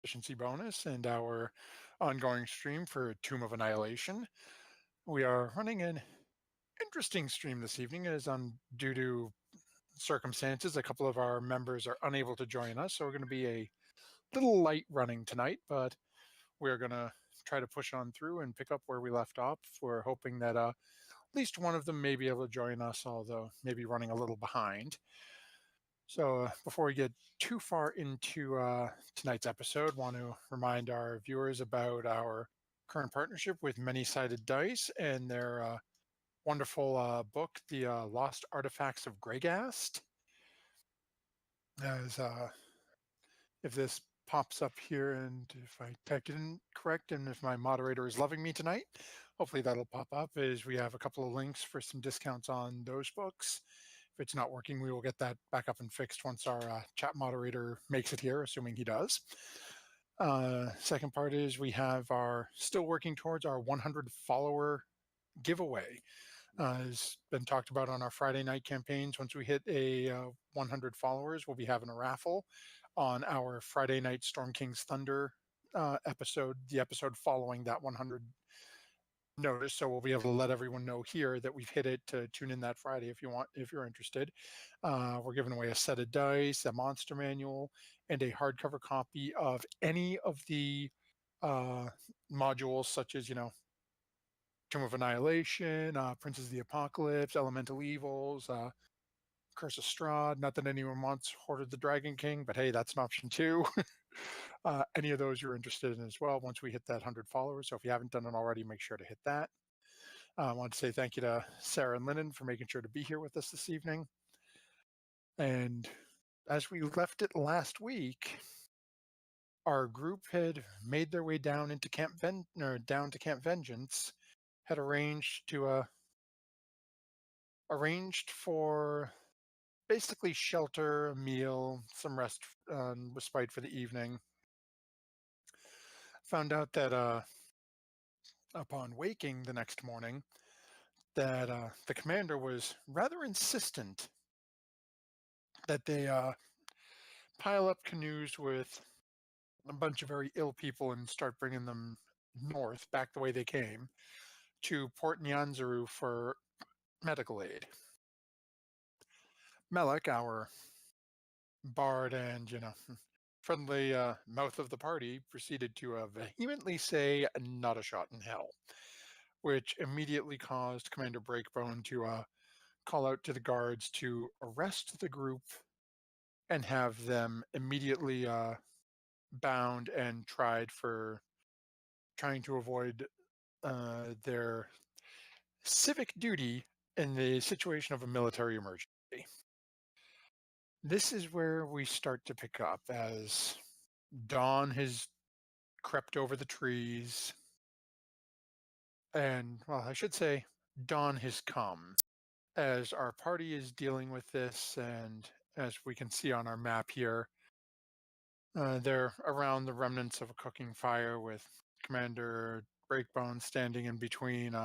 Proficiency bonus and our ongoing stream for Tomb of Annihilation. We are running an interesting stream this evening as due to circumstances. A couple of our members are unable to join us, so we're going to be a little light running tonight, but we're going to try to push on through and pick up where we left off. We're hoping that at least one of them may be able to join us, although maybe running a little behind. So before we get too far into tonight's episode, want to remind our viewers about our current partnership with Many-Sided Dice and their wonderful book, The Lost Artifacts of Greygast. As if this pops up here and if I typed it in correct and if my moderator is loving me tonight, hopefully that'll pop up as we have a couple of links for some discounts on those books. If it's not working, we will get that back up and fixed once our chat moderator makes it here, assuming he does. Second part is we have still working towards our 100 follower giveaway. Has been talked about on our Friday night campaigns. Once we hit a 100 followers, we'll be having a raffle on our Friday night Storm King's Thunder episode, the episode following that 100 notice. So we'll be able to let everyone know here that we've hit it to tune in that Friday if you're interested. We're giving away a set of dice, a monster manual, and a hardcover copy of any of the modules, such as, Tomb of Annihilation, Princes of the Apocalypse, Elemental Evils, Curse of Strahd. Not that anyone wants Horde of the Dragon King, but hey, that's an option too. Any of those you're interested in as well once we hit that 100 followers. So if you haven't done it already, make sure to hit that. I want to say thank you to Sarah and Lennon for making sure to be here with us this evening. And as we left it last week, our group had made their way down into Camp Vengeance, had arranged for basically shelter, a meal, some rest, respite for the evening. Found out that upon waking the next morning, that the commander was rather insistent that they pile up canoes with a bunch of very ill people and start bringing them north, back the way they came, to Port Nyanzaru for medical aid. Melek, our bard and, friendly mouth of the party, proceeded to vehemently say, "Not a shot in hell," which immediately caused Commander Breakbone to call out to the guards to arrest the group and have them immediately bound and tried for trying to avoid their civic duty in the situation of a military emergency. This is where we start to pick up as dawn has crept over the trees. And, well, I should say dawn has come as our party is dealing with this. And as we can see on our map here, they're around the remnants of a cooking fire with Commander Breakbone standing in between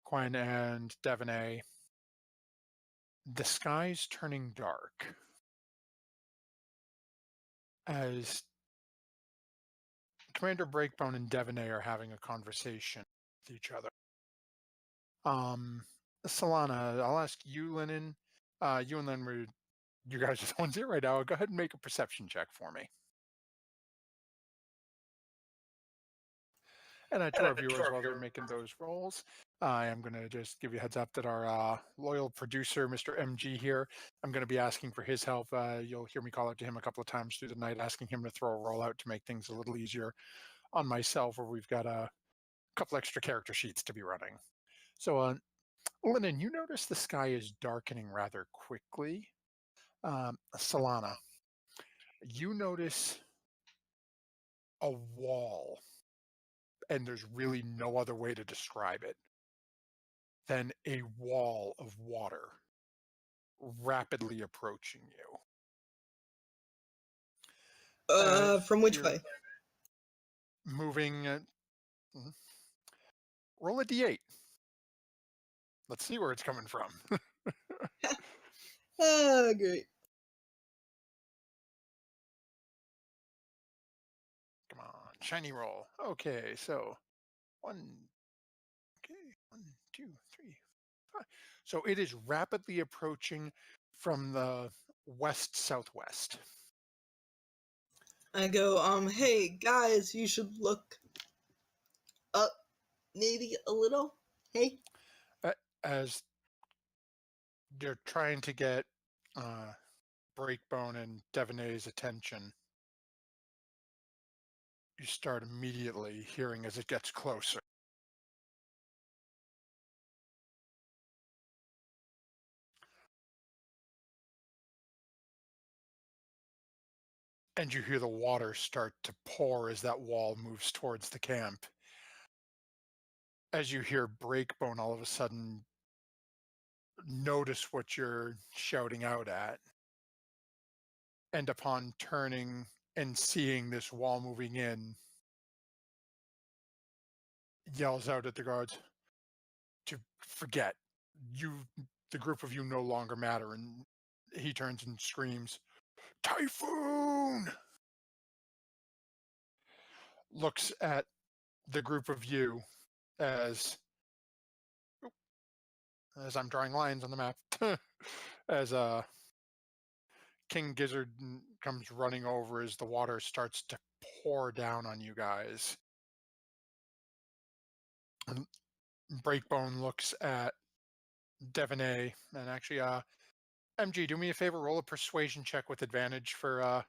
Quine and Devonay. The sky's turning dark as Commander Breakbone and Devonay are having a conversation with each other. Solana, I'll ask you, Lennon. You and Lennon, you guys are the ones here right now. Go ahead and make a perception check for me. And to our viewers, while they're making those rolls, I am going to just give you a heads up that our loyal producer, Mr. MG here, I'm going to be asking for his help. You'll hear me call out to him a couple of times through the night, asking him to throw a roll out to make things a little easier on myself, where we've got a couple extra character sheets to be running. So, Lennon, you notice the sky is darkening rather quickly. Solana, you notice a wall, and there's really no other way to describe it than a wall of water rapidly approaching you. From which way? Moving. Roll a d8. Let's see where it's coming from. Oh, great. shiny roll. Okay, so one, okay, 1, 2, 3, 5. So it is rapidly approaching from the west southwest. I go, hey guys, you should look up maybe a little. Hey. As they're trying to get Breakbone and Devaney's attention, you start immediately hearing as it gets closer. And you hear the water start to pour as that wall moves towards the camp. As you hear Breakbone all of a sudden notice what you're shouting out at. And upon turning and seeing this wall moving in, yells out at the guards to forget. You, the group of you no longer matter. And he turns and screams, Typhoon! Looks at the group of you as I'm drawing lines on the map, as King Gizzard comes running over as the water starts to pour down on you guys. And Breakbone looks at Devaney and actually, MG, do me a favor, roll a persuasion check with advantage for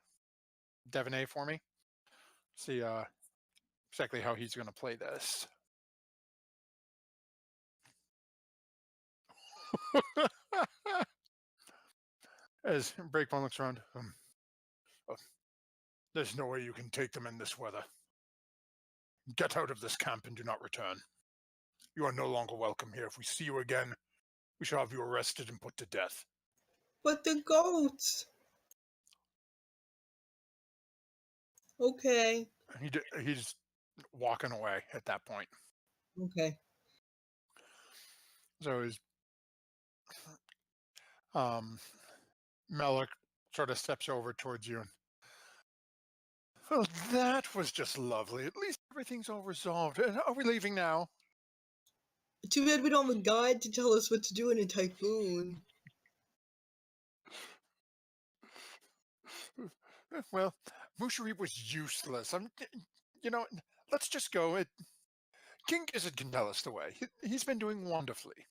Devaney for me. See exactly how he's going to play this. As Breakbone looks around, oh, there's no way you can take them in this weather. Get out of this camp and do not return. You are no longer welcome here. If we see you again, we shall have you arrested and put to death. But the goats. Okay. He's walking away at that point. Okay. So he's Melek sort of steps over towards you. Well, that was just lovely. At least everything's all resolved. Are we leaving now? Too bad we don't have a guide to tell us what to do in a typhoon. Well, Mushari was useless. You know, let's just go. King Gizzard can tell us the way. He's been doing wonderfully.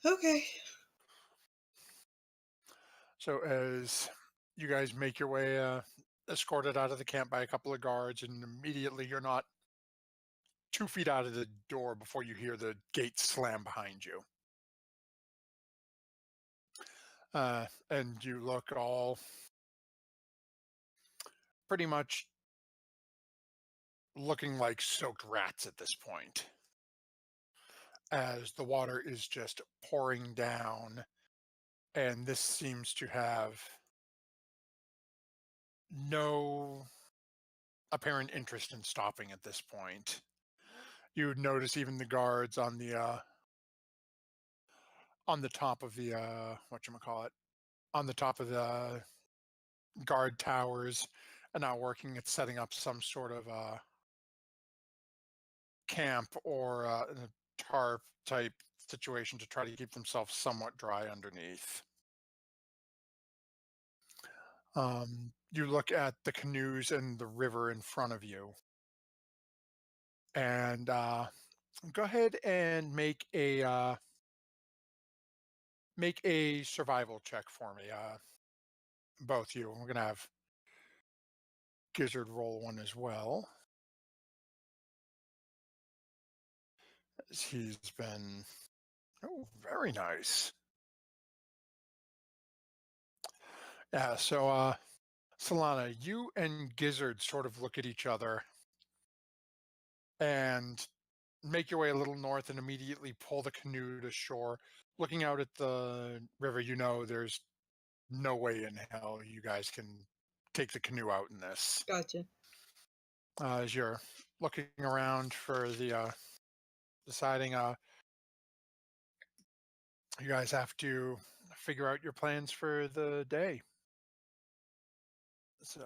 Okay. So as you guys make your way, escorted out of the camp by a couple of guards, and immediately you're not 2 feet out of the door before you hear the gate slam behind you. And you look all pretty much looking like soaked rats at this point, as the water is just pouring down, and this seems to have no apparent interest in stopping at this point. You would notice even the guards on the top of the whatchamacallit, on the top of the guard towers, and now working at setting up some sort of camp or a tarp type situation to try to keep themselves somewhat dry underneath. You look at the canoes and the river in front of you, and go ahead and make a survival check for me, both you. We're gonna have Gizzard roll one as well, as he's been very nice. Yeah, so Solana, you and Gizzard sort of look at each other and make your way a little north and immediately pull the canoe to shore. Looking out at the river, you know there's no way in hell you guys can take the canoe out in this. Gotcha. As you're looking around for the deciding, you guys have to figure out your plans for the day. So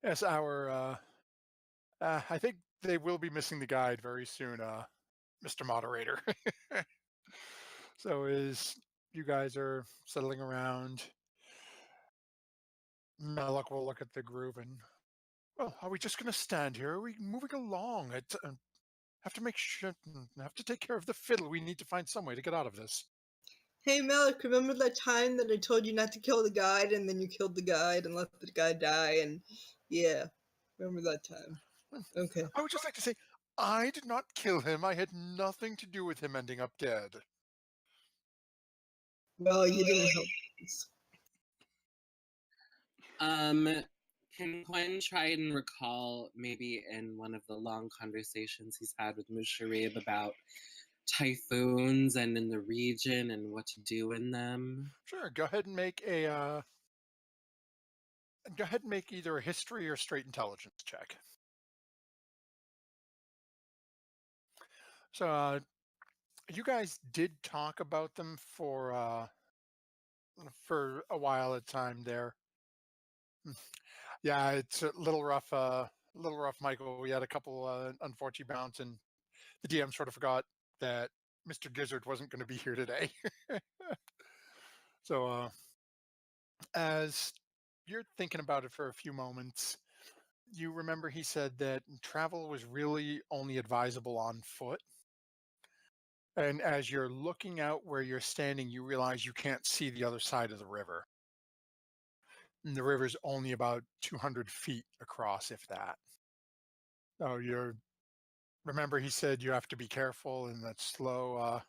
Yes, our I think they will be missing the guide very soon, Mr. Moderator. So as you guys are settling around, Malik will look at the group and, well, are we just going to stand here? Are we moving along? I have to make sure, I have to take care of the fiddle. We need to find some way to get out of this. Hey Malik, remember that time that I told you not to kill the guide and then you killed the guide and let the guy die? And yeah, remember that time. Okay. I would just like to say, I did not kill him. I had nothing to do with him ending up dead. Well, you didn't help us. Um, can Quinn try and recall maybe in one of the long conversations he's had with Musharib about typhoons and in the region and what to do in them? Sure, go ahead and make a go ahead and make either a history or straight intelligence check. So you guys did talk about them for a while at time there. Yeah, it's a little rough, Michael. We had a couple unfortunate bounce, and the DM sort of forgot that Mr. Gizzard wasn't going to be here today. So as you're thinking about it for a few moments, you remember he said that travel was really only advisable on foot. And as you're looking out where you're standing, you realize you can't see the other side of the river. And the river's only about 200 feet across, if that. So you're remember he said you have to be careful and that's slow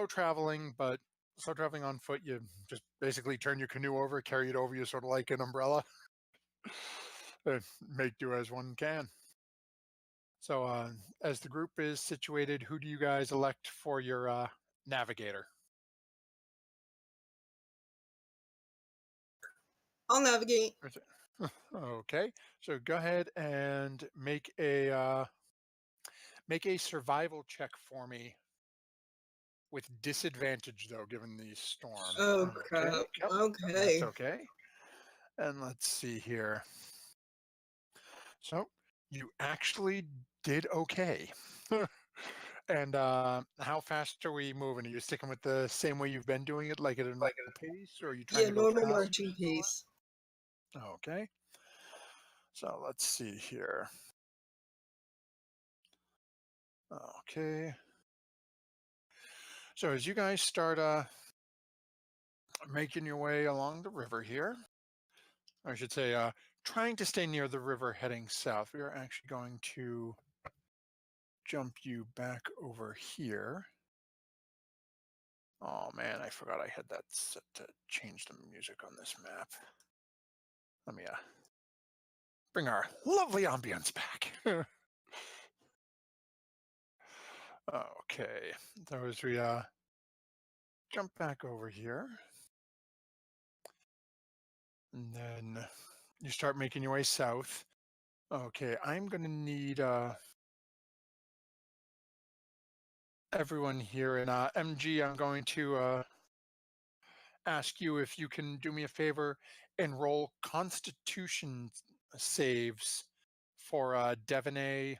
traveling, but slow traveling on foot, you just basically turn your canoe over, carry it over you sort of like an umbrella, and make do as one can. So as the group is situated, who do you guys elect for your navigator? I'll navigate. Okay, so go ahead and make a survival check for me with disadvantage, though, given the storm. Oh Okay, crap. yep, that's Okay. okay. And let's see here. So you actually did okay. And how fast are we moving? Are you sticking with the same way you've been doing it, like at a normal pace, or are you trying Yeah, to go normal fast? marching pace. Okay. So let's see here. Okay. So as you guys start making your way along the river here, I should say, trying to stay near the river heading south, we are actually going to jump you back over here. Oh man, I forgot I had that set to change the music on this map. Let me bring our lovely ambience back. Okay, so as we jump back over here, and then you start making your way south. Okay, I'm gonna need everyone here, and MG, I'm going to ask you if you can do me a favor and roll Constitution saves for Devaney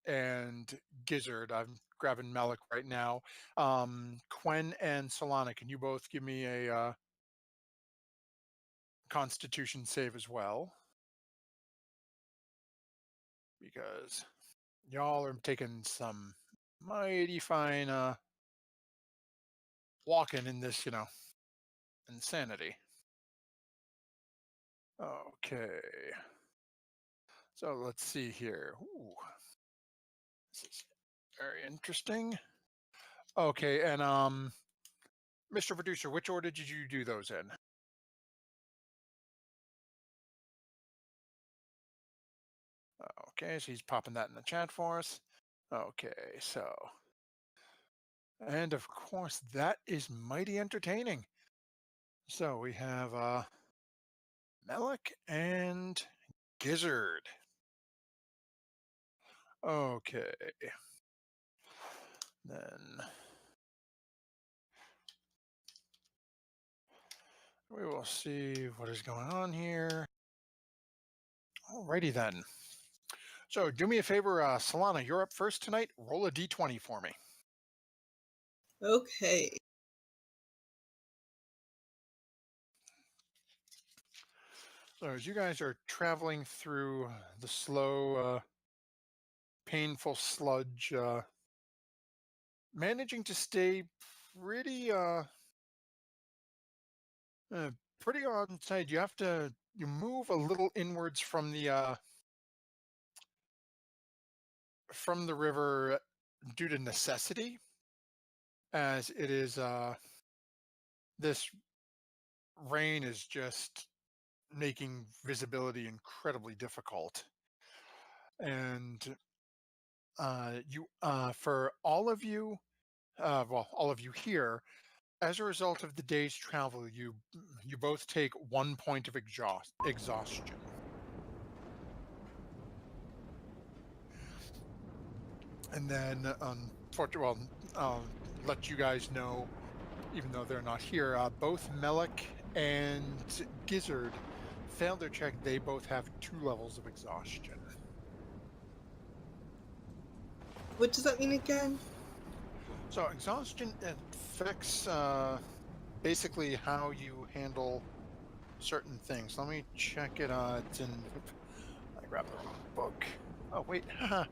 and Gizzard. I'm grabbing Malik right now. Quen and Solana, can you both give me a Constitution save as well? Because y'all are taking some mighty fine walking in this, insanity. Okay. So let's see here. Ooh, this is very interesting. Okay, and Mr. Producer, which order did you do those in? Okay, so he's popping that in the chat for us. Okay, so, and of course, that is mighty entertaining. So we have Melik and Gizzard. Okay. Then We will see what is going on here. Alrighty then. So do me a favor, Solana, you're up first tonight. Roll a d20 for me. Okay. So as you guys are traveling through the slow, painful sludge, managing to stay pretty, pretty on side. You move a little inwards from the river due to necessity, as it is, this rain is just making visibility incredibly difficult. And for all of you, well, all of you here, as a result of the day's travel, you both take 1 point of exhaustion. And then, unfortunately, well, I'll let you guys know, even though they're not here, both Melik and Gizzard failed their check. They both have 2 levels of exhaustion. What does that mean again? So exhaustion affects basically how you handle certain things. Let me check it. It's in. I grabbed the wrong book. Oh wait, haha.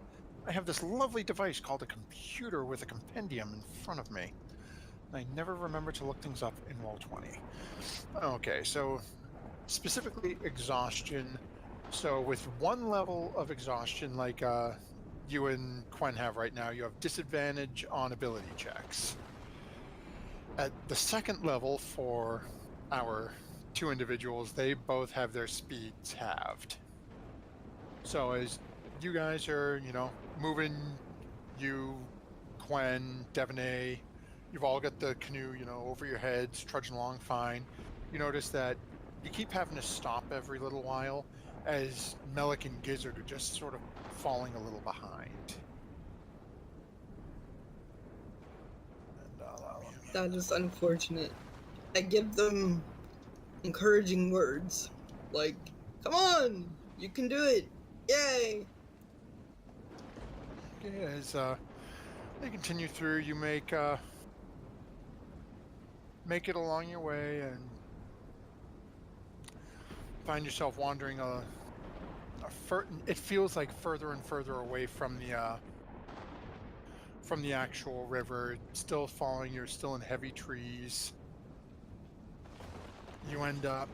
I have this lovely device called a computer with a compendium in front of me. I never remember to look things up in Roll20. Okay, so specifically exhaustion. So with 1 level of exhaustion, like you and Quen have right now, you have disadvantage on ability checks. At the 2nd level for our 2 individuals, they both have their speeds halved. So as you guys are, moving, you, Quen, Devonay, you've all got the canoe, over your heads, trudging along fine. You notice that you keep having to stop every little while, as Melik and Gizzard are just sort of falling a little behind. And, That is unfortunate. I give them encouraging words, like, come on, you can do it, yay! Okay, as they continue through, you make it along your way and find yourself wandering it feels like further and further away from the actual river. Still following, you're still in heavy trees. You end up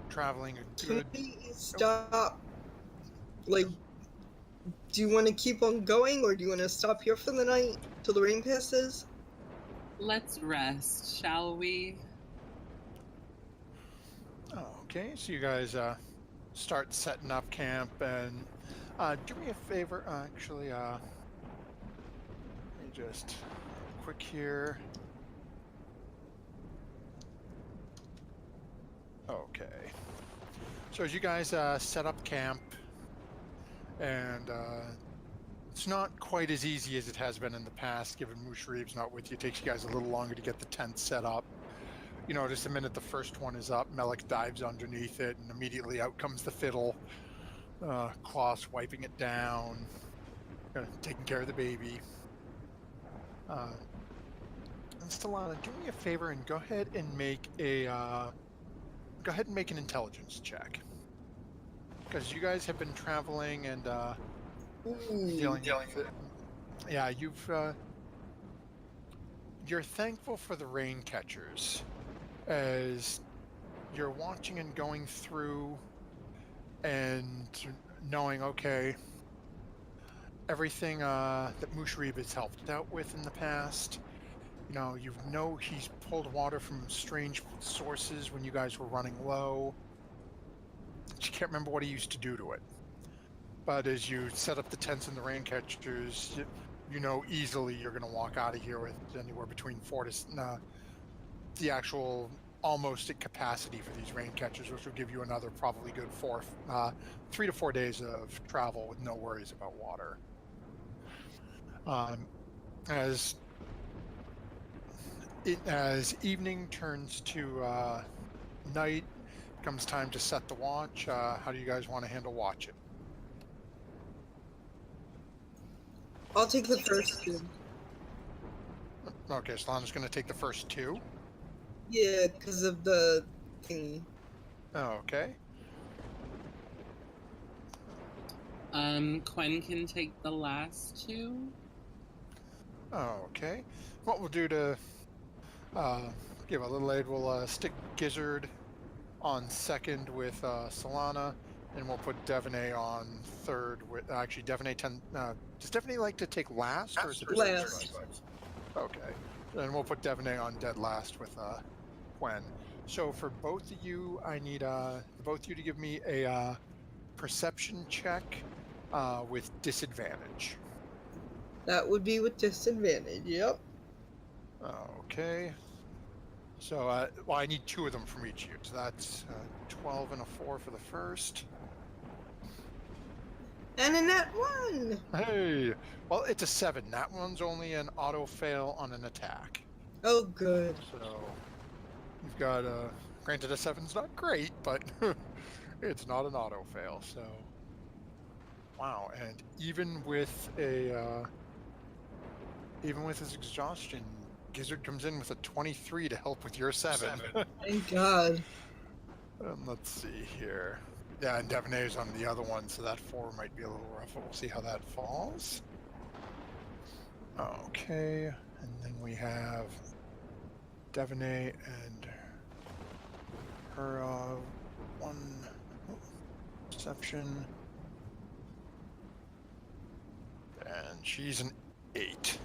traveling a good. Can we stop? Like, do you want to keep on going, or do you want to stop here for the night till the rain passes? Let's rest, shall we? Okay, so you guys start setting up camp, and do me a favor, actually, let me just quick here. Okay, so as you guys set up camp, and it's not quite as easy as it has been in the past, given Musharib's not with you. It takes you guys a little longer to get the tent set up. You notice the minute the first one is up, Melik dives underneath it, and immediately out comes the fiddle. Klaus wiping it down, taking care of the baby. And Stellana, do me a favor and go ahead and make an intelligence check, because you guys have been traveling and dealing with it. Yeah, you're thankful for the rain catchers, as you're watching and going through and knowing, okay, everything that Musharib has helped out with in the past. He's pulled water from strange sources when you guys were running low. You can't remember what he used to do to it. But as you set up the tents and the rain catchers, easily you're going to walk out of here with anywhere between 4 to the actual almost at capacity for these rain catchers, which will give you another probably good 3 to 4 days of travel with no worries about water. As evening turns to night. Comes time to set the watch. How do you guys want to handle watching? I'll take the first two. Okay, Solana's going to take the first two. Yeah, because of the thingy. Okay. Quinn can take the last two. Okay. What we'll do to give a little aid, we'll stick Gizzard on second with Solana, and we'll put Devaney on third with. Actually, Devaney does Devaney like to take last, or is it Last. Okay. Then we'll put Devaney on dead last with Gwen. So for both of you, I need both of you to give me a perception check with disadvantage. That would be with disadvantage, yep. Okay. So, well, I need two of them from each of you. So that's 12 and a 4 for the first. And a nat 1! Hey! Well, it's a 7. That one's only an auto fail on an attack. Oh, good. So, you've got, granted a 7's not great, but it's not an auto fail, so. Wow, and even with his exhaustion, Gizzard comes in with a 23 to help with your 7. Thank God. And let's see here. Yeah, and Devaney's on the other one, so that 4 might be a little rough. We'll see how that falls. Okay, and then we have Devaney and her 1 perception. And she's an 8.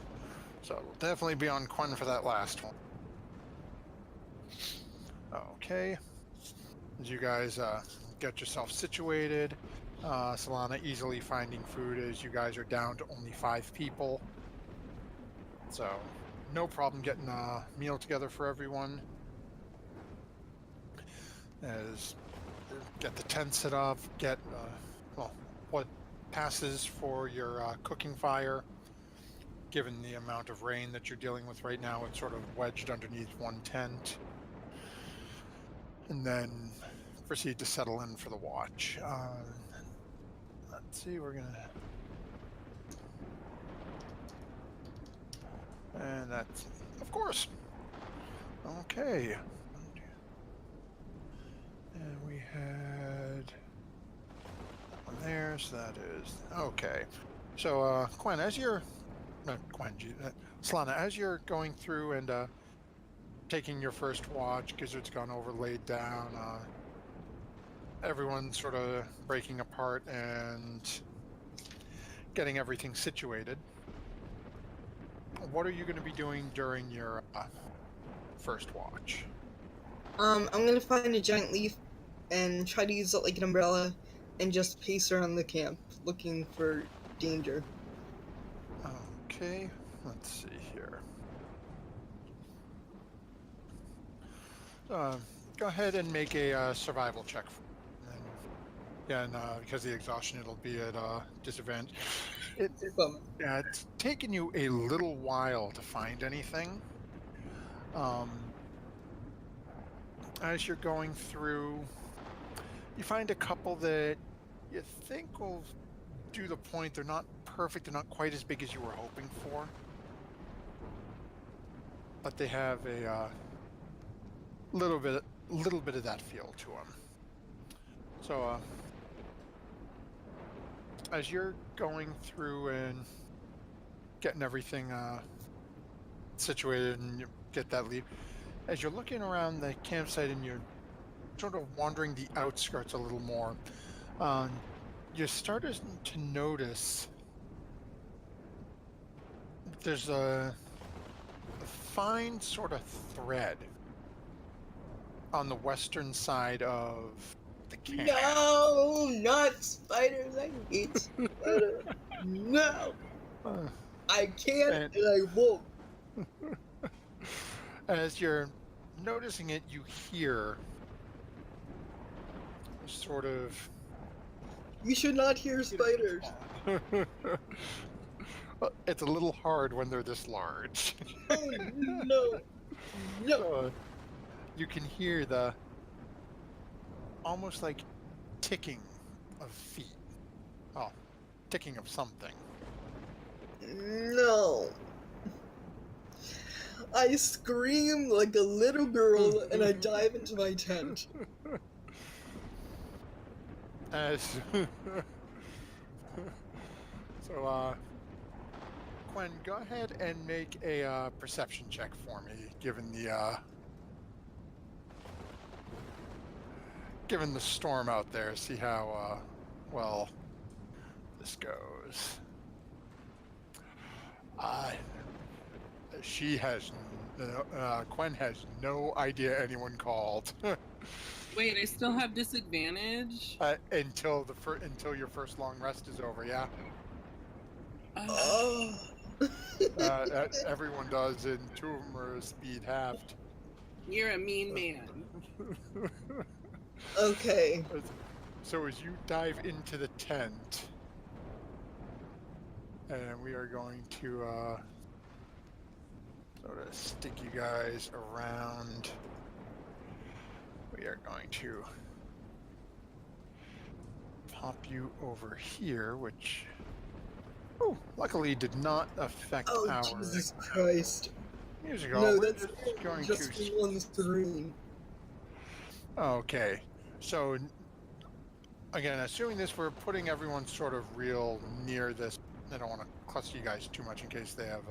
So we'll definitely be on Quinn for that last one. Okay. As you guys get yourself situated, Solana easily finding food as you guys are down to only 5 people. So no problem getting a meal together for everyone. As get the tent set up, get what passes for your cooking fire. Given the amount of rain that you're dealing with right now, it's sort of wedged underneath one tent. And then proceed to settle in for the watch. Let's see, we're gonna... And that's... Of course! Okay. And we had... that one there, so that is... Okay. So, Quinn, as you're... Solana, as you're going through and taking your first watch, Gizzard's gone over, laid down, everyone's sort of breaking apart and getting everything situated. What are you going to be doing during your first watch? I'm gonna find a giant leaf and try to use it like an umbrella and just pace around the camp looking for danger. Okay, let's see here. Go ahead and make a survival check. And because of the exhaustion, it'll be at disadvantage. It's taken you a little while to find anything. As you're going through, you find a couple that you think will do the point. They're not perfect, they're not quite as big as you were hoping for, but they have a little bit of that feel to them. So as you're going through and getting everything situated and you get that lead, as you're looking around the campsite and you're sort of wandering the outskirts a little more, you're starting to notice there's a fine sort of thread on the western side of the camp. No, not spiders. I hate spiders. No. I can't and I won't. As you're noticing it, you hear sort of... You should not hear spiders. It's a little hard when they're this large. Oh, no. No. You can hear the almost like ticking of feet. Oh, ticking of something. No. I scream like a little girl and I dive into my tent. As so, Quen, go ahead and make a perception check for me, given the storm out there. See how well this goes. Quen has no idea anyone called Wait, I still have disadvantage? until your first long rest is over. Yeah, Oh. everyone does, and two of them are speed halved. You're a mean man. Okay. So as you dive into the tent, and we are going to sort of stick you guys around. We are going to pop you over here, which luckily did not affect Oh, our Jesus Christ. musical. No, We're that's just going just to. one screen. Okay, so again, assuming this, we're putting everyone sort of real near this. I don't want to cluster you guys too much in case they have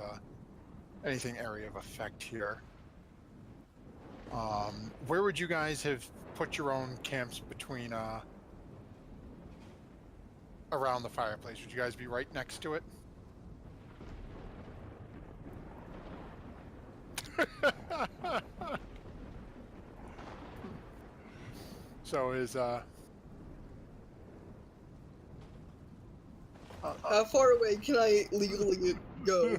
anything area of effect here. Where would you guys have put your own camps between around the fireplace? Would you guys be right next to it? So is How far away can I legally go?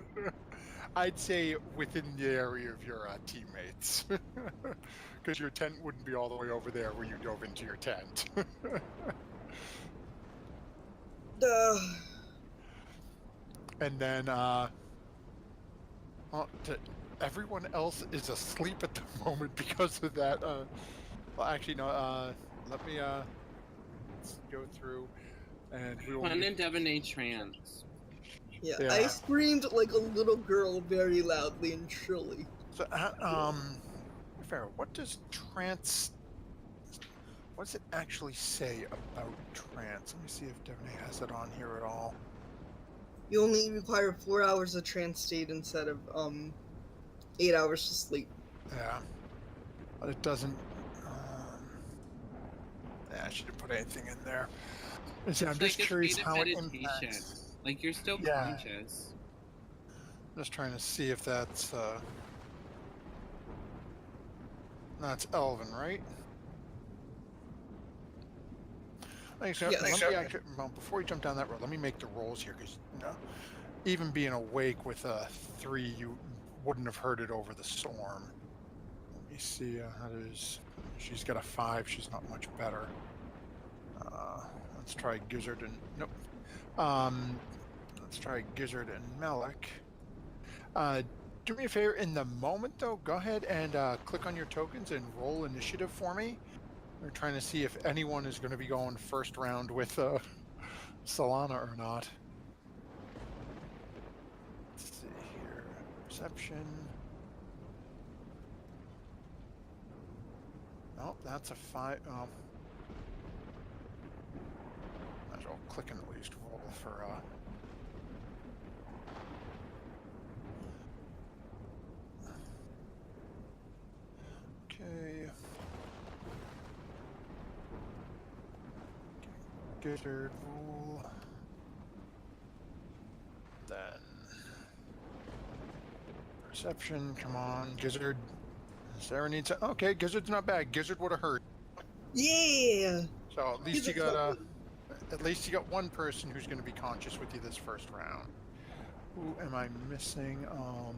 I'd say within the area of your teammates, because your tent wouldn't be all the way over there where you dove into your tent. And then everyone else is asleep at the moment because of that. Well, actually, no. Let me let's go through, and we will. Quen and Devonay trance. Yeah, Yeah. I screamed like a little girl very loudly and shrilly. So, Farrah, what does trance? What does it actually say about trance? Let me see if Devonay has it on here at all. You only require 4 hours of trance state instead of 8 hours to sleep. Yeah, but it doesn't. Yeah, I shouldn't put anything in there. See, I'm just like curious a state how of it meditation. impacts. Like you're still Yeah. conscious. Just trying to see if that's Elven, right? So, Yes. well, before we jump down that road, let me make the rolls here, because even being awake with a 3, you wouldn't have heard it over the storm. Let me see how does. She's got a 5. She's not much better. Let's try Gizzard and nope. Let's try Gizzard and Malik. Do me a favor, in the moment though, go ahead and click on your tokens and roll initiative for me. We're trying to see if anyone is going to be going first round with Solana or not. Let's see here. Perception. Oh, that's a 5. Might as well click and at least roll for okay. Gizzard roll. Then perception, come on, Gizzard. Sarah needs to, okay, Gizzard's not bad. Gizzard would have hurt. Yeah. So at least you got one person who's going to be conscious with you this first round. Who am I missing? Oh,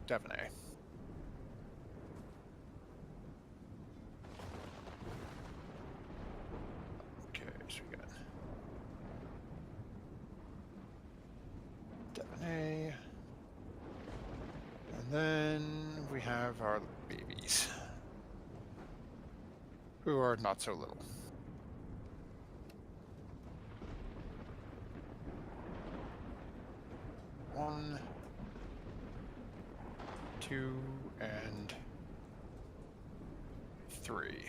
Devonay. Okay, so we got Devonay. And then we have our babies. who are not so little. One, two, and three.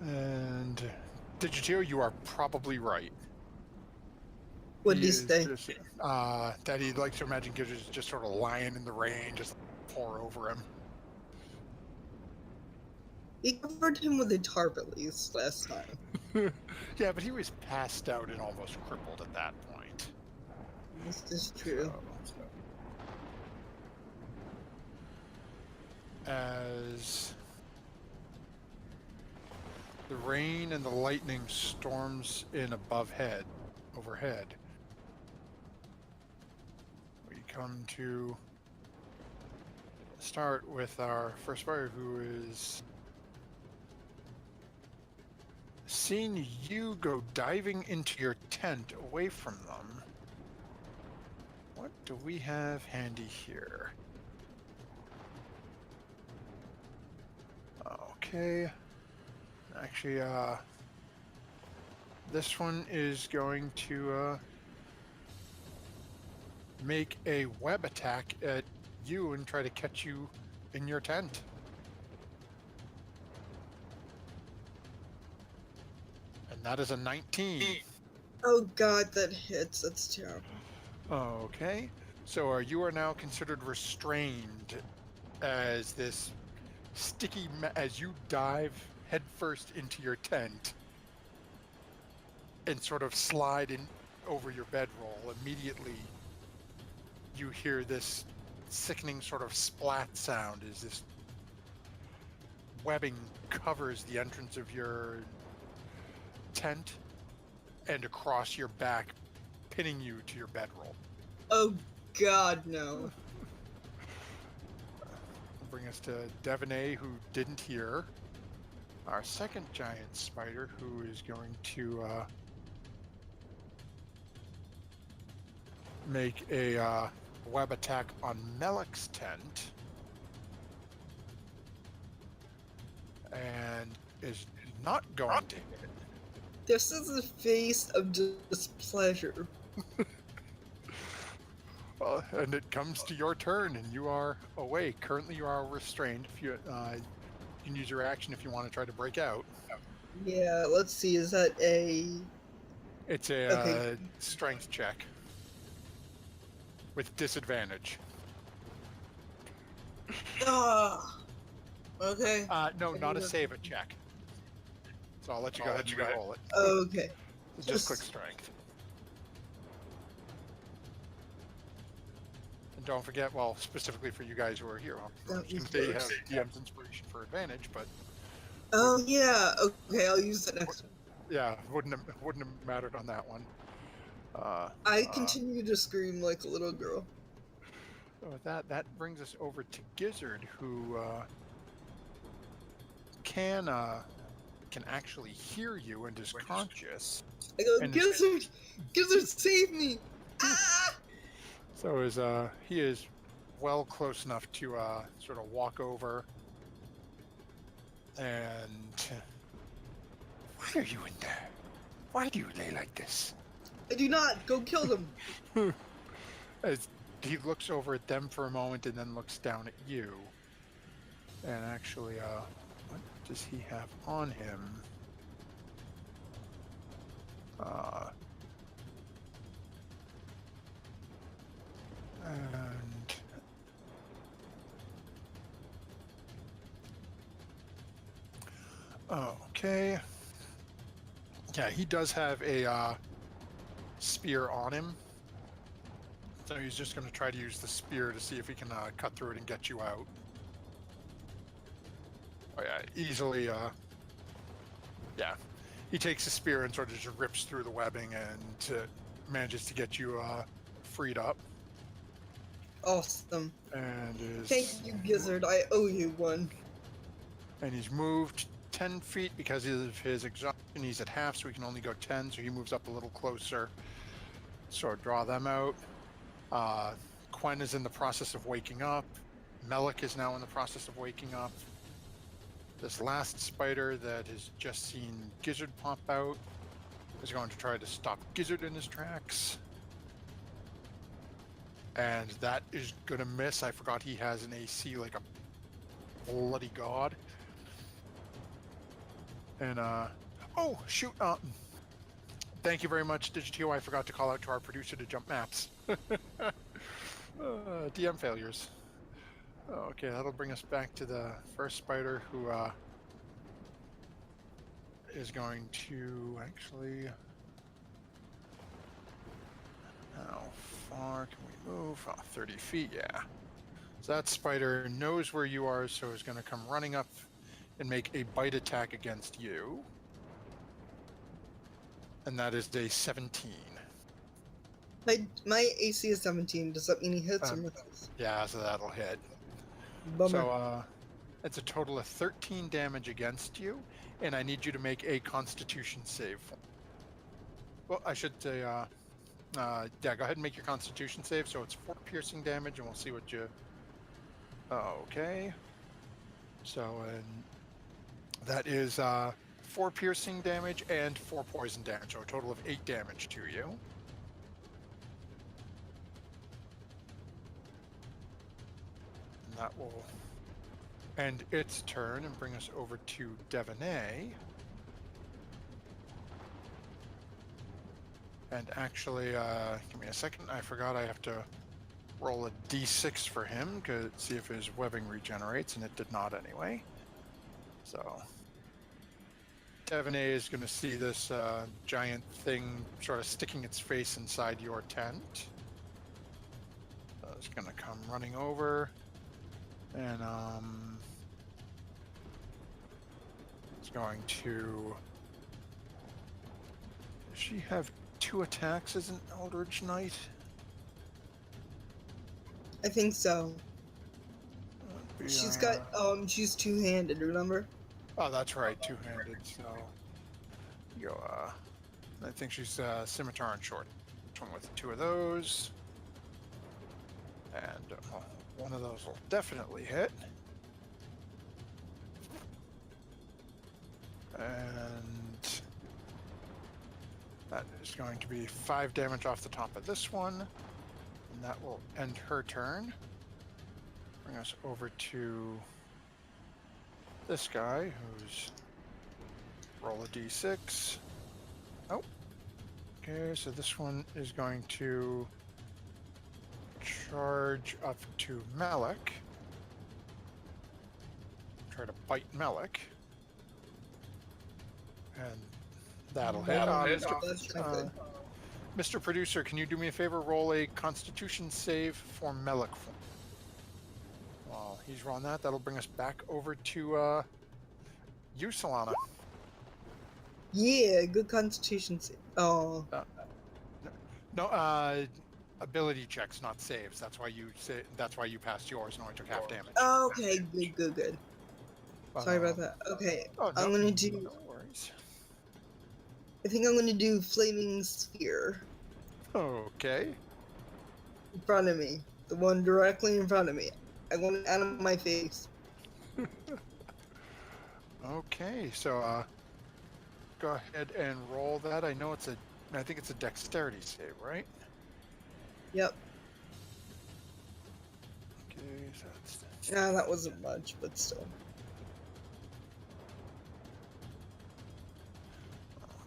And Digitio, you are probably right. What did he say? Just, that he likes to imagine Gizzard's just sort of lying in the rain, just pour over him. He covered him with a tarp at least last time. Yeah, but he was passed out and almost crippled at that point. This is true. As the rain and the lightning storms in overhead, we come to start with our first player, who is seeing you go diving into your tent away from them. What do we have handy here? Okay. Actually, this one is going to make a web attack at you and try to catch you in your tent. And that is a 19. Oh god, that hits. That's terrible. Okay. So you are now considered restrained as this sticky, as you dive headfirst into your tent and sort of slide in over your bedroll. Immediately, you hear this sickening sort of splat sound as this webbing covers the entrance of your tent and across your back, pinning you to your bedroll. Oh god, no. Bring us to Devaney, who didn't hear. Our second giant spider, who is going to make a web attack on Melek's tent, and is not going to hit. This is a face of displeasure. Well, and it comes to your turn, and you are awake. Currently, you are restrained. If you can use your action if you want to try to break out. Yeah, let's see. Is that a... It's a Okay. Strength check with disadvantage. Ah. Okay. No, not a save it check. So I'll let you go ahead and roll it. Okay. Just click strength. And don't forget, well, specifically for you guys who are here, they have DM's inspiration for advantage, but Oh yeah. Okay, I'll use that next one. yeah, wouldn't have mattered on that one. I continue to scream like a little girl. So with that brings us over to Gizzard, who can actually hear you and is conscious. I go, And Gizzard! Gizzard, save me! Ah! So he is well close enough to sort of walk over and... Why are you in there? Why do you lay like this? I do not! Go kill them! As he looks over at them for a moment and then looks down at you. And actually, what does he have on him? And okay. Yeah, he does have a spear on him. So he's just going to try to use the spear to see if he can cut through it and get you out. Oh yeah, easily, yeah. He takes the spear and sort of just rips through the webbing and manages to get you freed up. Awesome. And is... Thank you, Gizzard. I owe you one. And he's moved 10 feet because of his exhaustion. He's at half, so he can only go 10, so he moves up a little closer. So draw them out. Quen is in the process of waking up. Melik is now in the process of waking up. This last spider that has just seen Gizzard pop out is going to try to stop Gizzard in his tracks. And that is going to miss. I forgot he has an AC like a bloody god. And, oh, shoot. Thank you very much, Digitio. I forgot to call out to our producer to jump maps. DM failures. Okay, that'll bring us back to the first spider who is going to actually... How far can we move? Oh, 30 feet, yeah. So that spider knows where you are, so is going to come running up and make a bite attack against you. And that is a 17. My AC is 17. Does that mean he hits or misses? Yeah, so that'll hit. Bummer. So it's a total of 13 damage against you, and I need you to make a Constitution save. Well, I should say, yeah, go ahead and make your Constitution save. So it's 4 piercing damage, and we'll see what you... Okay. So that is 4 piercing damage and 4 poison damage, so a total of 8 damage to you. And that will end its turn and bring us over to Devaney. And actually, give me a second. I forgot I have to roll a d6 for him to see if his webbing regenerates, and it did not anyway. So Devaney is going to see this giant thing sort of sticking its face inside your tent. So it's going to come running over, and it's going to... Does she have 2 attacks as an Eldritch Knight? I think so. She's got she's two-handed, remember? Oh, that's right, two-handed. So you I think she's scimitar and short. One with 2 of those, and one of those will definitely hit. And that is going to be 5 damage off the top of this one, and that will end her turn. Bring us over to this guy, who's... Roll a d6. Oh. Okay, so this one is going to charge up to Melik. Try to bite Melik. And that'll hit. Mr. Producer, can you do me a favor? Roll a Constitution save for Melik. While he's rolling that, that'll bring us back over to you, Solana. Yeah, good Constitution save. Oh. No, ability checks, not saves. That's why you say. That's why you passed yours and only took half damage. Oh, okay, good. Sorry about that. Okay, Oh, no, I'm gonna do... No worries. I think I'm gonna do Flaming Sphere Okay. in front of me. The one directly in front of me. I want it out of my face. Okay, so go ahead and roll that. I know I think it's a dexterity save, right? Yep. Okay, so that's... Nah, that wasn't much, but still.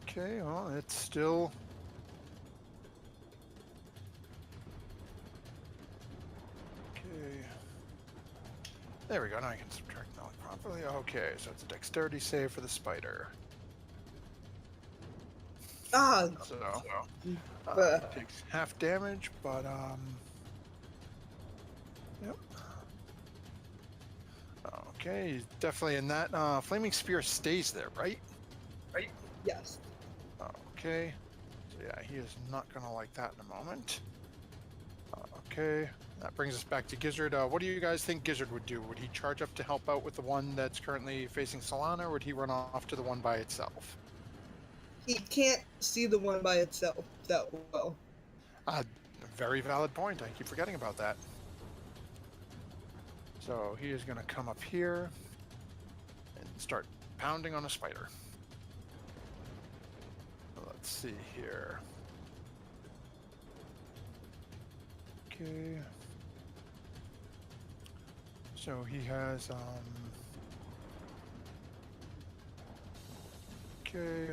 Okay, well, it's still... Okay. There we go, now I can subtract Melik properly. Okay, so it's a dexterity save for the spider. Ah, So, but takes half damage, but, yep. Okay, definitely in that, Flaming Spear stays there, right? yes. Okay, so yeah, he is not gonna like that in a moment. Okay, that brings us back to Gizzard. What do you guys think Gizzard would do? Would he charge up to help out with the one that's currently facing Solana, or would he run off to the one by itself? He can't see the one by itself that well. Very valid point. I keep forgetting about that. So he is going to come up here and start pounding on a spider. Let's see here. Okay. So he has okay.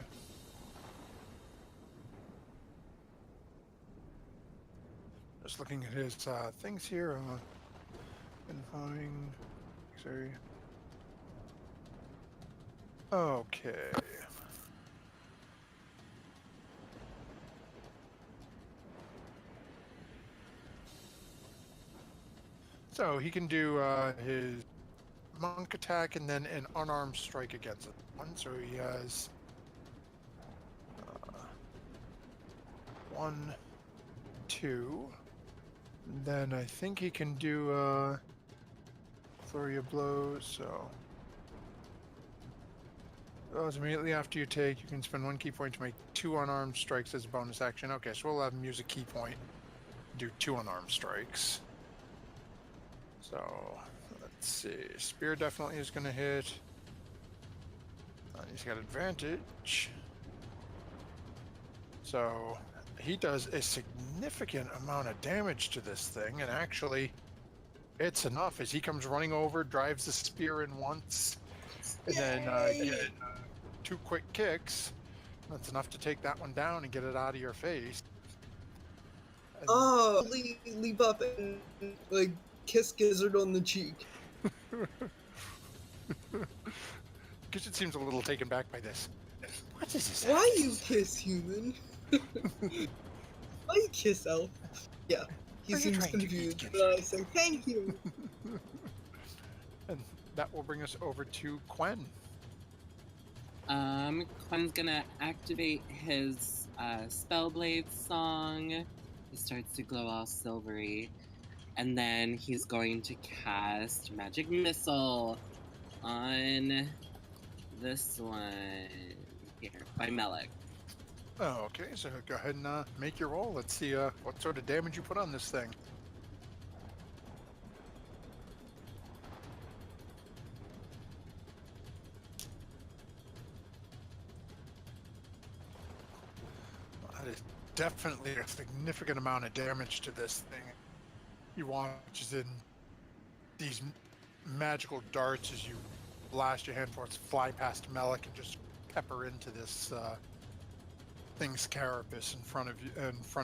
Just looking at his things here. Confine. Sorry. Okay. So he can do his monk attack and then an unarmed strike against it. So he has 1, 2. Then I think he can do flurry of blows. So those immediately after you take, you can spend 1 key point to make 2 unarmed strikes as a bonus action. Okay, so we'll have him use a key point, do 2 unarmed strikes. So let's see. Spear definitely is going to hit. He's got advantage. So he does a significant amount of damage to this thing, and actually it's enough as he comes running over, drives the spear in once, and then get 2 quick kicks. That's enough to take that one down and get it out of your face. And Oh, leap up and like kiss Gizzard on the cheek. Gizzard seems a little taken back by this. What is this? Why you kiss human? Why you kiss elf? Yeah, he Are you seems trying to eat confused, Gizzard? but I say thank you. And that will bring us over to Quen. Quen's gonna activate his Spellblade song. He starts to glow all silvery. And then he's going to cast Magic Missile on this one here by Melik. Oh, okay, so go ahead and make your roll. Let's see what sort of damage you put on this thing. That is definitely a significant amount of damage to this thing. You watch as in these magical darts as you blast your hand forwards, fly past Melik and just pepper into this thing's carapace in front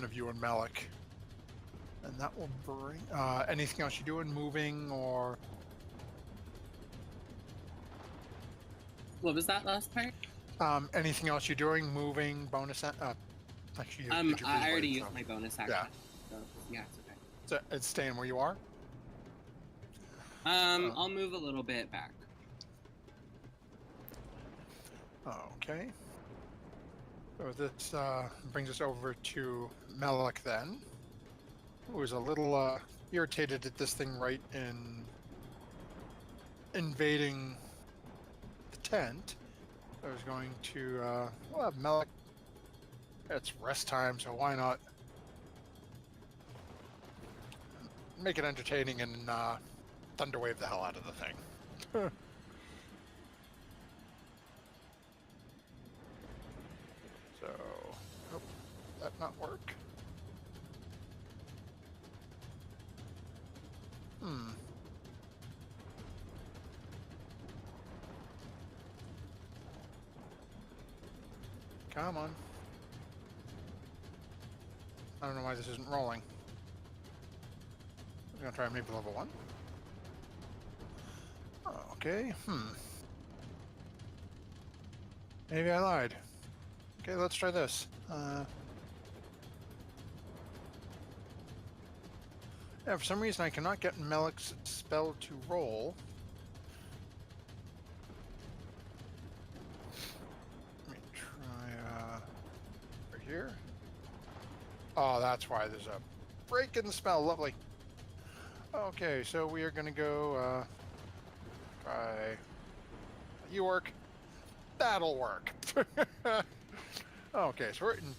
of you and Melik. And that will bring anything else you're doing, moving or What was that last part? anything else you're doing, moving, bonus. Actually, you did your I already blade, used my bonus action. Yeah. So, yeah, it's okay. So it's staying where you are. I'll move a little bit back. Okay. So this brings us over to Melik then, who is a little irritated at this thing right in invading the tent. I was going to we'll have Melik. It's rest time, so why not make it entertaining and thunderwave the hell out of the thing. So, oh, that not work. Come on. I don't know why this isn't rolling. I'm gonna try maybe level 1. Oh, okay, Maybe I lied. Okay, let's try this. Yeah, for some reason I cannot get Melik's spell to roll. Let me try, right here. Oh, that's why there's a break in the spell. Lovely. Okay, so we are gonna go, try... You work. That'll work. Okay, so we're in...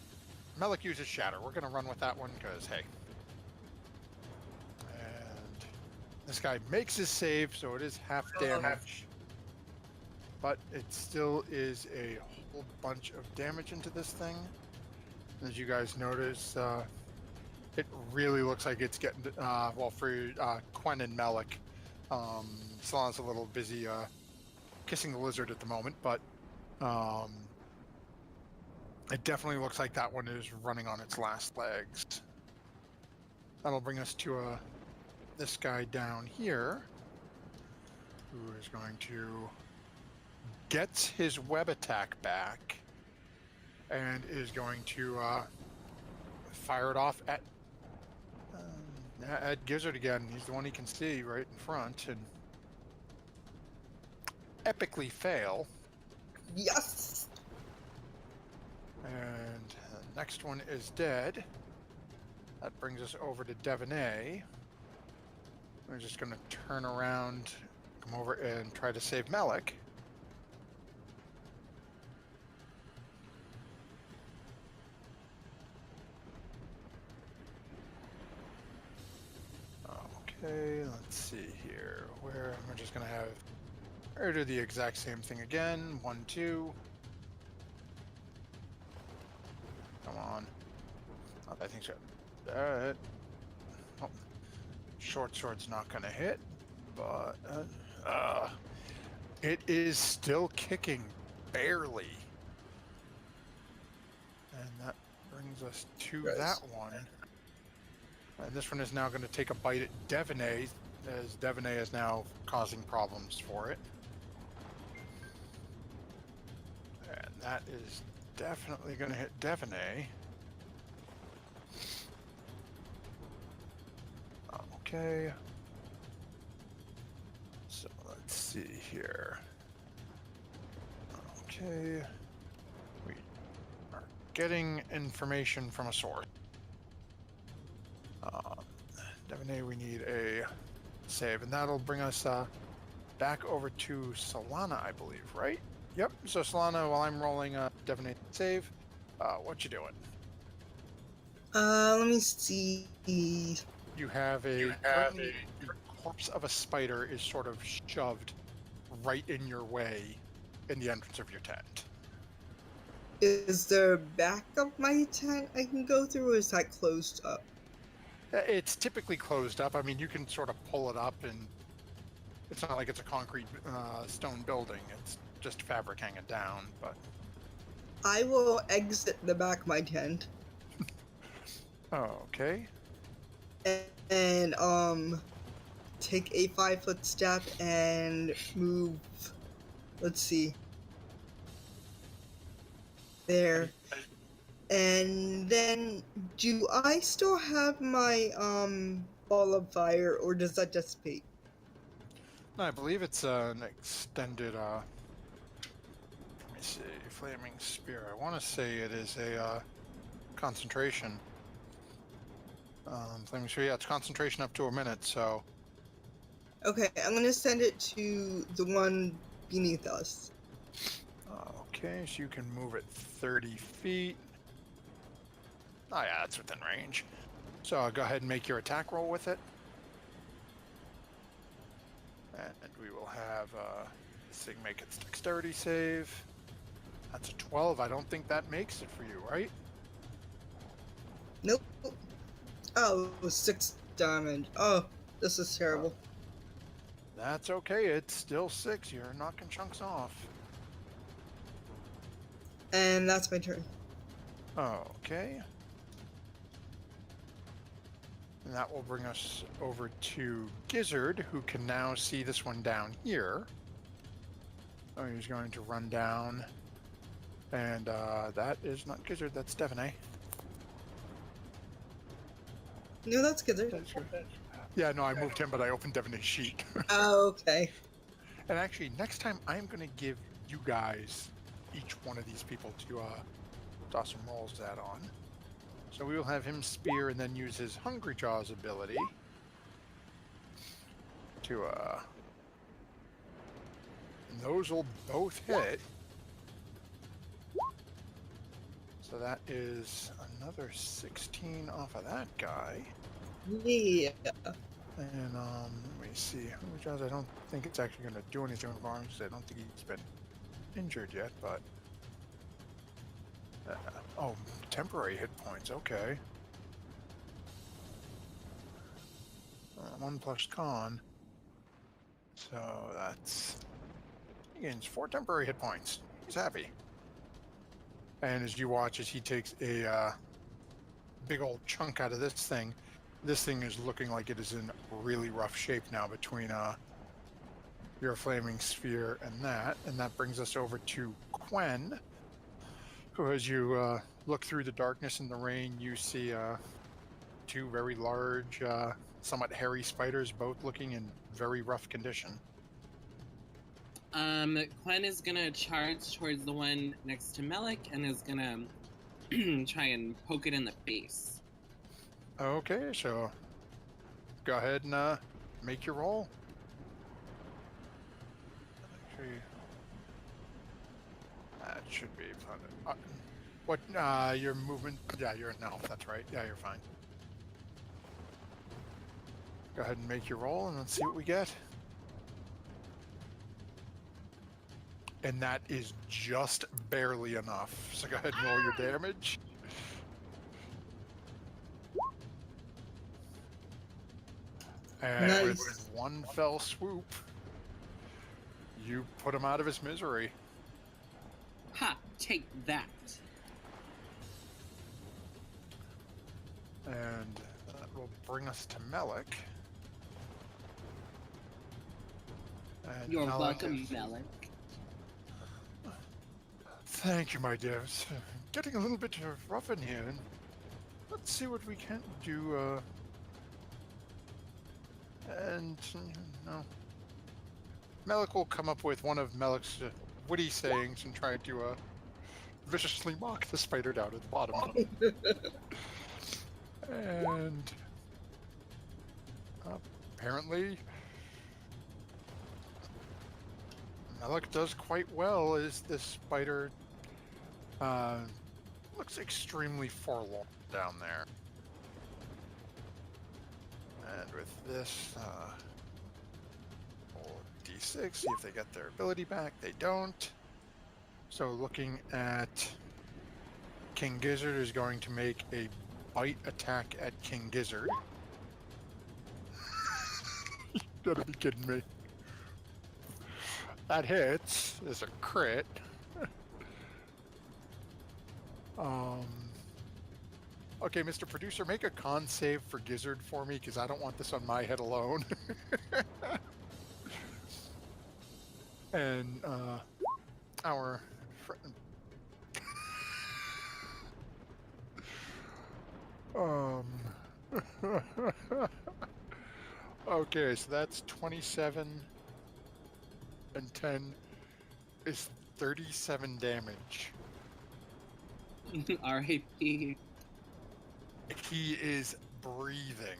Melik uses Shatter. We're gonna run with that one, because, hey. And This guy makes his save, so it is half damage. But it still is a whole bunch of damage into this thing. As you guys notice, it really looks like it's getting, well, for Quen and Malik, Salon's a little busy kissing the lizard at the moment, but it definitely looks like that one is running on its last legs. That'll bring us to this guy down here, who is going to gets his web attack back and is going to fire it off at Gizzard again. He's the one he can see right in front, and epically fail. Yes! And the next one is dead. That brings us over to Devaney. We're just going to turn around, come over and try to save Malik. Okay, let's see here. Where we're just going to have her do the exact same thing again. 1, 2. Come on. Oh, I think so. Oh, short sword's not going to hit, but it is still kicking barely. And that brings us to that one. And this one is now going to take a bite at Devaney, as Devaney is now causing problems for it. And that is definitely going to hit Devaney. Okay. So let's see here. Okay. We are getting information from a source. Devaney, we need a save, and that'll bring us back over to Solana, I believe, right? Yep. So Solana, while I'm rolling Devaney save, what you doing? Let me see. You have the corpse of a spider is sort of shoved right in your way in the entrance of your tent. Is there a back of my tent I can go through, or is that closed up? It's typically closed up. I mean, you can sort of pull it up, and it's not like it's a concrete stone building. It's just fabric hanging down, but... I will exit the back of my tent. Okay. And take a 5-foot step and move. Let's see. There. And then, do I still have my ball of fire, or does that dissipate? No, I believe it's an extended. Let me see, flaming spear. I want to say it is a concentration. Flaming spear. Yeah, it's concentration up to a minute. So. Okay, I'm gonna send it to the one beneath us. Okay, so you can move it 30 feet. Oh yeah, that's within range. So go ahead and make your attack roll with it. And we will have this thing make its dexterity save. That's a 12. I don't think that makes it for you, right? Nope. Oh, it was 6 damage. Oh, this is terrible. That's okay. It's still 6. You're knocking chunks off. And that's my turn. Okay. And that will bring us over to Gizzard, who can now see this one down here. So he's going to run down. And that is not Gizzard, that's Devaney. No, that's good. Yeah, no, I moved him, but I opened Devaney's sheet. Oh, okay. And actually, next time I'm going to give you guys each one of these people to toss some rolls that on. So we will have him spear and then use his Hungry Jaws ability to and those will both hit. So that is another 16 off of that guy. Yeah. And let me see. Which ones I don't think it's actually going to do anything with Barnes. I don't think he's been injured yet, but oh, temporary hit points. Okay. 1 plus con. So that's he gains 4 temporary hit points. He's happy. And as you watch, as he takes a big old chunk out of this thing is looking like it is in really rough shape now between your flaming sphere and that brings us over to Quen, who, as you look through the darkness and the rain, you see 2 very large, somewhat hairy spiders, both looking in very rough condition. Quen is gonna charge towards the one next to Melik and is gonna try and poke it in the face. Okay, so go ahead and make your roll. Actually, that should be fun. What, your movement? Yeah, you're an elf, that's right. Yeah, you're fine. Go ahead and make your roll and let's see what we get. And that is just barely enough. So go ahead and roll your damage. And Nice. with one fell swoop, you put him out of his misery. Ha! Take that. And that will bring us to Melik. And You're Melik welcome, is- Melik. Thank you, my dear. It's getting a little bit rough in here. And let's see what we can do. No. Melik will come up with one of Melik's witty sayings and try to viciously mock the spider down at the bottom. And apparently Melik does quite well as this spider looks extremely forlorn down there. And with this, roll d6, see if they get their ability back. They don't. So looking at King Gizzard is going to make a bite attack at King Gizzard. You gotta be kidding me. That hits is a crit. Okay, Mr. Producer, make a con save for Gizzard for me, because I don't want this on my head alone. And our friend... Okay, so that's 27 and 10 is 37 damage. R.I.P. He is breathing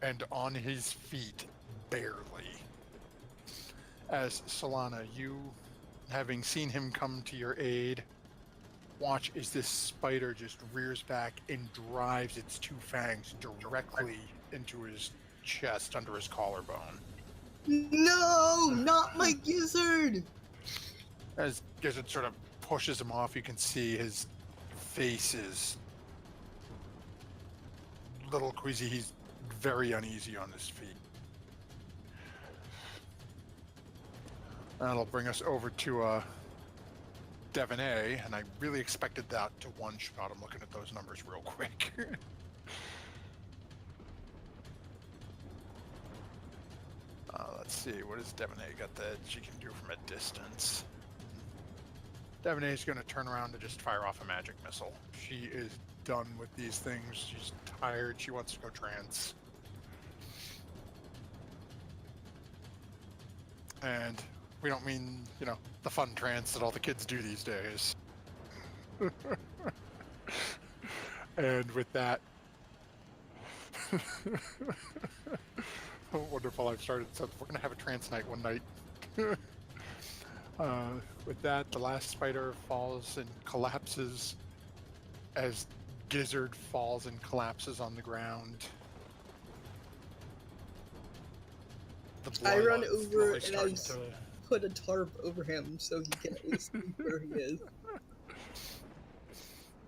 and on his feet barely. As Solana, you, having seen him come to your aid, watch as this spider just rears back and drives its 2 fangs directly into his chest under his collarbone. No, not my gizzard! As Gizzard sort of pushes him off, you can see his face is little queasy. He's very uneasy on his feet. That'll bring us over to Devonay, and I really expected that to one-shot. I'm looking at those numbers real quick. Let's see, what does Devonay got that she can do from a distance? Devonay's going to turn around and just fire off a magic missile. She is done with these things. She's tired. She wants to go trance. And we don't mean, you know, the fun trance that all the kids do these days. And with that... Wonderful, I've started, so we're going to have a trance night one night. With that, the last spider falls and collapses as Gizzard falls and collapses on the ground. the I run blood over really and starting to. put a tarp over him so he can at least see where he is.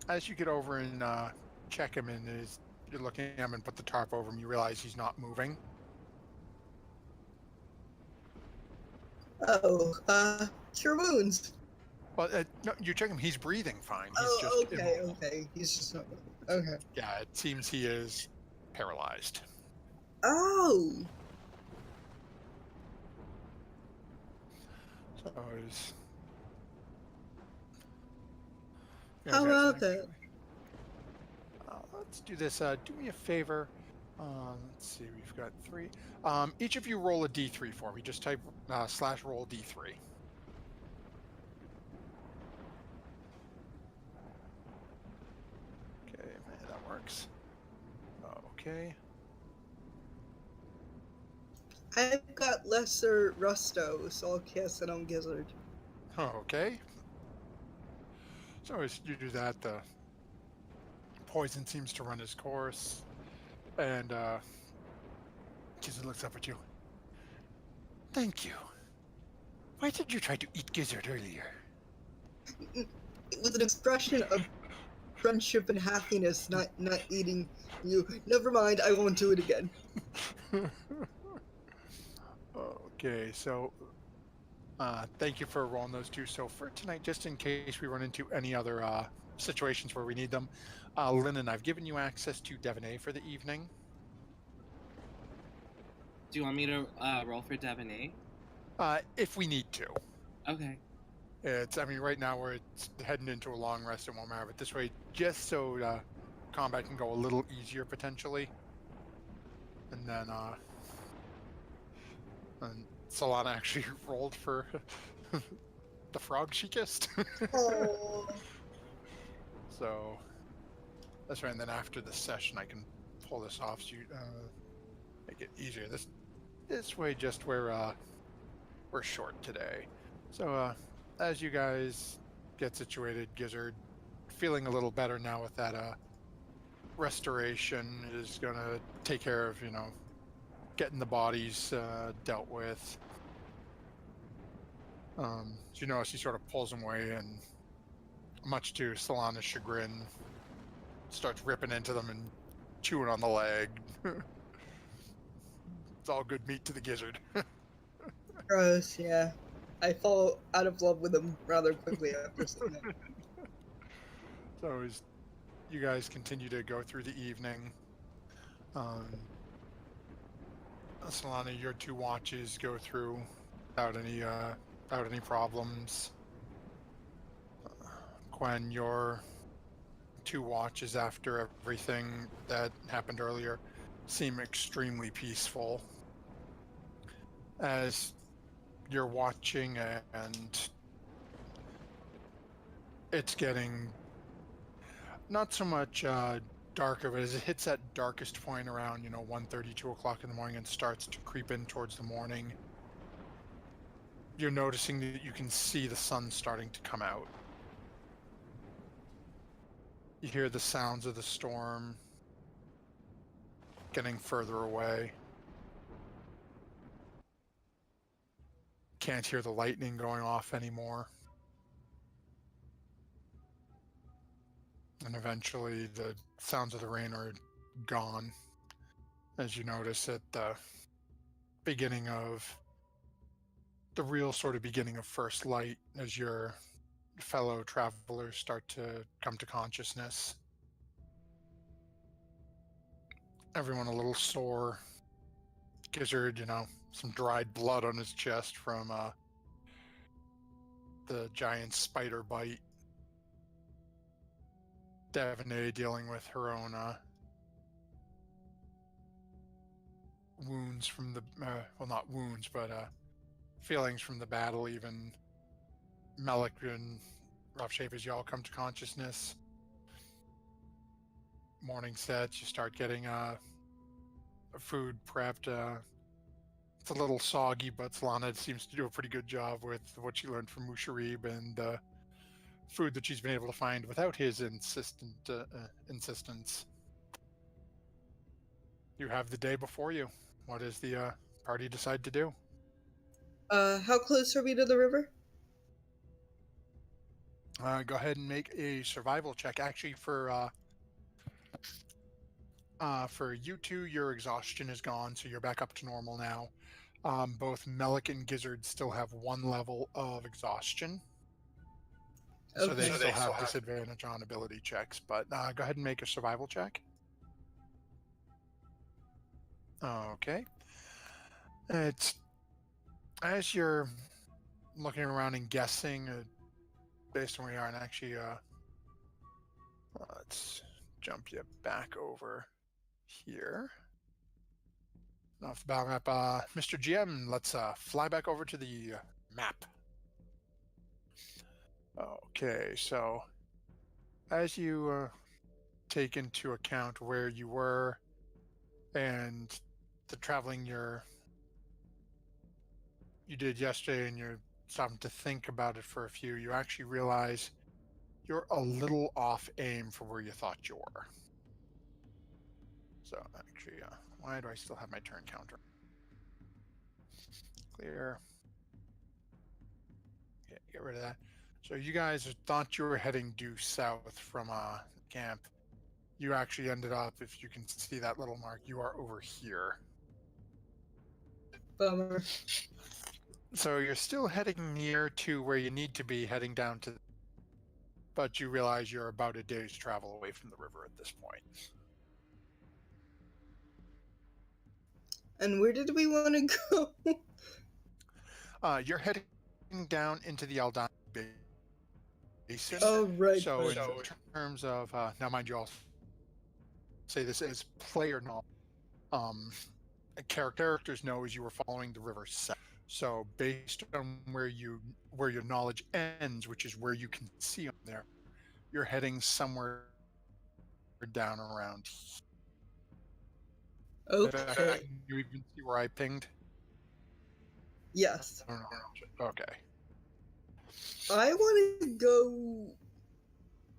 As you get over and check him, and you're looking at him and put the tarp over him, you realize he's not moving. Oh, cure wounds. Well, no, you check him; he's breathing fine. He's just Oh, okay, immobile. okay. He's just not moving. Okay. Yeah, it seems he is paralyzed. Oh, So he's. You how guys about actually, that? let's do this. Do me a favor. Let's see. We've got 3. Each of you roll a d3 for me. Just type / roll d3. Okay, that works. Okay. I've got lesser rusto, so I'll cast it on Gizzard. Okay. So as you do that, the poison seems to run its course, and Gizzard looks up at you. Thank you. Why did you try to eat Gizzard earlier? It was an expression of friendship and happiness, not eating you. Never mind, I won't do it again. Okay, so thank you for rolling those 2. So for tonight, just in case we run into any other situations where we need them, Lennon, I've given you access to Devonay for the evening. Do you want me to roll for Devonay? If we need to. Okay. I mean, right now we're heading into a long rest, it won't matter, but this way, just so combat can go a little easier potentially. And then, and Solana actually rolled for the frog she kissed. Oh, So, that's right, and then after the session I can pull this off so you, make it easier. This way, just we're short today. So, as you guys get situated, Gizzard, feeling a little better now with that restoration, is going to take care of, getting the bodies dealt with. So you notice he sort of pulls them away, and much to Solana's chagrin, starts ripping into them and chewing on the leg. It's all good meat to the Gizzard. gross, yeah. I fall out of love with him rather quickly after seeing that. So as you guys continue to go through the evening, Solana, your 2 watches go through without any problems. Gwen, your 2 watches after everything that happened earlier seem extremely peaceful. As you're watching, and it's getting not so much darker, but as it hits that darkest point around 1:30, 2 o'clock in the morning, and starts to creep in towards the morning, you're noticing that you can see the sun starting to come out. You hear the sounds of the storm getting further away. Can't hear the lightning going off anymore. And eventually the sounds of the rain are gone, as you notice at the beginning of the real sort of beginning of first light, as your fellow travelers start to come to consciousness. Everyone a little sore. Gizzard, some dried blood on his chest from the giant spider bite. Devonay dealing with her own wounds from the well, not wounds, but feelings from the battle. Even Melik and Rough Shape, as y'all come to consciousness. Morning sets, you start getting food prepped. It's a little soggy, but Solana seems to do a pretty good job with what she learned from Musharib and food that she's been able to find without his insistence. You have the day before you. What is the party decide to do? How close are we to the river? Go ahead and make a survival check. Actually, for you two, your exhaustion is gone, so you're back up to normal now. Both Melik and Gizzard still have 1 level of exhaustion, so they Okay. still have disadvantage on ability checks. But go ahead and make a survival check. Okay. It's as you're looking around and guessing, based on where you are, and actually, let's jump you back over here. Off the battle map, Mr. GM, let's fly back over to the map. Okay, so as you take into account where you were and the traveling you did yesterday, and you're stopping to think about it for a few, you actually realize you're a little off aim for where you thought you were. So actually, why do I still have my turn counter? Clear. Okay, get rid of that. So you guys thought you were heading due south from camp. You actually ended up, if you can see that little mark, you are over here. Bummer. So you're still heading near to where you need to be, heading down to, but you realize you're about a day's travel away from the river at this point. And where did we want to go? You're heading down into the Aldani Basin. Oh, right. So right. in terms of, now mind you, I'll say this as player knowledge. Characters know as you were following the river south. So based on where your knowledge ends, which is where you can see on there, you're heading somewhere down around here. Okay. You even see where I pinged? Yes. I don't know. Okay. I want to go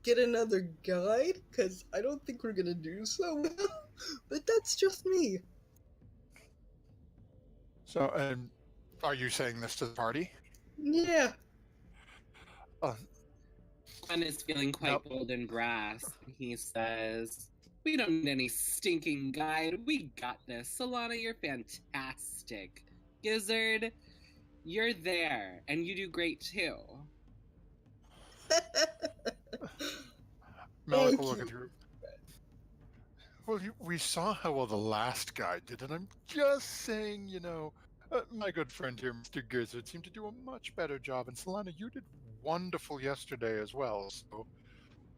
get another guide because I don't think we're gonna do so well. But that's just me. So, are you saying this to the party? Yeah. Glenn is feeling quite bold and brass. He says, "We don't need any stinking guide. We got this. Solana, you're fantastic. Gizzard, you're there, and you do great too." Melik will look at you. Well, we saw how well the last guy did, and I'm just saying, my good friend here, Mr. Gizzard, seemed to do a much better job, and Solana, you did wonderful yesterday as well, so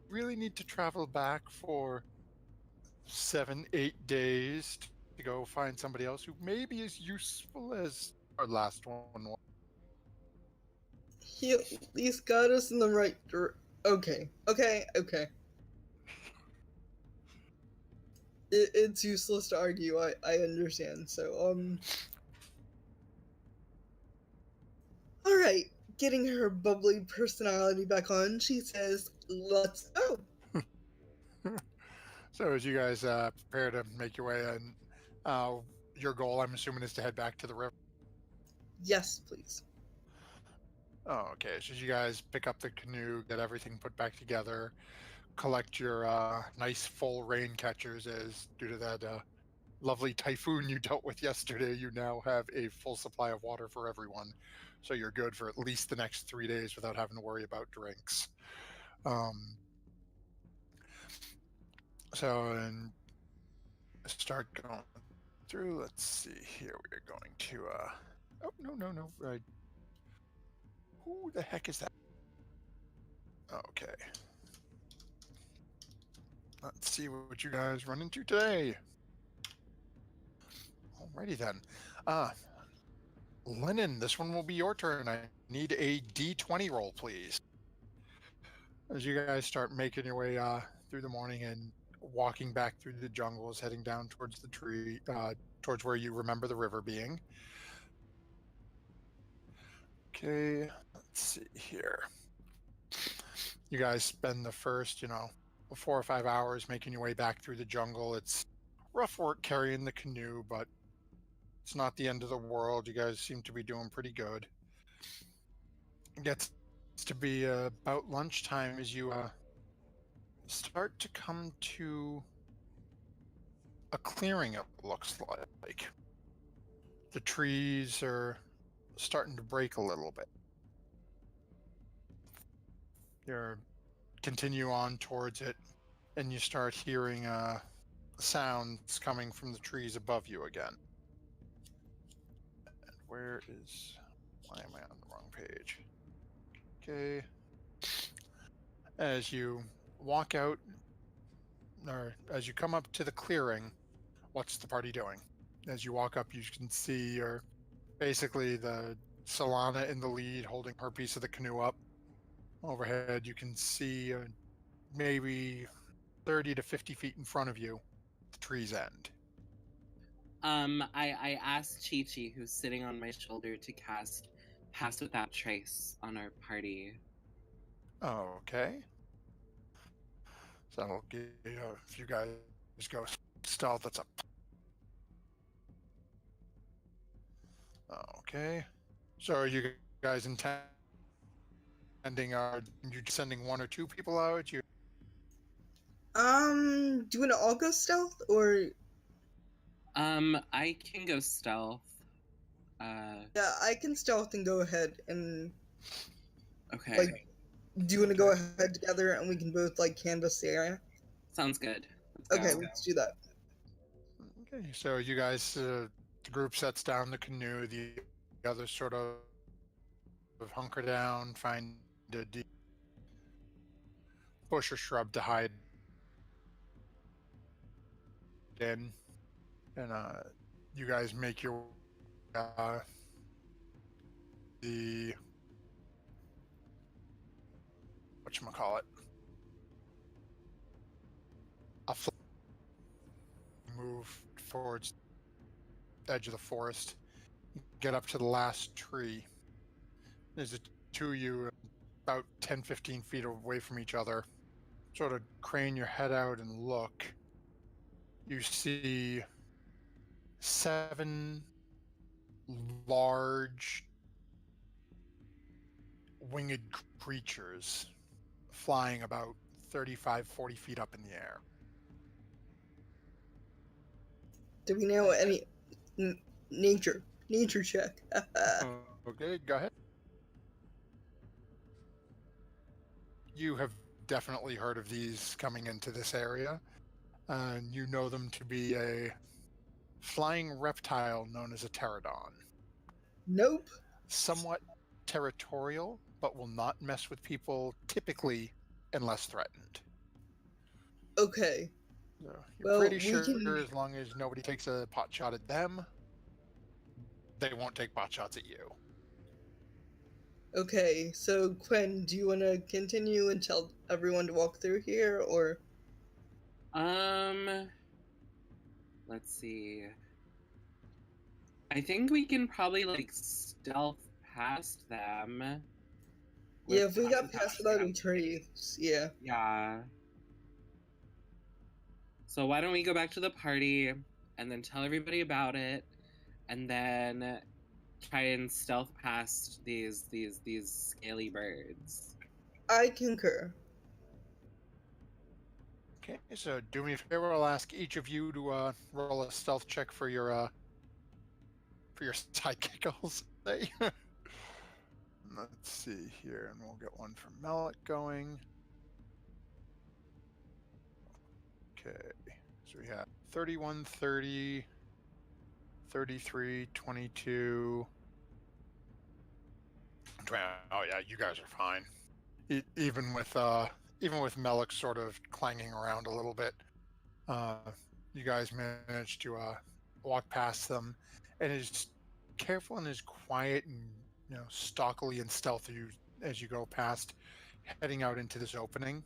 really need to travel back for 7-8 days to go find somebody else who may be as useful as our last one was. He at least got us in the right Okay. It's useless to argue. I understand. So, all right. Getting her bubbly personality back on, she says, "Let's go." So as you guys prepare to make your way in, your goal, I'm assuming, is to head back to the river. Yes, please. Oh, okay. So you guys pick up the canoe, get everything put back together, collect your nice full rain catchers, as due to that lovely typhoon you dealt with yesterday, you now have a full supply of water for everyone. So you're good for at least the next 3 days without having to worry about drinks. And start going through. Let's see here. We're going to. Oh, no. Who the heck is that? Okay. Let's see what you guys run into today. Alrighty then. Lennon, this one will be your turn. I need a D20 roll, please. As you guys start making your way through the morning and walking back through the jungles, heading down towards the tree, towards where you remember the river being. Okay, let's see here. You guys spend the first, 4 or 5 hours making your way back through the jungle. It's rough work carrying the canoe, but It's not the end of the world. You guys seem to be doing pretty good. It gets to be about lunchtime as you start to come to a clearing, it looks like. The trees are starting to break a little bit. You continue on towards it, and you start hearing sounds coming from the trees above you again. And why am I on the wrong page? Okay. As you walk out, or as you come up to the clearing, what's the party doing? As you walk up, you can see basically the Solana in the lead holding her piece of the canoe up. Overhead, you can see maybe 30 to 50 feet in front of you, the tree's end. I asked Chi Chi, who's sitting on my shoulder, to cast Pass Without Trace on our party. Okay. So that'll give you, if you guys go stealth, that's up. Okay. So are you guys intending, are you sending one or two people out? Do you want to all go stealth, or? I can go stealth. Yeah, I can stealth and go ahead and Okay. like. Do you want to go ahead together and we can both like canvas the area? Sounds good. Let's Okay, go. let's do that. Okay, so you guys, the group sets down the canoe, the others sort of hunker down, find a deep bush or shrub to hide in, and you guys make your the whatchamacallit, move towards the edge of the forest, get up to the last tree. There's the two of you about 10-15 feet away from each other. Sort of crane your head out and look. You see 7 large winged creatures flying about 35-40 feet up in the air. Do we know any nature check? Okay, go ahead. You have definitely heard of these coming into this area, and you know them to be a flying reptile known as a pterodon. Nope. Somewhat territorial, but will not mess with people typically unless threatened. Okay. So you're Well, pretty we sure can- as long as nobody takes a pot shot at them, they won't take pot shots at you. Okay, so Quinn, do you want to continue and tell everyone to walk through here, or? Let's see. I think we can probably like stealth past them. Yeah, with if we got Pass past Without without any trees, yeah. Yeah. So why don't we go back to the party and then tell everybody about it, and then try and stealth past these scaly birds. I concur. Okay, so do me a favor. I'll ask each of you to roll a stealth check for your sidekick. I'll say. Let's see here, and we'll get one from Malik going. Okay, so we have 31, 30, 33, 22. Oh yeah, you guys are fine. Even with Malik sort of clanging around a little bit, you guys managed to walk past them, and as careful and as quiet and stalkily and stealthy as you go past, heading out into this opening,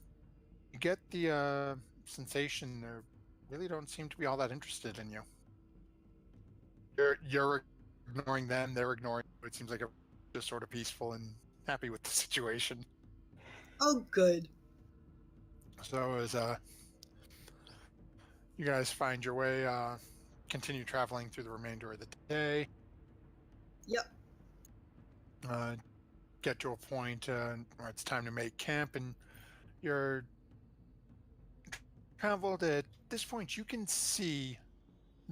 you get the sensation they really don't seem to be all that interested in you. You're ignoring them, they're ignoring you. It seems like they're just sort of peaceful and happy with the situation. Oh, good. So as you guys find your way continue traveling through the remainder of the day. Yep. Get to a point where it's time to make camp, and you're traveled. At this point, you can see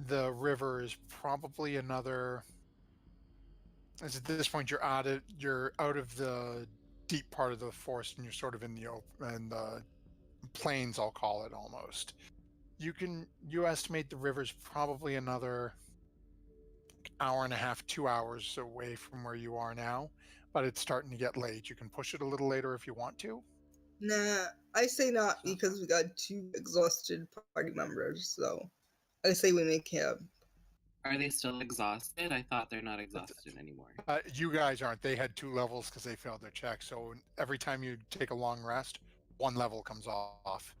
the river is probably another. As at this point, you're out of the deep part of the forest, and you're sort of in the open and the plains. I'll call it almost. You estimate the river's probably another hour and a half, 2 hours away from where you are now, but it's starting to get late. You can push it a little later if you want to. Nah, I say not So, because we got 2 exhausted party members, so I say we make camp. Are they still exhausted? I thought they're not exhausted anymore. you guys aren't. They had 2 levels because they failed their check. So every time you take a long rest, 1 level comes off.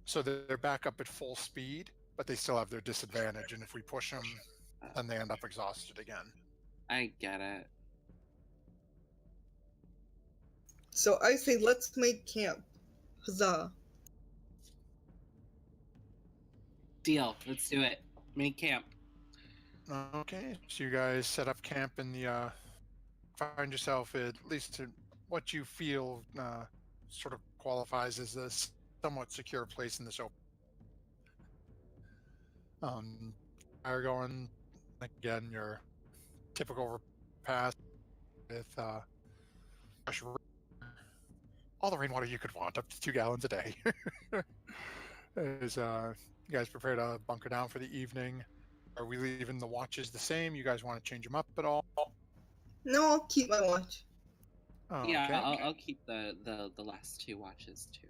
So they're back up at full speed, but they still have their disadvantage. And if we push them, then they end up exhausted again. I get it. So I say let's make camp. Huzzah. Deal. Let's do it. Make camp. Okay, so you guys set up camp in the find yourself at least to what you feel sort of qualifies as a somewhat secure place in this open. Fire going again, your typical repast with fresh all the rainwater you could want, up to 2 gallons a day. As you guys prepare to bunker down for the evening, are we leaving the watches the same? You guys want to change them up at all? No, I'll keep my watch. Yeah, Okay. I'll keep the last 2 watches too.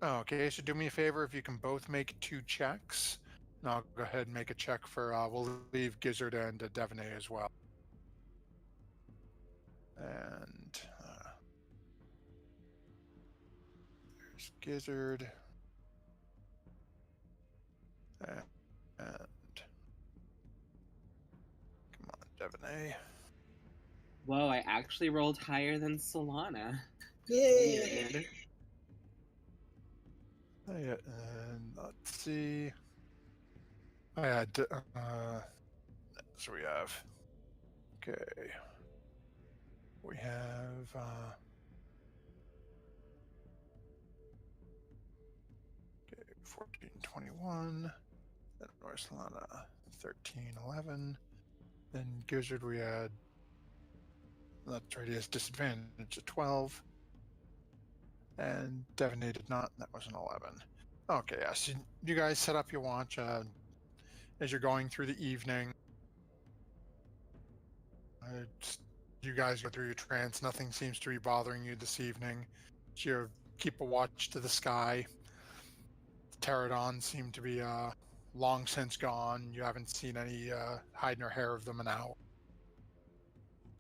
Okay, so do me a favor if you can both make 2 checks. And I'll go ahead and make a check for, we'll leave Gizzard and Devaney as well. And there's Gizzard. And come on, Devaney. Whoa, I actually rolled higher than Solana. Yay! Weird. And let's see. I had so we have okay. We have 1421. Then Norsolana 1311. Then Gizzard we had that's right, he has disadvantage at 12. And Devaney did not, that was an 11. Okay, yeah, so you guys set up your watch as you're going through the evening. You guys go through your trance. Nothing seems to be bothering you this evening. So you keep a watch to the sky. The pterodons seem to be long since gone. You haven't seen any hide nor hair of them in an hour.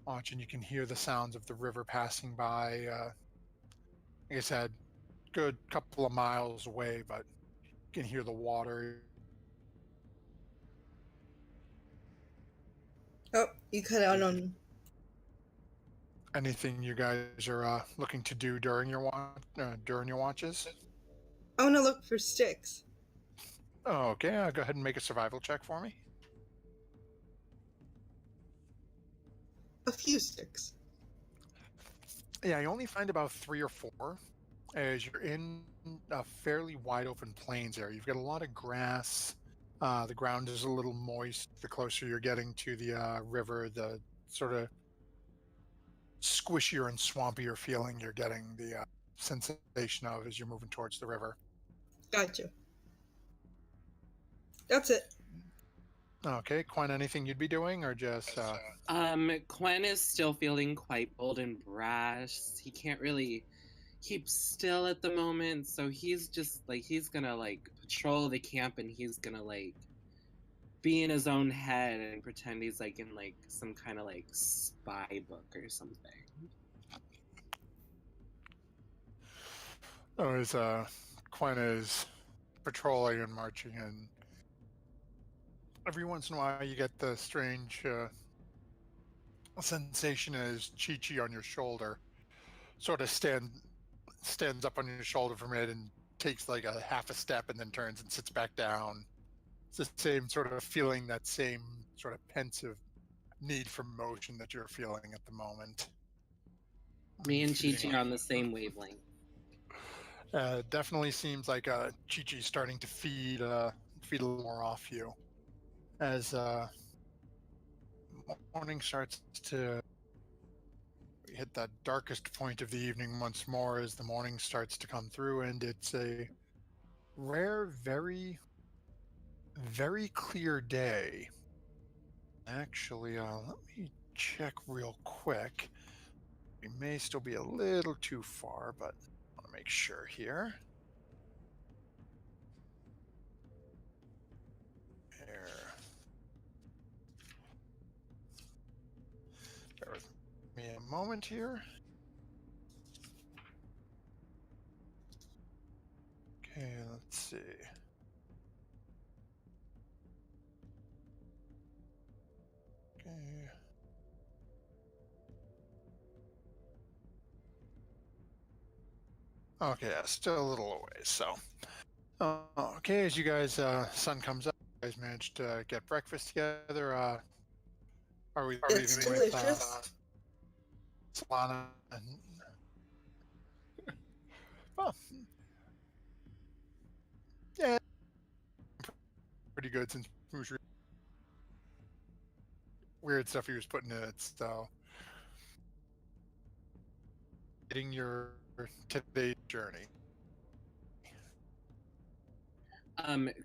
Watch, and you can hear the sounds of the river passing by. Like I said, good couple of miles away, but you can hear the water. Oh, you cut out on me. Anything you guys are looking to do during your watches? I want to look for sticks. Oh, okay. Go ahead and make a survival check for me. A few sticks. Yeah, you only find about 3 or 4 as you're in a fairly wide open plains area. You've got a lot of grass. The ground is a little moist. The closer you're getting to the river, the sort of squishier and swampier feeling you're getting the sensation of as you're moving towards the river. Gotcha. That's it. Okay, Quen, anything you'd be doing or just... Quen is still feeling quite bold and brash. He can't really keep still at the moment, so he's just like, he's gonna like patrol the camp and he's gonna like be in his own head and pretend he's like in like some kind of like spy book or something. Oh, as Quen is patrolling and marching, and every once in a while you get the strange sensation as Chi-Chi on your shoulder sort of stands up on your shoulder from it and takes like a half a step and then turns and sits back down. It's the same sort of feeling, that same sort of pensive need for motion that you're feeling at the moment. Me and Feeding Chi-Chi are on the same wavelength. Definitely seems like Chi-Chi's starting to feed feed a little more off you as morning starts to hit that darkest point of the evening once more, as the morning starts to come through, and it's a rare, very, very clear day. Actually, let me check real quick. We may still be a little too far, but I want to make sure here. There. Bear with me a moment here. Okay, let's see. Okay. Okay, yeah, still a little away. So, okay, as you guys, sun comes up, you guys managed to get breakfast together. Are we It's leaving with delicious. Solana and oh, yeah, pretty good since Mushu weird stuff he was putting in it. So, getting your today's journey.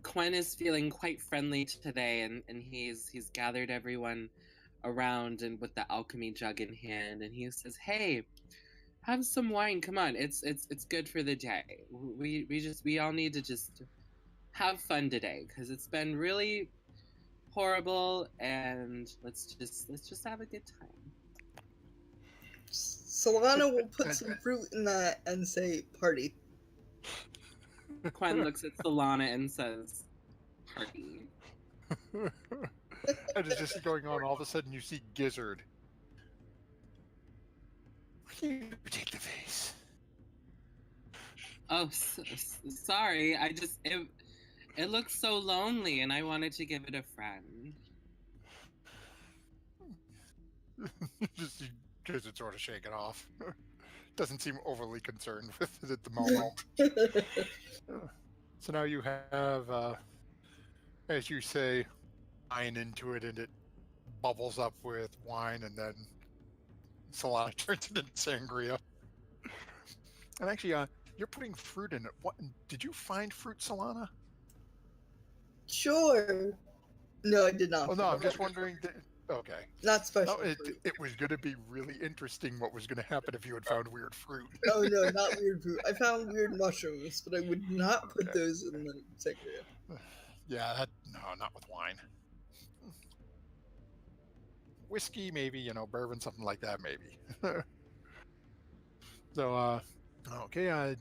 Quen is feeling quite friendly today, and he's gathered everyone around and with the alchemy jug in hand, and he says, "Hey, have some wine. Come on, it's good for the day. We all need to just have fun today because it's been really horrible, and let's just have a good time." Solana will put some fruit in that and say party. Quen looks at Solana and says, "Party." And it's just going on. All of a sudden, you see Gizzard. You take the face. Oh, sorry. It looks so lonely, and I wanted to give it a friend. Just Gizzard sort of shake it off. Doesn't seem overly concerned with it at the moment. So now you have, as you say, wine into it, and it bubbles up with wine, and then Solana turns it into sangria. And actually, you're putting fruit in it. What did you find fruit, Solana? Sure. No, I did not. Oh no, I'm just wondering. Okay. Not special. No, it was going to be really interesting what was going to happen if you had found weird fruit. Oh no, not weird fruit. I found weird mushrooms, but I would not put those in the sangria. Yeah, no, not with wine. Whiskey, maybe, bourbon, something like that, maybe. So, okay,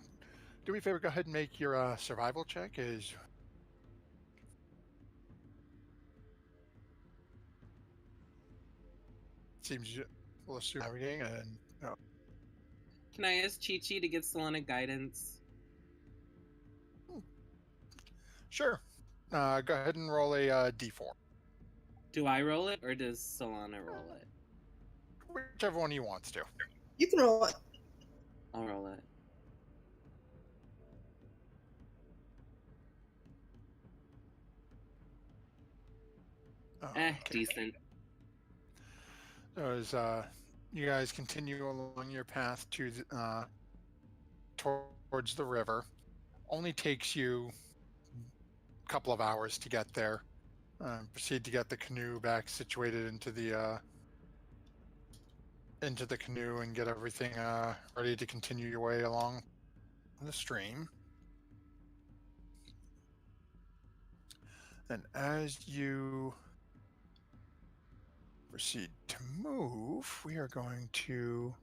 do me a favor, go ahead and make your survival check. Seems we'll assume everything, and Can I ask Chi-Chi to give Solana guidance? sure. Go ahead and roll a d4. Do I roll it, or does Solana roll it? Whichever one he wants to. You can roll it. I'll roll it. Okay. Decent. So as you guys continue along your path to towards the river, only takes you a couple of hours to get there. Proceed to get the canoe back situated into the canoe and get everything ready to continue your way along the stream. And as you proceed to move, we are going to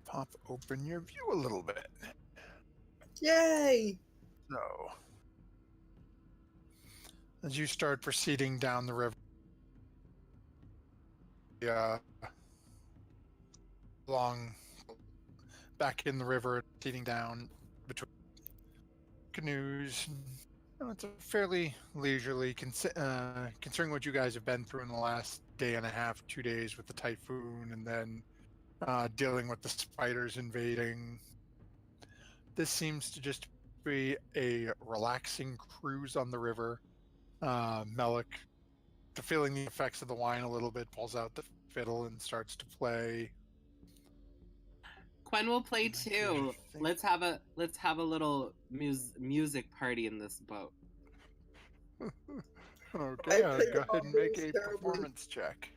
pop open your view a little bit. Yay! So, as you start proceeding down the river, along back in the river, proceeding down between canoes, No, it's a fairly leisurely, considering what you guys have been through in the last day and a half, 2 days with the typhoon, and then dealing with the spiders invading. This seems to just be a relaxing cruise on the river. Melik, feeling the effects of the wine a little bit, pulls out the fiddle and starts to play. Quen will play And I actually too. think- Let's have a little music party in this boat. Okay, played go the ahead and make bongos a terribly. performance check.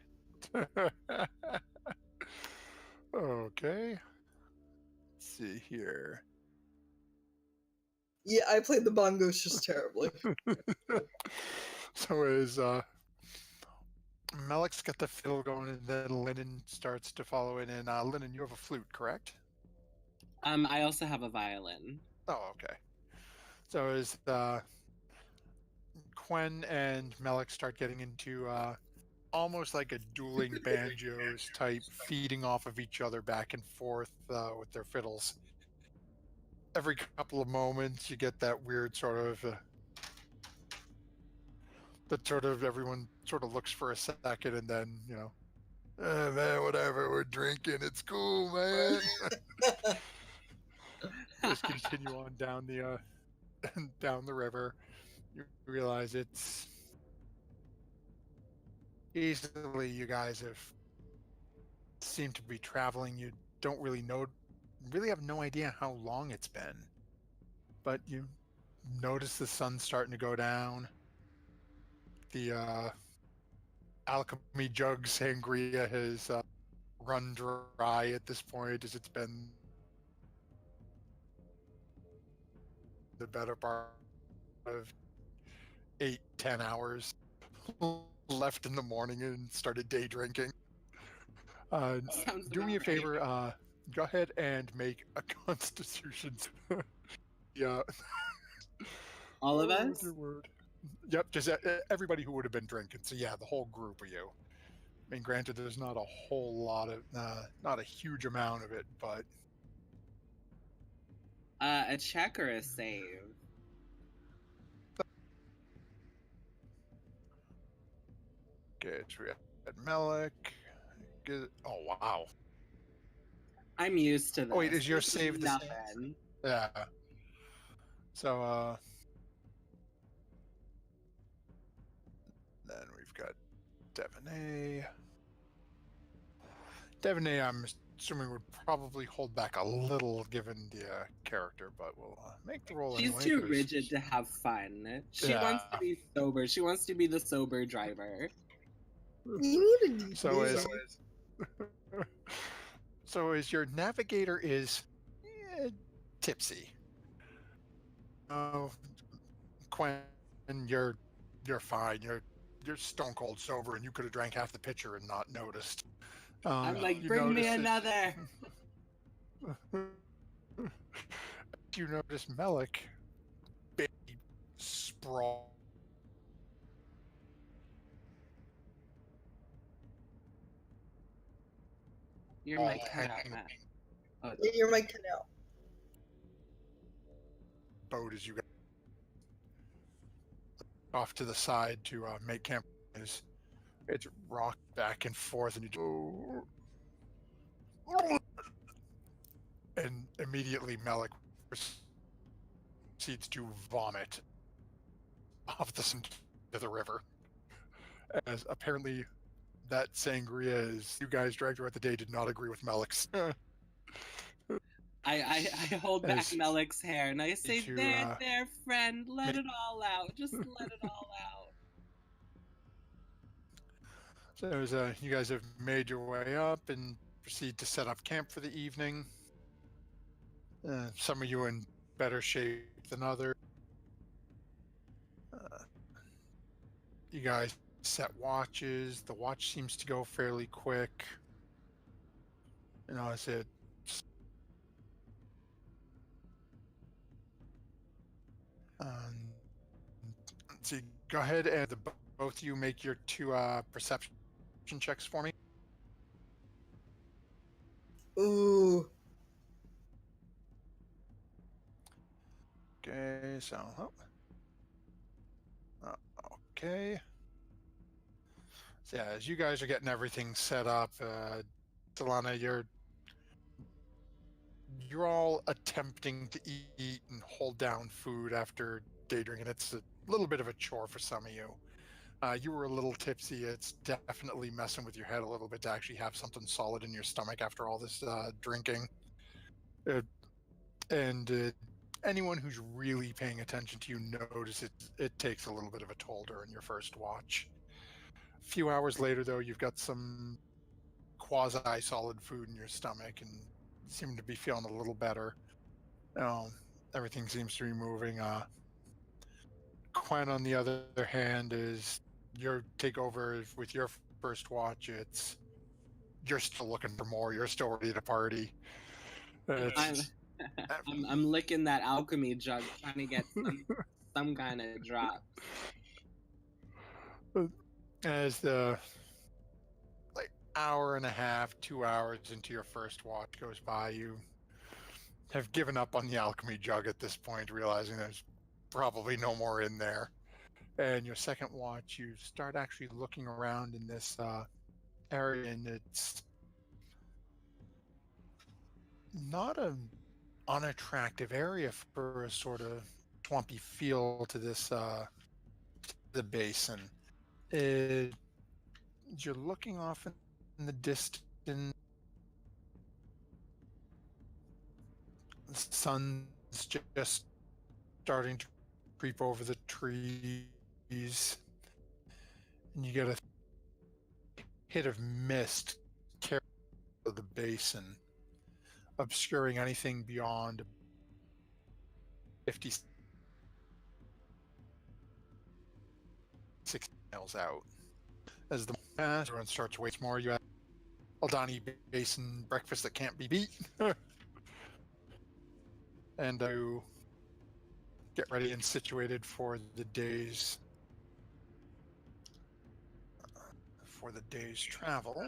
Okay. Let's see here. Yeah, I played the bongos just terribly. So as Melik's got the fiddle going, and then Lennon starts to follow in. And Lennon, you have a flute, correct? I also have a violin. Oh, okay. So as Quen and Melik start getting into almost like a dueling banjos type, feeding off of each other back and forth with their fiddles. Every couple of moments, you get that weird sort of everyone sort of looks for a second, and then man, whatever, we're drinking, it's cool, man. Just continue on down the down the river. You realize it's easily you guys have seem to be traveling. You don't really have no idea how long it's been, but you notice the sun's starting to go down. The alchemy jug sangria has run dry at this point, as it's been the better part of 8-10 hours left in the morning, and started day drinking. Sounds Do me a about right. favor. Go ahead and make a Constitution. Yeah. All of Oh, us? dear word. Yep, just everybody who would have been drinking. So yeah, the whole group of you. I mean, granted, there's not a whole lot of, not a huge amount of it, but A check or a save? okay, so we had Melik. Oh wow. I'm used to this. Oh wait, is your This save the nothing? Yeah. So then we've got Devaney. Devaney, I'm assuming would probably hold back a little given the character, but we'll make the roll She's anyway. too 'cause- rigid to have fun. She Yeah. wants to be sober. She wants to be the sober driver. You need a D. So as your navigator is tipsy. Oh, Quen, you're fine. You're stone cold sober, and you could have drank half the pitcher and not noticed. I'm like, you bring me notice another. You notice Melik baby sprawl. Your mic cut out, Matt. Oh, Your mic cut out. Boat as you get off to the side to make camp. It's rocked back and forth, and and immediately Melik proceeds to vomit off to the river, as apparently that sangria is you guys dragged throughout the day did not agree with Melik's. I hold back As- Melik's hair and I say, to, there, friend, let ma- it all out. Just let it all out. So as you guys have made your way up and proceed to set up camp for the evening. Some of you in better shape than others. You guys set watches. The watch seems to go fairly quick. I said, let's see. Go ahead and both of you make your two perception checks for me. Ooh. Okay, so Okay. So yeah, as you guys are getting everything set up, Delana, you're all attempting to eat and hold down food after day drinking. It's a little bit of a chore for some of you. You were a little tipsy. It's definitely messing with your head a little bit to actually have something solid in your stomach after all this drinking. Uh, and anyone who's really paying attention to you notice it takes a little bit of a toll during your first watch. A few hours later, though, you've got some quasi-solid food in your stomach and seem to be feeling a little better. Um, Everything seems to be moving. Quen, on the other hand, is your takeover with your first watch. It's you're still looking for more. You're still ready to party. I'm, It's I'm licking that alchemy jug, trying to get some kind of drop. as the like hour and a half, 2 hours into your first watch goes by, you have given up on the alchemy jug at this point, realizing there's probably no more in there. And your second watch, you start actually looking around in this area, and it's not an unattractive area for a sort of swampy feel to this the basin. It, you're looking off in the distance. The sun's just starting to creep over the trees, and you get a hit of mist carry over the basin, obscuring anything beyond 50, 60 miles out. As the pass, everyone starts to waste more. You have Aldani Basin breakfast that can't be beat. And to get ready and situated for the day's travel.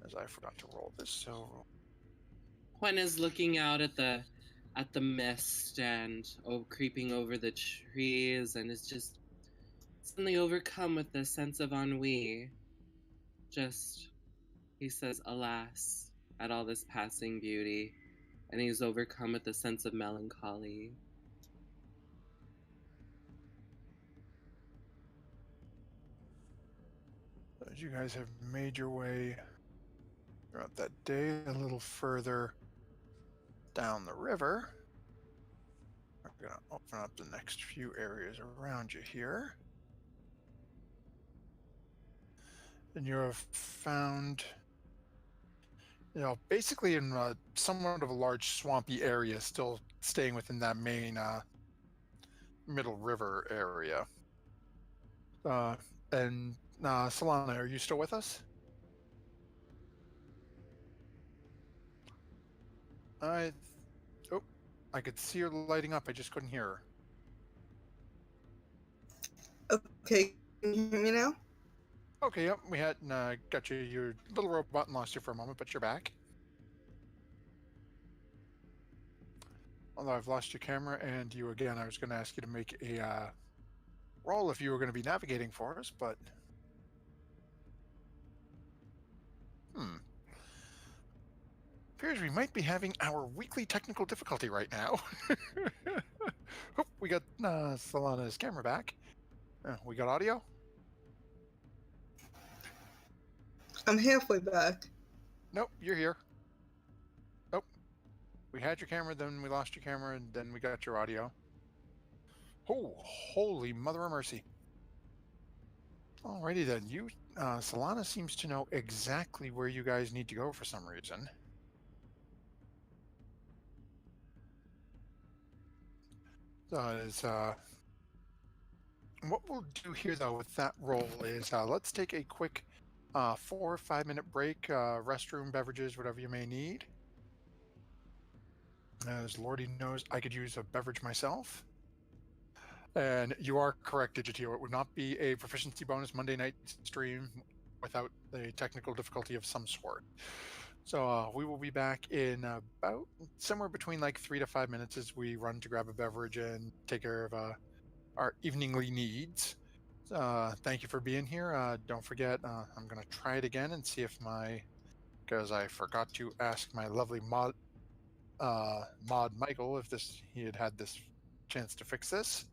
As I forgot to roll this, so Quen is looking out at the mist and creeping over the trees, and is just suddenly overcome with a sense of ennui. Just, he says, alas, at all this passing beauty, and he's overcome with a sense of melancholy. as you guys have made your way throughout that day a little further down the river, we're going to open up the next few areas around you here. And you have found, basically in somewhat of a large swampy area, still staying within that main middle river area. And Solana, are you still with us? I could see her lighting up. I just couldn't hear her. Okay, can you hear me now? Okay, yep, we had got you. Your little robot and lost you for a moment, but you're back. Although I've lost your camera and you again, I was going to ask you to make a roll if you were going to be navigating for us, but appears we might be having our weekly technical difficulty right now. Oh, we got Solana's camera back. We got audio. I'm halfway back. Nope, you're here. Nope, we had your camera, then we lost your camera, and then we got your audio. Oh, holy mother of mercy. Alrighty then, Solana seems to know exactly where you guys need to go for some reason. What we'll do here, though, with that roll is let's take a quick 4 or 5 minute break, restroom, beverages, whatever you may need. As Lordy knows, I could use a beverage myself. And you are correct, Digitio. It would not be a proficiency bonus Monday night stream without a technical difficulty of some sort. So we will be back in about somewhere between like 3 to 5 minutes as we run to grab a beverage and take care of our eveningly needs. Thank you for being here. Don't forget, I'm going to try it again and see if because I forgot to ask my lovely mod Michael if he had this chance to fix this.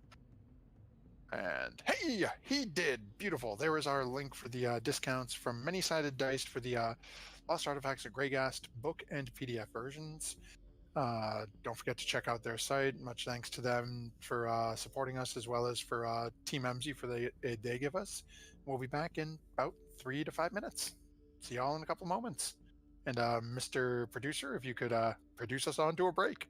And hey, he did. Beautiful. There was our link for the discounts from Many Sided Dice for the Lost Artifacts of Greygast book and PDF versions. Don't forget to check out their site. Much thanks to them for supporting us, as well as for Team MZ for the aid they give us. We'll be back in about 3 to 5 minutes. See y'all in a couple moments. And Mr. Producer, if you could produce us onto a break.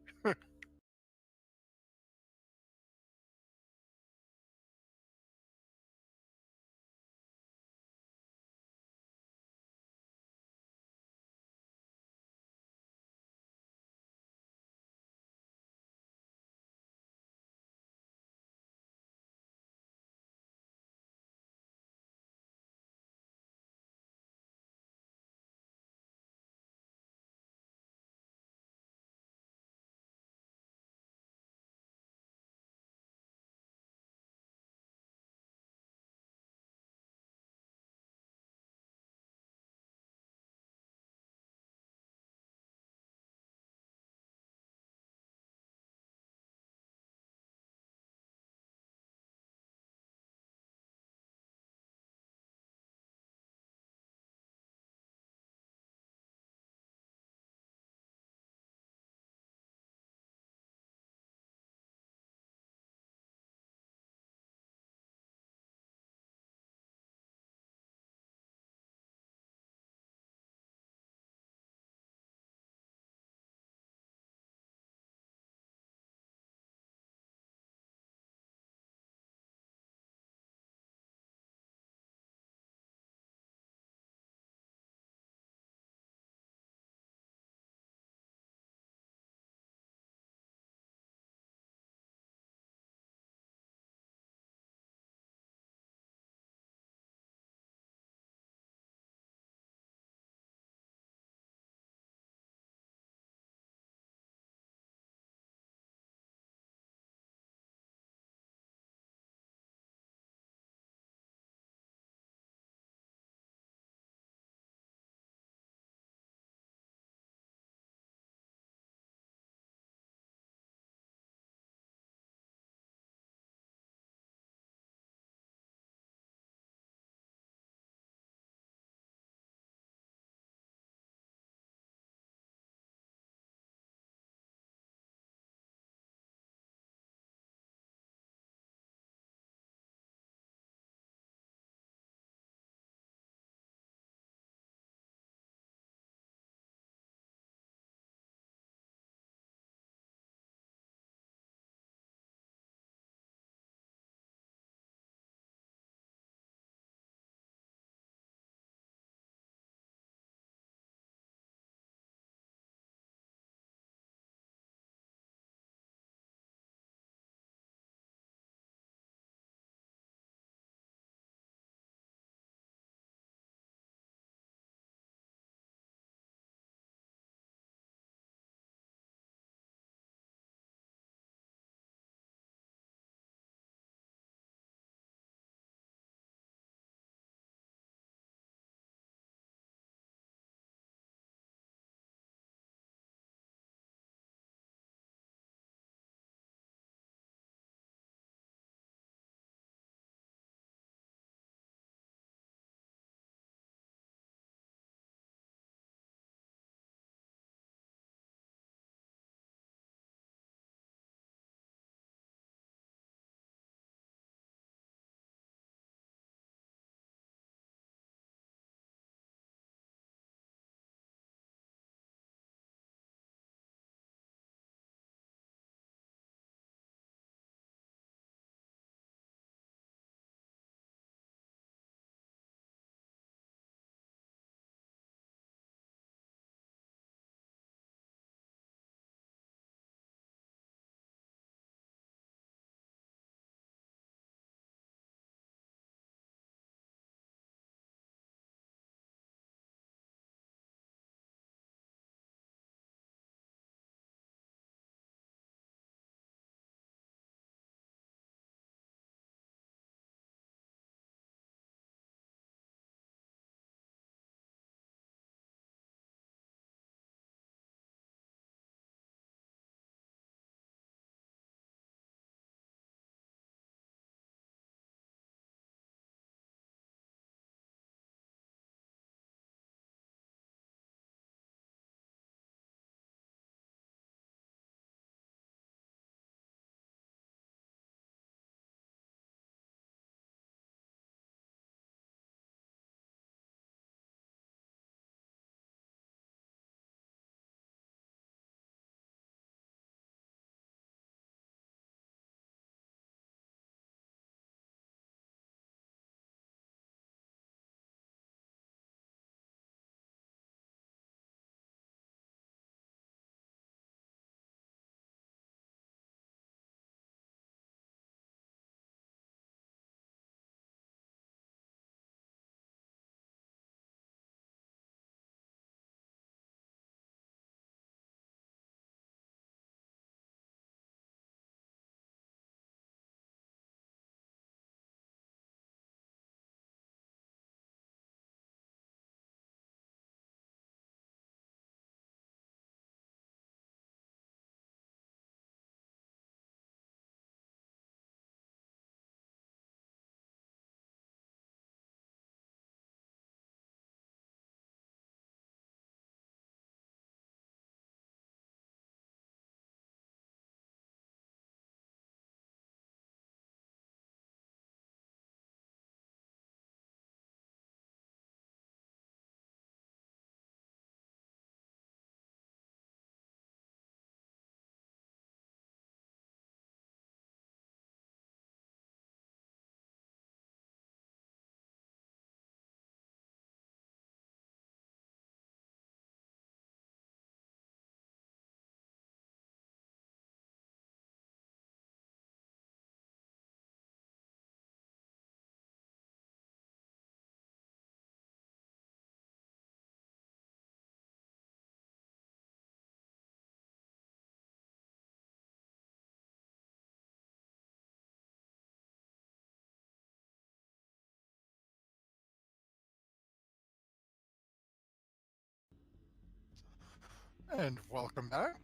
And welcome back.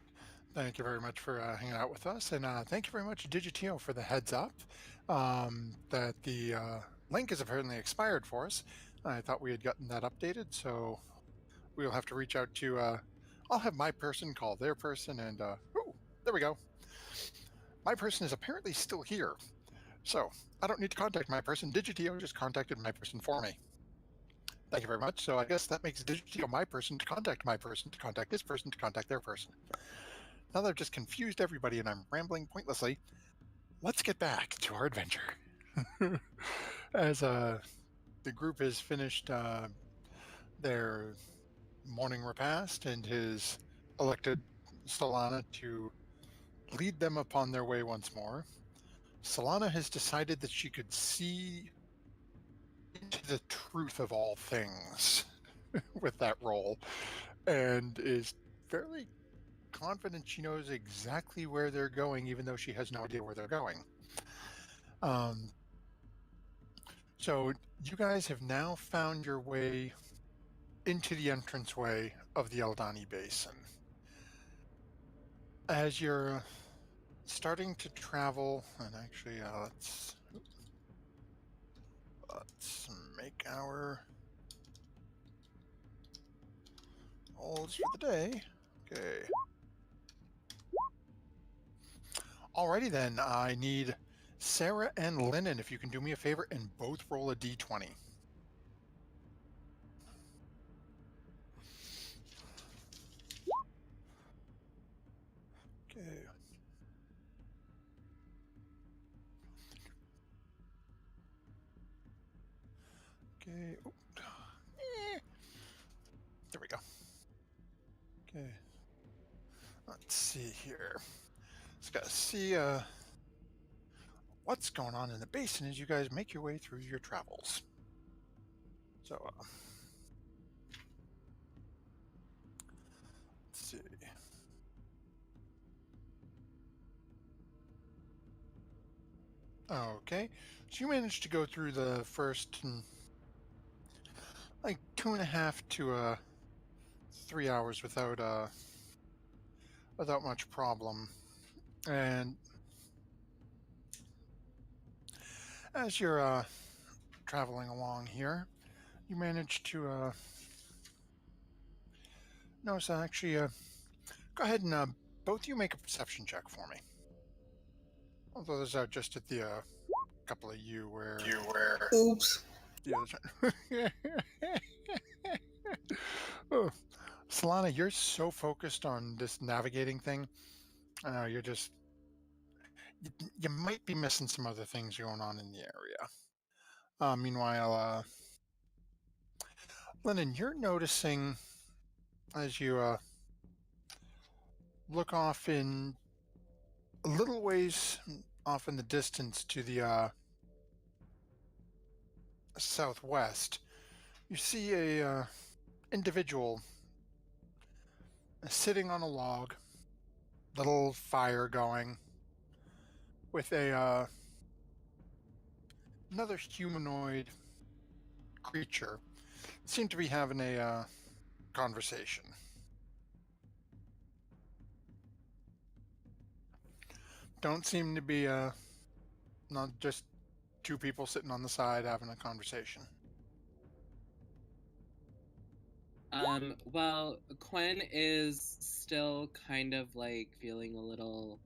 Thank you very much for hanging out with us. And thank you very much, Digitio, for the heads up that the link has apparently expired for us. I thought we had gotten that updated, so we'll have to reach out to. I'll have my person call their person, and oh, there we go. My person is apparently still here, so I don't need to contact my person. Digitio just contacted my person for me. Thank you very much. So I guess that makes Digitio my person to contact my person to contact this person to contact their person. Now that I've just confused everybody and I'm rambling pointlessly, let's get back to our adventure. As the group has finished their morning repast and has elected Solana to lead them upon their way once more, Solana has decided that she could see into the truth of all things with that role and is fairly confident she knows exactly where they're going, even though she has no idea where they're going. Um, so you guys have now found your way into the entranceway of the Eldani Basin. As you're starting to travel, and actually, let's make our goals for the day. Okay. Alrighty then, I need Sarah and Lennon, if you can do me a favor and both roll a d20. Okay. Okay. Oh. There we go. Okay. Let's see here. Just gotta see what's going on in the basin as you guys make your way through your travels. So, let's see. Okay, so you managed to go through the first like 2.5 to 3 hours without much problem. And as you're traveling along here, you manage to notice actually go ahead and both of you make a perception check for me. Although those are just at the couple of you where Oops. the others. Oh, Solana, you're so focused on this navigating thing. You're just you might be missing some other things going on in the area. Meanwhile, Lennon, you're noticing as you look off in a little ways off in the distance to the southwest, you see a individual sitting on a log, little fire going, with a another humanoid creature. Seem to be having a conversation. Don't seem to be not just two people sitting on the side having a conversation. Well, Quinn is still kind of like feeling a little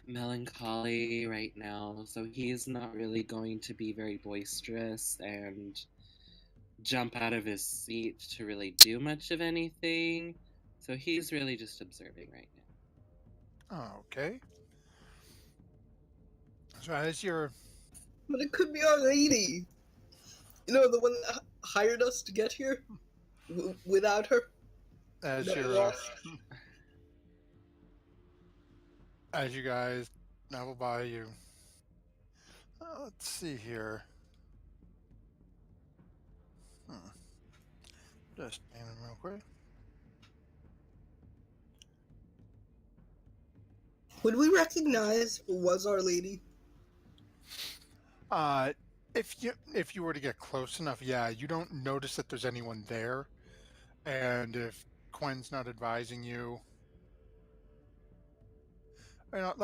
melancholy right now, so he's not really going to be very boisterous and jump out of his seat to really do much of anything. So he's really just observing right now. Okay. So as you're But it could be our lady. You know, the one that hired us to get here without her. as That you're lost. as you guys travel by, you let's see here. Just name him real quick. Would we recognize who was our lady? If you were to get close enough, yeah, you don't notice that there's anyone there, And if Quinn's not advising you, let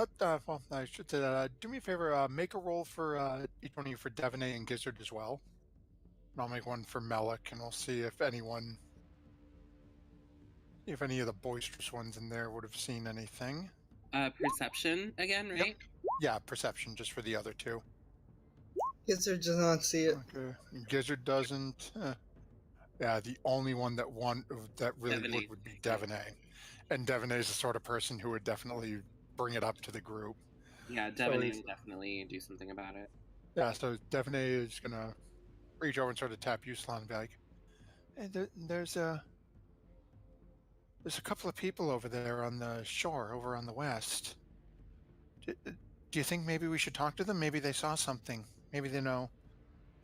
well, I should say that. Do me a favor. Make a roll for each one of you for Devaney and Gizzard as well. And I'll make one for Melik, and we'll see if any of the boisterous ones in there would have seen anything. Perception again, Yep. right? Yeah, perception just for the other two. Gizzard does not see it. Okay. Gizzard doesn't. Yeah, the only one that really Devaney. would be Devaney. And Devaney is the sort of person who would definitely bring it up to the group. Yeah, Devaney will definitely do something about it. Yeah, so Devaney is going to reach over and sort of tap Uslan and be like, hey, there's a couple of people over there on the shore, over on the west. Do you think maybe we should talk to them? Maybe they saw something. Maybe they know.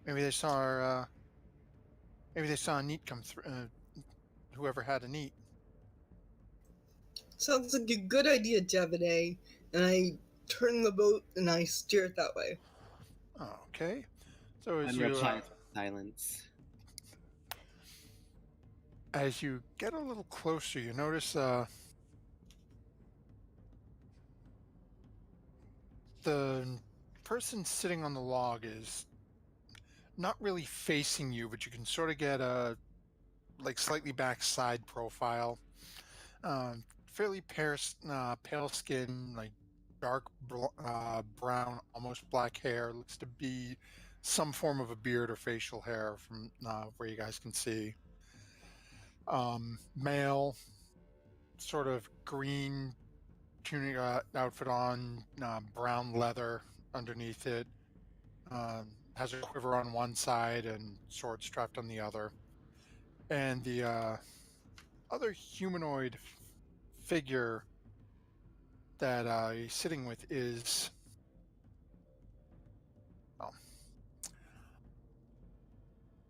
Maybe they saw a neat come through. Whoever had a neat. Sounds like a good idea, Devaney. And I turn the boat and I steer it that way. Okay. So And replies with silence. As you get a little closer, you notice the person sitting on the log is not really facing you, but you can sort of get a slightly back side profile. Fairly pale skin, like dark brown, almost black hair. Looks to be some form of a beard or facial hair from where you guys can see. Male, sort of green tunic outfit on, brown leather underneath it. Has a quiver on one side and sword strapped on the other. And the other humanoid figure that he's sitting with is, well,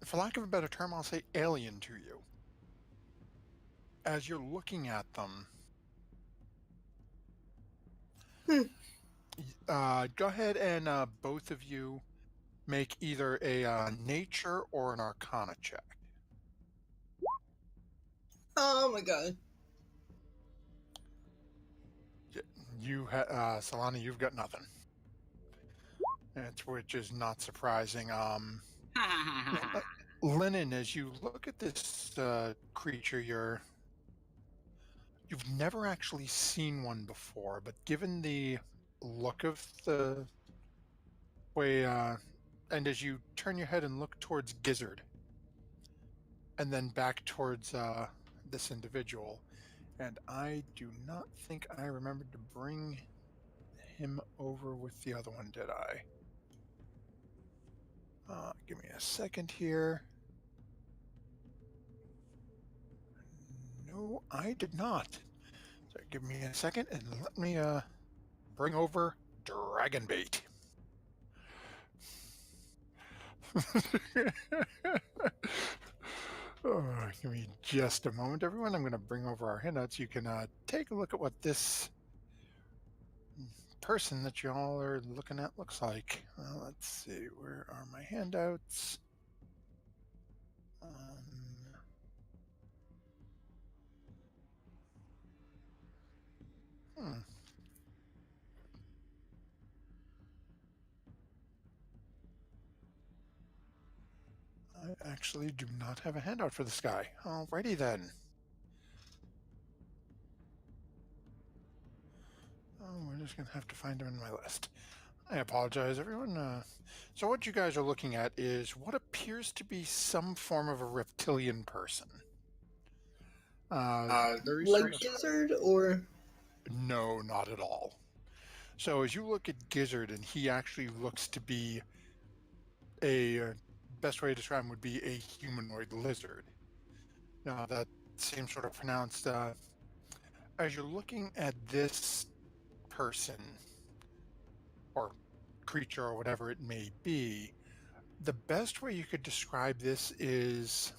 for lack of a better term, I'll say alien to you. As you're looking at them, go ahead and both of you make either a nature or an arcana check. Oh my god. Solana, you've got nothing. Which is not surprising. Lennon, as you look at this creature, you've never actually seen one before, but given the look of the way, and as you turn your head and look towards Gizzard, and then back towards this individual, and I do not think I remembered to bring him over with the other one, did I? Give me a second here. No, I did not. So give me a second and let me bring over Dragonbait. Give me just a moment, everyone. I'm going to bring over our handouts. You can take a look at what this person that y'all are looking at looks like. Let's see, where are my handouts? I actually do not have a handout for this guy. Alrighty then. We're just going to have to find him in my list. I apologize, everyone. So what you guys are looking at is what appears to be some form of a reptilian person. Like Gizzard, or? No, not at all. So as you look at Gizzard, and he actually looks to be best way to describe him would be a humanoid lizard. Now that seems sort of pronounced. As you're looking at this person or creature or whatever it may be, the best way you could describe this is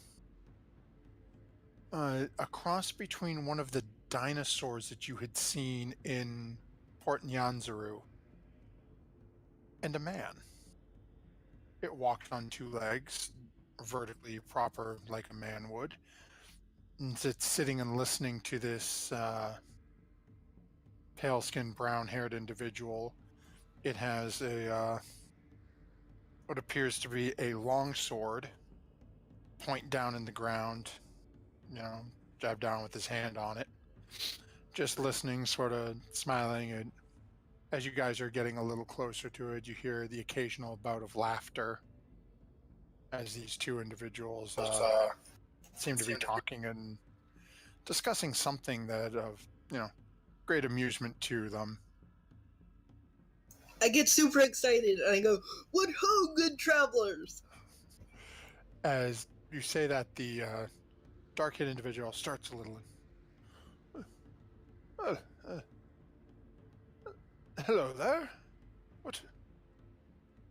a cross between one of the dinosaurs that you had seen in Port Nyanzaru and a man. It walked on two legs, vertically proper like a man would. and it's sitting and listening to this pale-skinned, brown-haired individual. It has what appears to be a long sword, point down in the ground, jab down with his hand on it. Just listening, sort of smiling, and as you guys are getting a little closer to it, you hear the occasional bout of laughter as these two individuals seem to be talking and discussing something that of great amusement to them. I get super excited and I go, "What ho, good travelers!" As you say that, the dark-haired individual starts a little. Uh, uh, Hello there. What,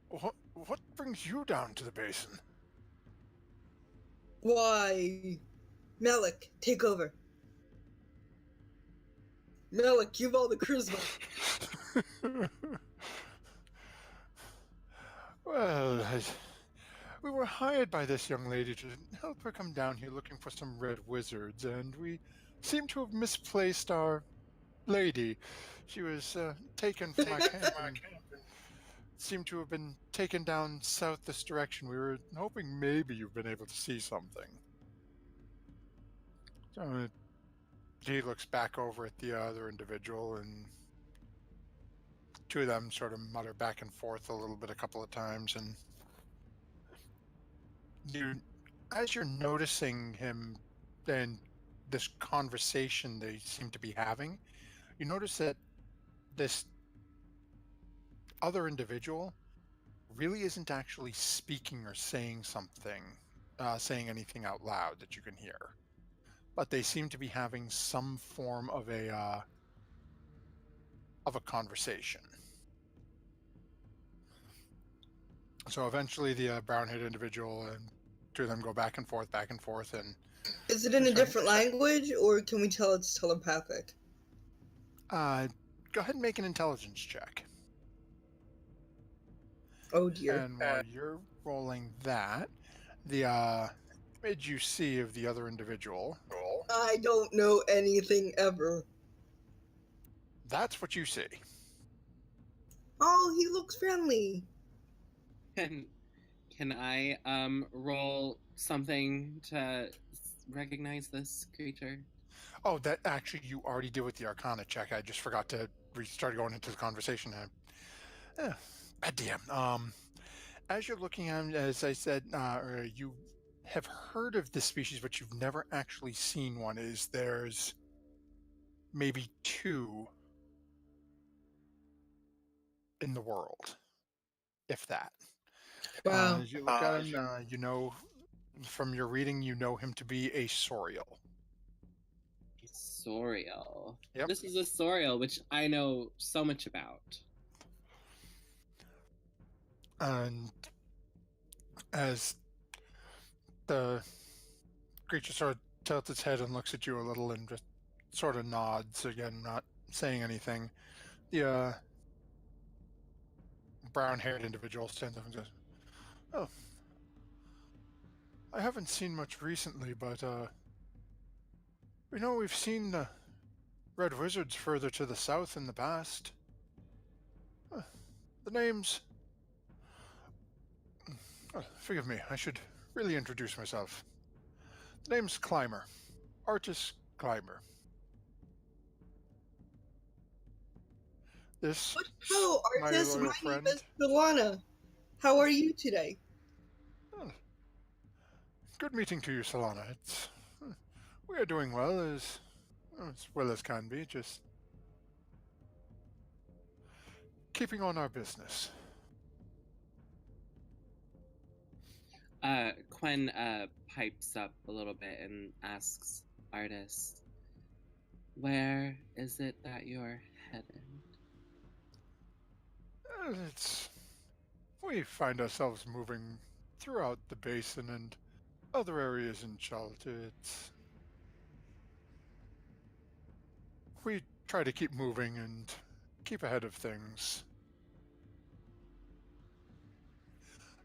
what brings you down to the basin? Why, Malik, take over. Malik, you've all the charisma. Well, we were hired by this young lady to help her come down here looking for some red wizards, and we seem to have misplaced our lady. She was taken from our camp and seemed to have been taken down south this direction. We were hoping maybe you've been able to see something. So he looks back over at the other individual, and two of them sort of mutter back and forth a little bit a couple of times, and as you're noticing him and this conversation they seem to be having, you notice that this other individual really isn't actually speaking or saying something, saying anything out loud that you can hear, but they seem to be having some form of a conversation. So eventually, the brown-haired individual and two of them go back and forth, and Is it in a different language, or can we tell it's telepathic? go ahead and make an intelligence check. Oh dear. And while you're rolling that, the image you see of the other individual, I don't know anything ever. that's what you see. Oh, he looks friendly. Can I roll something to recognize this creature? Oh, that actually you already did with the Arcana check. I just forgot to restart going into the conversation. Bad DM. As you're looking at him, as I said, you have heard of this species, but you've never actually seen one. There's maybe two in the world, if that. Wow. As you look at him, you know from your reading, you know him to be a Sorial. Sorial. Yep. This is a Sorial, which I know so much about. And as the creature sort of tilts its head and looks at you a little and just sort of nods again, not saying anything, the brown-haired individual stands up and says, "Oh, I haven't seen much recently, but we know we've seen the red wizards further to the south in the past. The name's... forgive me, I should really introduce myself. The name's Climber. Artis Climber. This Hello, my Artis. loyal My friend. name is Solana. How are you today? Good meeting to you, Solana. We are doing well as can be, just keeping on our business. Quen pipes up a little bit and asks Artis, "Where is it that you're headed?" We find ourselves moving throughout the basin and other areas in Charlotte. We try to keep moving and keep ahead of things.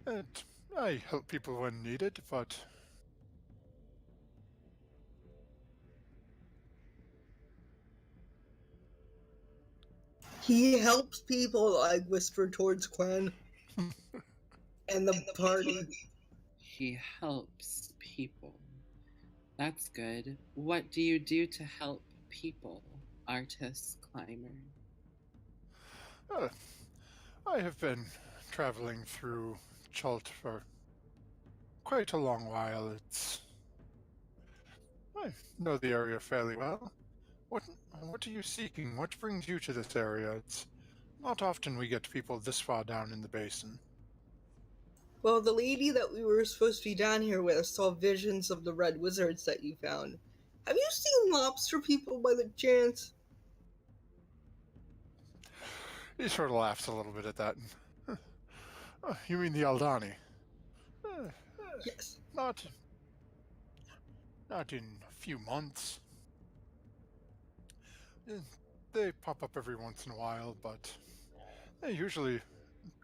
And I help people when needed, but He helps people, I whisper towards Quen and the party. He helps people. That's good. What do you do to help people, artist climber? Uh, I have been traveling through Chult for quite a long while. I know the area fairly well. What what are you seeking? What brings you to this area? It's not often we get people this far down in the basin. Well, the lady that we were supposed to be down here with saw visions of the red wizards that you found. Have you seen lobster people by the chance? He sort of laughs a little bit at that. You mean the Aldani? Uh, Yes. not in a few months. Uh, They pop up every once in a while, but they're usually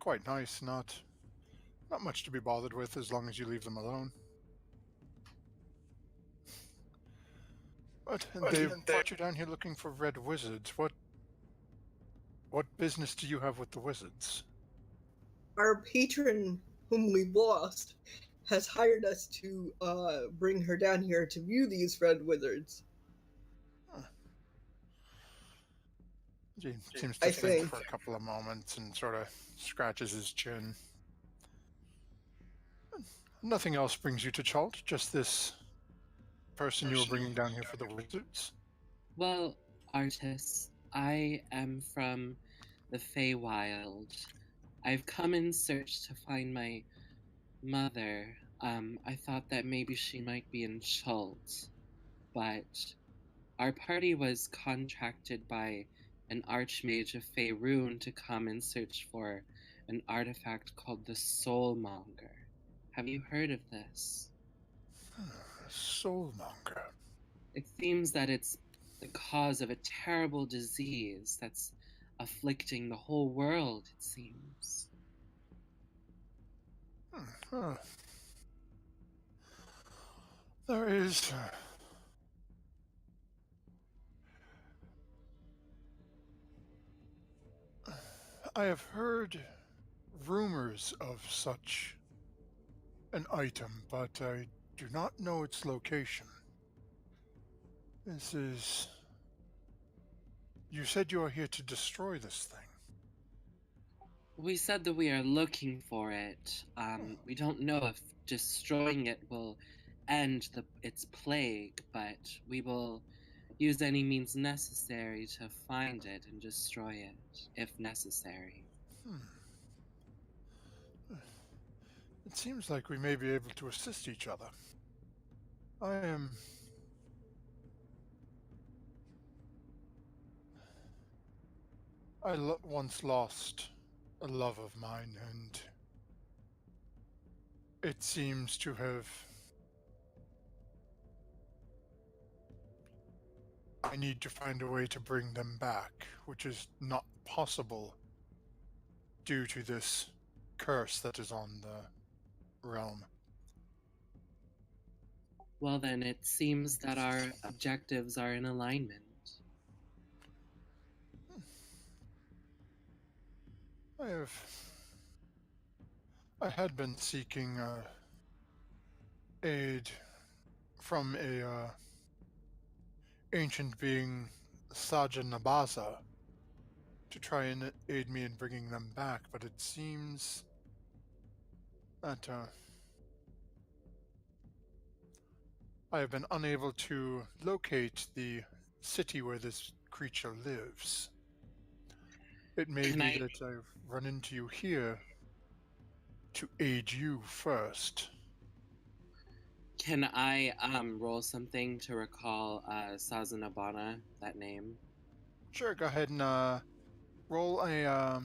quite nice. Not much to be bothered with as long as you leave them alone. But they brought you down here looking for red wizards. What business do you have with the wizards? Our patron, whom we've lost, has hired us to bring her down here to view these red wizards. Huh. He seems to I think think. for a couple of moments and sort of scratches his chin. Nothing else brings you to Chalt, just this person you were bringing down here for the wizards? Well, artists, I am from the Feywild. I've come in search to find my mother. I thought that maybe she might be in Chult, but our party was contracted by an archmage of Faerun to come and search for an artifact called the Soulmonger. Have you heard of this? Soulmonger. It seems that it's the cause of a terrible disease that's afflicting the whole world, it seems. Huh. There is. I have heard rumors of such an item, but I do not know its location. This is. You said you are here to destroy this thing. We said that we are looking for it. We don't know if destroying it will end its plague, but we will use any means necessary to find it and destroy it, if necessary. It seems like we may be able to assist each other. I am. Once lost a love of mine, and it seems to have. I need to find a way to bring them back, which is not possible due to this curse that is on the realm. Well, then it seems that our objectives are in alignment. I had been seeking aid from a ancient being, Saja Nabaza, to try and aid me in bringing them back, but it seems that I have been unable to locate the city where this creature lives. It may Can be I that I've run into you here to aid you first. can I roll something to recall Sazanabana, that name? Sure, go ahead and roll a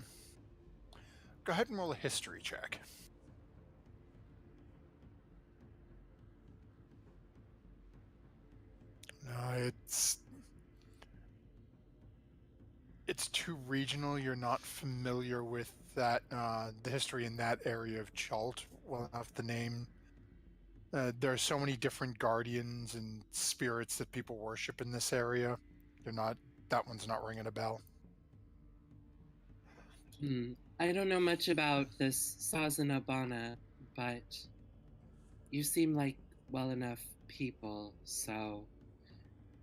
go ahead and roll a history check. No, it's too regional. You're not familiar with that the history in that area of Chult well enough. The name. There are so many different guardians and spirits that people worship in this area. They're not. That one's not ringing a bell. I don't know much about this Sazanabana, but you seem like well enough people, so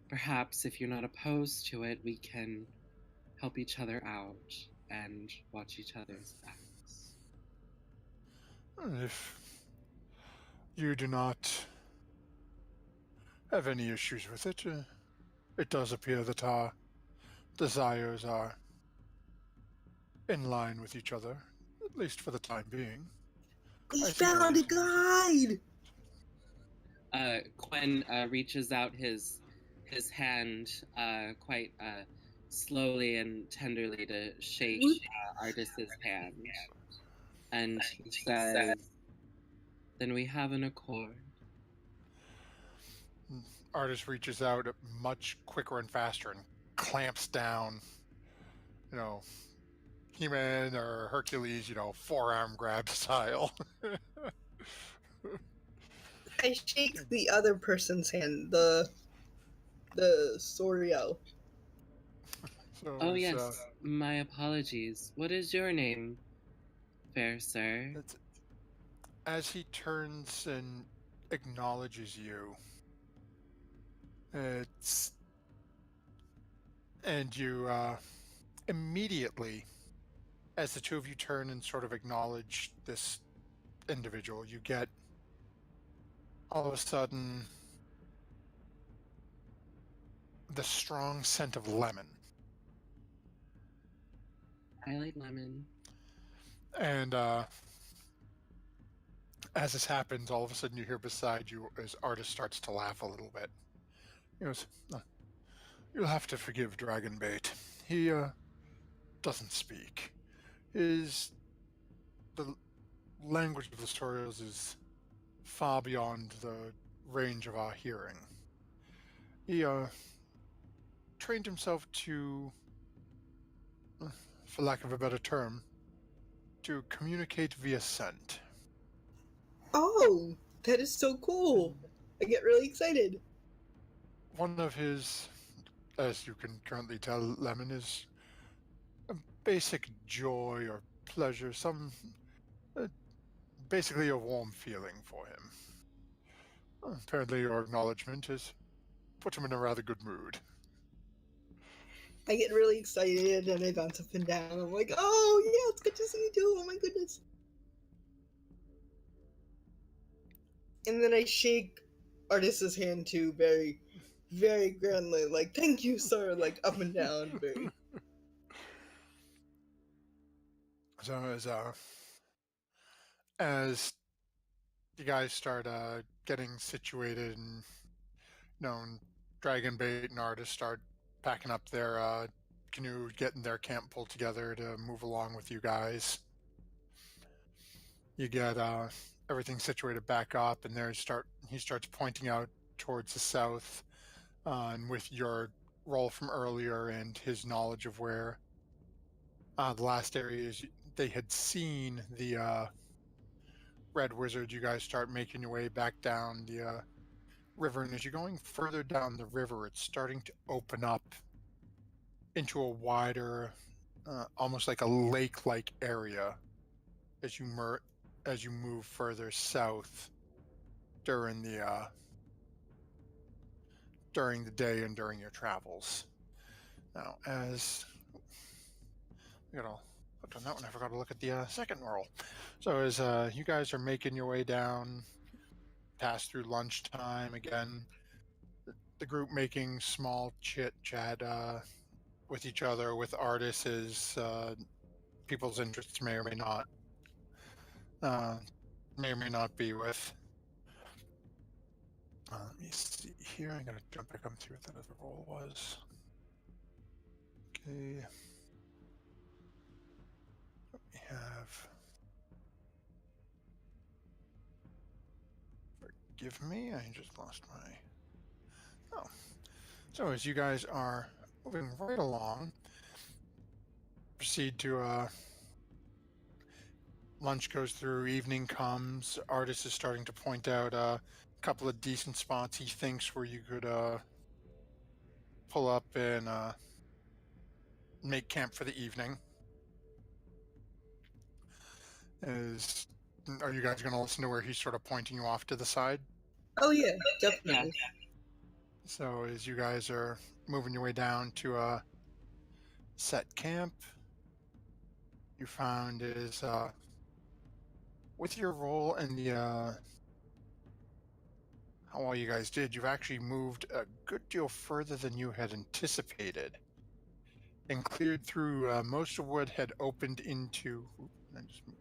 perhaps if you're not opposed to it, we can help each other out and watch each other's backs. If you do not have any issues with it, it does appear that our desires are in line with each other, at least for the time being. We I think found a everything guide! Quinn reaches out his hand quite slowly and tenderly to shake Artis's hand, and he says, "Then we have an accord." Artist reaches out much quicker and faster and clamps down, you know, He-Man or Hercules, forearm grab style. I shake the other person's hand, the Sorio. So Oh yes, my apologies. What is your name, fair sir? as he turns and acknowledges you, and you immediately, as the two of you turn and sort of acknowledge this individual, you get all of a sudden the strong scent of lemon. I like lemon. And as this happens, all of a sudden you hear beside you as Artist starts to laugh a little bit. He goes, "You'll have to forgive Dragonbait. He doesn't speak. The language of the Storios is far beyond the range of our hearing. He trained himself to, for lack of a better term, to communicate via scent." Oh, that is so cool. I get really excited. One of his, as you can currently tell, Lemon, is a basic joy or pleasure, basically a warm feeling for him. Apparently your acknowledgement has put him in a rather good mood. I get really excited and I bounce up and down. I'm like, oh yeah, it's good to see you too. Oh my goodness. And then I shake Artis's hand too, very, very grandly, like, thank you, sir, like up and down, very. So as you guys start getting situated, and and Dragonbait and Artist start packing up their canoe, getting their camp pulled together to move along with you guys, you get everything situated back up, and he starts pointing out towards the south, and with your roll from earlier and his knowledge of where the last areas they had seen the Red Wizard, you guys start making your way back down the river, and as you're going further down the river, it's starting to open up into a wider, almost like a lake-like area as you move further south during the day and during your travels. Now, as I got all looked on that one, I forgot to look at the second roll. So as you guys are making your way down, pass through lunchtime again, the group making small chit chat with each other, with artists, as people's interests may or may not be with. Let me see here. I'm gonna jump back up and see what that other roll was. Okay. We have. Forgive me, I just lost my. Oh. So as you guys are moving right along, proceed to lunch goes through, evening comes, artist is starting to point out a couple of decent spots he thinks where you could pull up and make camp for the evening. Are you guys going to listen to where he's sort of pointing you off to the side? Oh yeah, definitely. So as you guys are moving your way down to set camp, you found is with your roll and the how well you guys did, you've actually moved a good deal further than you had anticipated and cleared through most of what had opened into.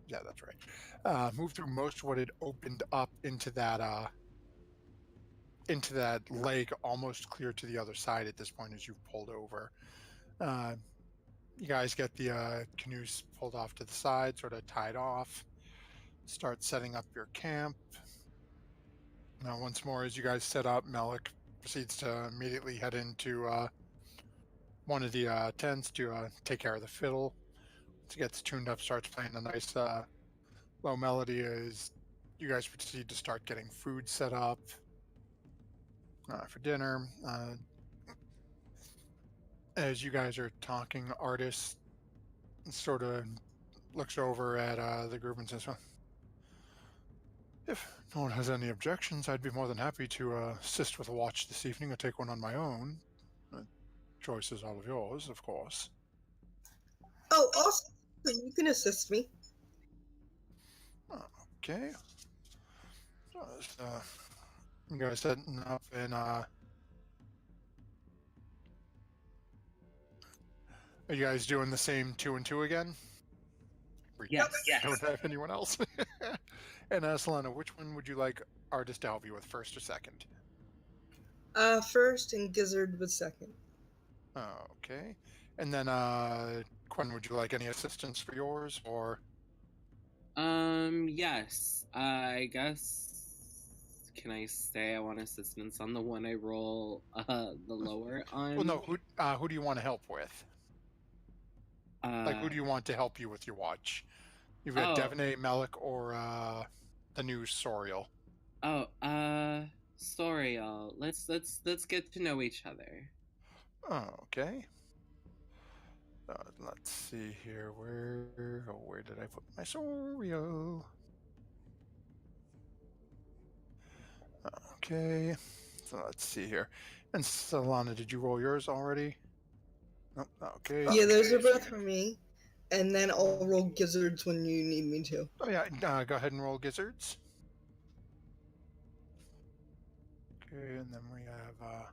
Yeah, that's right. Moved through most of what had opened up into that lake, almost clear to the other side at this point as you've pulled over. Uh, you guys get the canoes pulled off to the side, sort of tied off. Start setting up your camp. Now, once more, as you guys set up, Malik proceeds to immediately head into one of the tents to take care of the fiddle. Once it gets tuned up, starts playing a nice low melody as you guys proceed to start getting food set up for dinner. As you guys are talking, Artist sort of looks over at the group and says, well, if no one has any objections, I'd be more than happy to assist with a watch this evening or take one on my own. The choice is all of yours, of course. Oh, also, you can assist me. Okay. So, you guys setting up and are you guys doing the same 2 and 2 again? Yes. Don't have anyone else. And Solana, which one would you like Artist to help you with, first or second? First and Gizzard was second. Okay. And then Quinn, would you like any assistance for yours, or? Yes. I guess. Can I say I want assistance on the one I roll the lower on? Well, no. Who do you want to help with? Like, who do you want to help you with your watch? You've got Devanay, Malik, or the new Soriel. Oh, Soriel. Let's get to know each other. Okay. Let's see here. Where did I put my Soriel? Okay. So let's see here. And Solana, did you roll yours already? Nope. Okay. Yeah, those are both for me. And then I'll roll Gizzards when you need me to. Oh yeah, go ahead and roll Gizzards. Okay, and then we have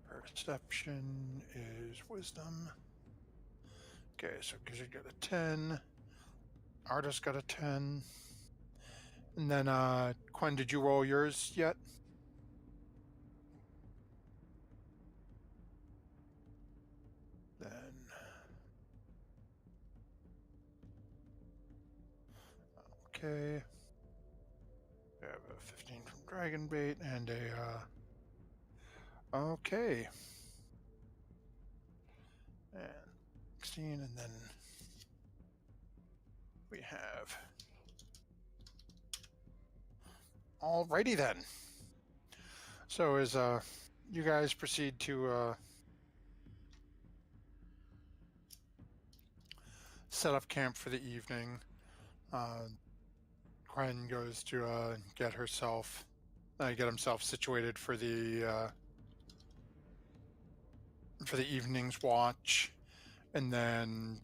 Perception is Wisdom. Okay, so Gizzard got a 10. Artist got a 10. And then Quinn, did you roll yours yet? Then okay. We have a 15 from Dragon Bait and a okay. And 16, and then we have. Alrighty then. So as you guys proceed to set up camp for the evening, Quinn goes to get himself situated for the evening's watch, and then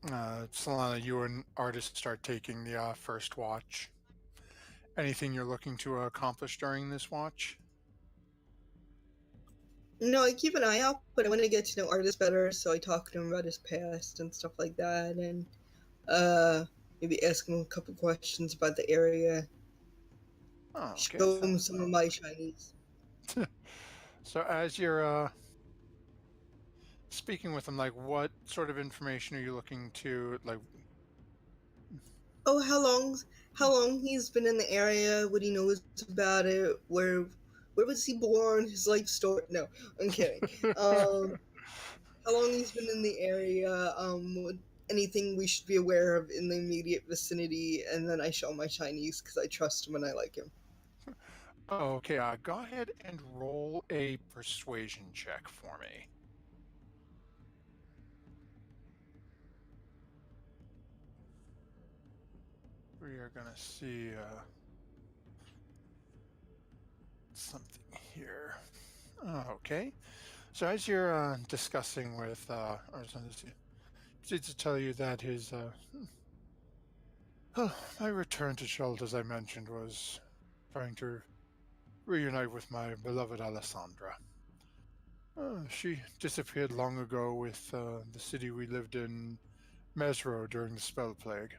Solana, you and Artist start taking the first watch. Anything you're looking to accomplish during this watch? No, I keep an eye out, but I want to get to know Artist better, so I talk to him about his past and stuff like that, and maybe ask him a couple questions about the area. Oh, okay. Show him some of my shinies. So as you're speaking with him, like, what sort of information are you looking to, like? Oh, how long he's been in the area, what he knows about it, where was he born, his life story. No, I'm kidding. How long he's been in the area, anything we should be aware of in the immediate vicinity, and then I show my shinies because I trust him and I like him. Okay, go ahead and roll a persuasion check for me. we are gonna see something here. Okay. So as you're discussing with Arzanus, he proceeds to tell you that his my return to Chult, as I mentioned, was trying to reunite with my beloved Alessandra. She disappeared long ago with the city we lived in, Mesro, during the spell plague.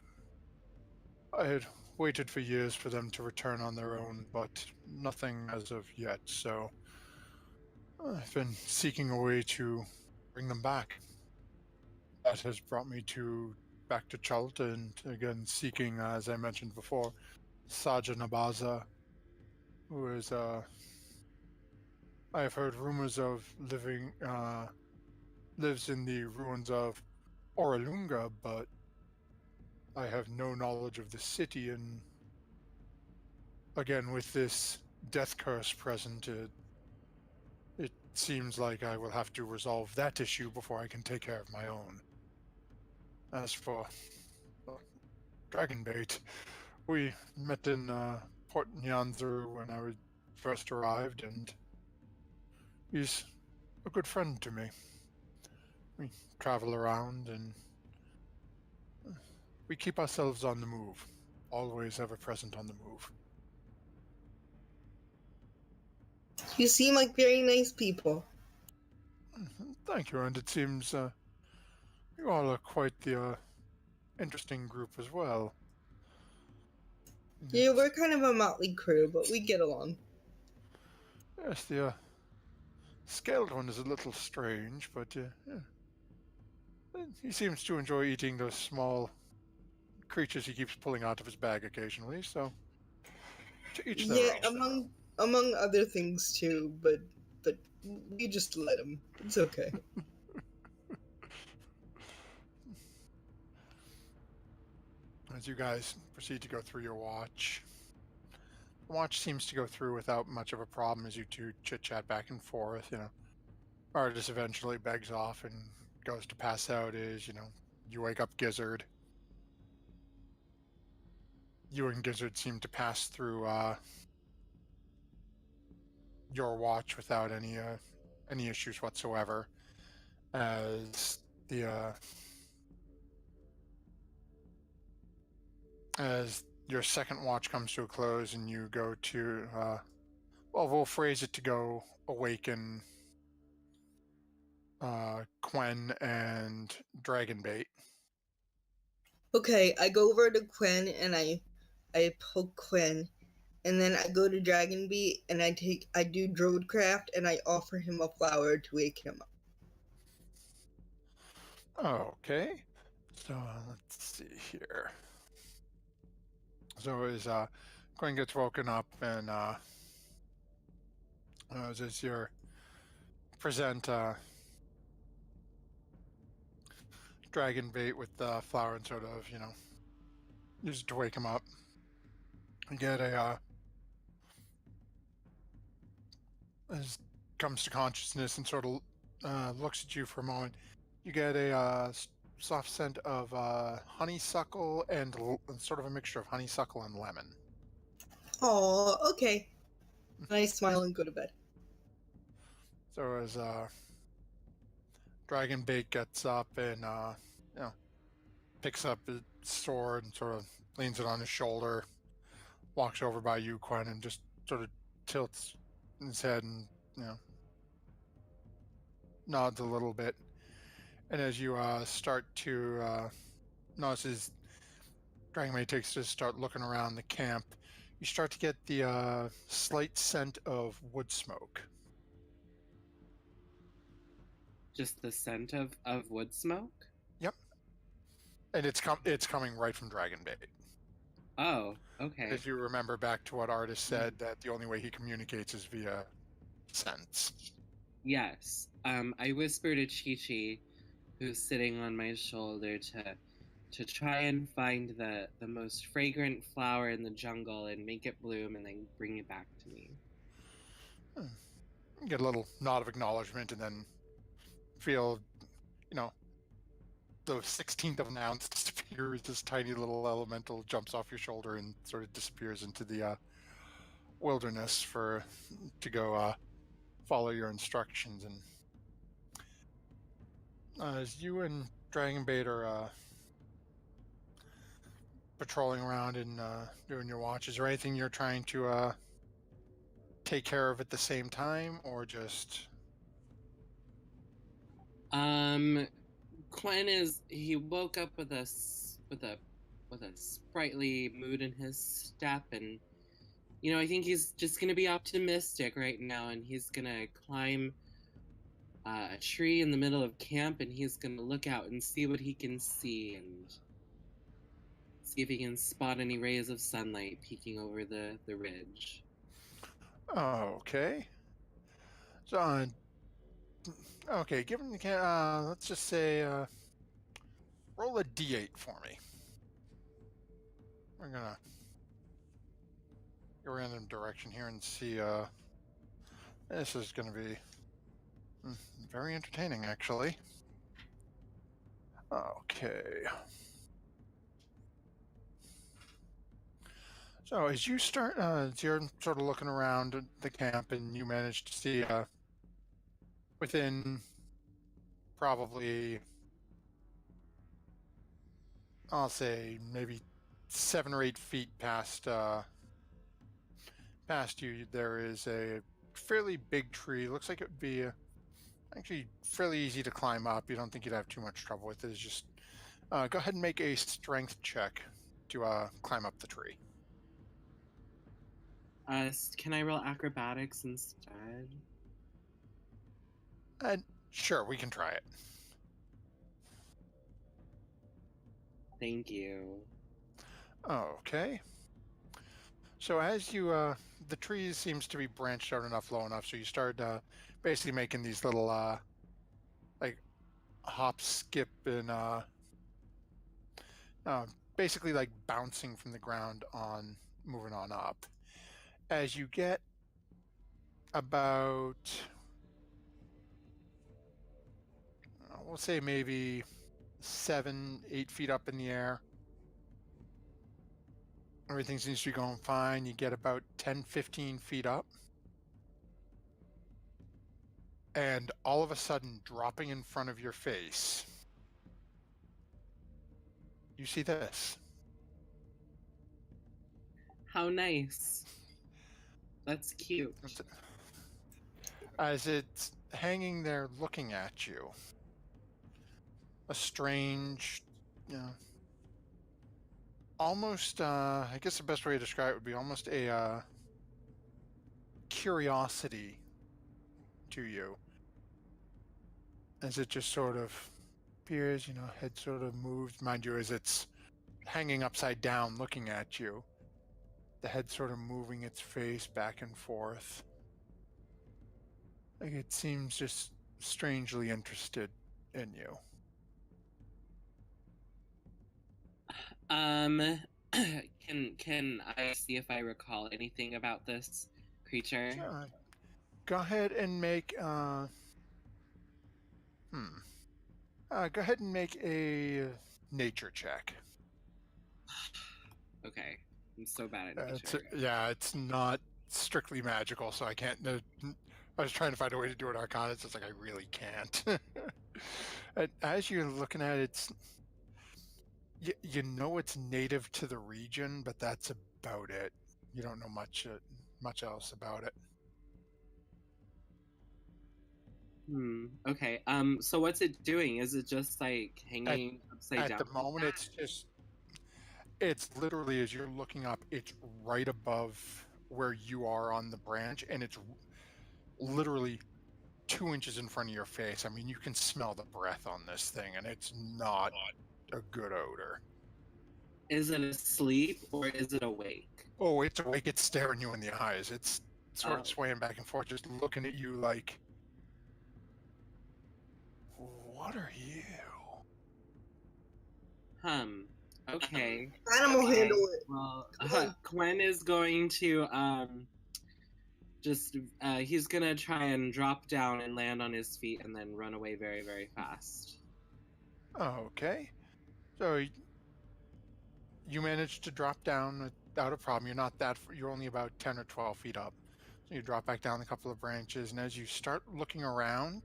I had waited for years for them to return on their own, but nothing as of yet, so I've been seeking a way to bring them back. That has brought me back to Chult, and again seeking, as I mentioned before, Saja Nabaza, who is I have heard rumors of lives in the ruins of Oralunga, but I have no knowledge of the city, and again, with this death curse present, it seems like I will have to resolve that issue before I can take care of my own. As for uh, Dragonbait, we met in Port Nyanzaru when I first arrived, and he's a good friend to me. We travel around and we keep ourselves on the move, always ever present on the move. You seem like very nice people. Thank you, and it seems you all are quite the interesting group as well. Yeah, we're kind of a motley crew, but we get along. Yes, the scaled one is a little strange, but yeah. He seems to enjoy eating those small creatures he keeps pulling out of his bag occasionally, so to each their Yeah, own. among other things too, but we just let him. It's okay. As you guys proceed to go through your watch, the watch seems to go through without much of a problem as you two chit-chat back and forth, Artis eventually begs off and goes to pass out you wake up Gizzard. You and Gizzard seem to pass through your watch without any issues whatsoever. As the as your second watch comes to a close and you go to well, we'll phrase it to go awaken Quen and Dragonbait. Okay, I go over to Quinn and I poke Quinn, and then I go to Dragonbeat and I do Druidcraft and I offer him a flower to wake him up. Okay, so let's see here. So as Quen gets woken up and as you present Dragonbait with the flower and sort of use it to wake him up. You get as comes to consciousness and sort of looks at you for a moment. You get a soft scent of honeysuckle and sort of a mixture of honeysuckle and lemon. Oh, okay. And I smile and go to bed. So as Dragonbait gets up and picks up his sword and sort of leans it on his shoulder, walks over by you, Quen, and just sort of tilts his head and nods a little bit. And as you start to notice his Dragonbait takes to start looking around the camp, you start to get the slight scent of wood smoke. Just the scent of wood smoke? Yep. And it's coming right from Dragonbait. Oh, okay. If you remember back to what Artis said, that the only way he communicates is via sense. Yes. I whisper to Chi-Chi, who's sitting on my shoulder, to try and find the most fragrant flower in the jungle and make it bloom and then bring it back to me. You get a little nod of acknowledgement and then feel, the 16th of an ounce disappears. This tiny little elemental jumps off your shoulder and sort of disappears into the wilderness to go follow your instructions. And as you and Dragonbait are patrolling around and doing your watch, is there anything you're trying to take care of at the same time, or just? He woke up with a sprightly mood in his step, and I think he's just gonna be optimistic right now, and he's gonna climb a tree in the middle of camp, and he's gonna look out and see what he can see, and see if he can spot any rays of sunlight peeking over the ridge. Okay. So, okay, given the let's just say roll a d8 for me. We're gonna go random direction here and see. This is gonna be very entertaining, actually. Okay. So as you start, you're sort of looking around the camp, and you manage to see within probably, I'll say, maybe 7 or 8 feet past you, there is a fairly big tree. Looks like it would be actually fairly easy to climb up. You don't think you'd have too much trouble with it. It's just go ahead and make a strength check to climb up the tree. Can I roll acrobatics instead? And sure, we can try it. Thank you. Okay. So as you, the tree seems to be branched out enough, low enough, so you start basically making these little like hop, skip, and basically like bouncing from the ground on moving on up. As you get about, we'll say maybe 7, 8 feet up in the air, everything seems to be going fine. You get about 10, 15 feet up, and all of a sudden, dropping in front of your face, you see this. How nice. That's cute. As it's hanging there looking at you, a strange, almost, I guess the best way to describe it would be almost a curiosity to you. As it just sort of appears, head sort of moves, mind you, as it's hanging upside down looking at you. The head sort of moving its face back and forth. Like it seems just strangely interested in you. Can I see if I recall anything about this creature? Sure. Go ahead and make go ahead and make a nature check. Okay. I'm so bad at nature. It's not strictly magical, so I can't. I was trying to find a way to do it Arcana. It's like I really can't. And as you're looking at it, you know it's native to the region, but that's about it. You don't know much else about it. Okay. So what's it doing? Is it just like hanging upside down? At the moment, it's literally, as you're looking up, it's right above where you are on the branch, and it's literally 2 inches in front of your face. I mean, you can smell the breath on this thing, and it's not a good odor. Is it asleep or is it awake? Oh, it's awake. It's staring you in the eyes. It's sort of swaying back and forth, just looking at you like, what are you? Okay. Animal handle it. Well, Gwen is going to he's gonna try and drop down and land on his feet and then run away very, very fast. Okay. So you managed to drop down without a problem. You're not that, you're only about 10 or 12 feet up. So you drop back down a couple of branches, and as you start looking around,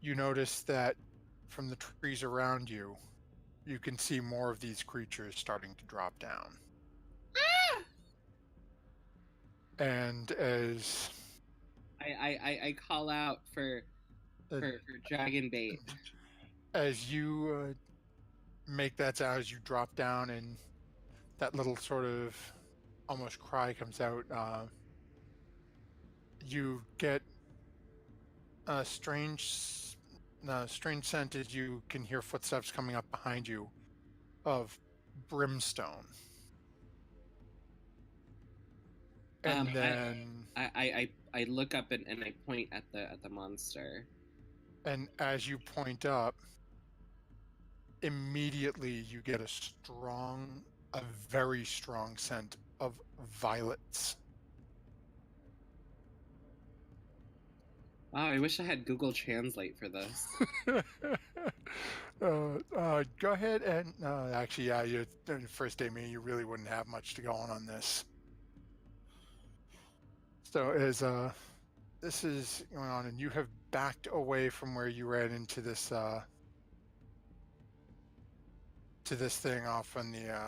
you notice that from the trees around you, you can see more of these creatures starting to drop down. And I call out for uh, dragon bait. as you make that sound, as you drop down, and that little sort of almost cry comes out, you get a strange scent as you can hear footsteps coming up behind you of brimstone. And then, I look up and I point at the monster. and as you point up, immediately you get a very strong scent of violets. Wow, I wish I had Google Translate for this. Go ahead and actually, yeah, your first day meeting, you really wouldn't have much to go on this. So as this is going on, and you have backed away from where you ran into this to this thing off on the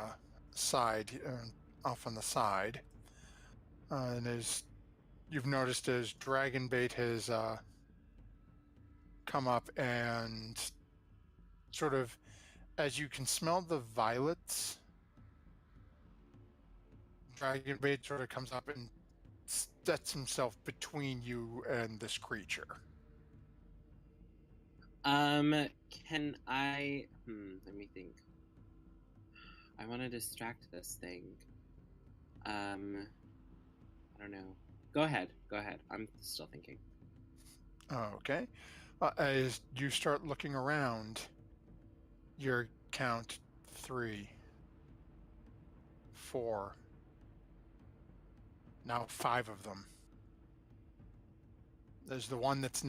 side, off on the side, and as you've noticed, as Dragonbait has come up and sort of, as you can smell the violets, Dragonbait sort of comes up and sets himself between you and this creature. Can I? Let me think. I want to distract this thing. I don't know. Go ahead. I'm still thinking. Okay. As you start looking around, your count 3, 4, now 5 of them. There's the one that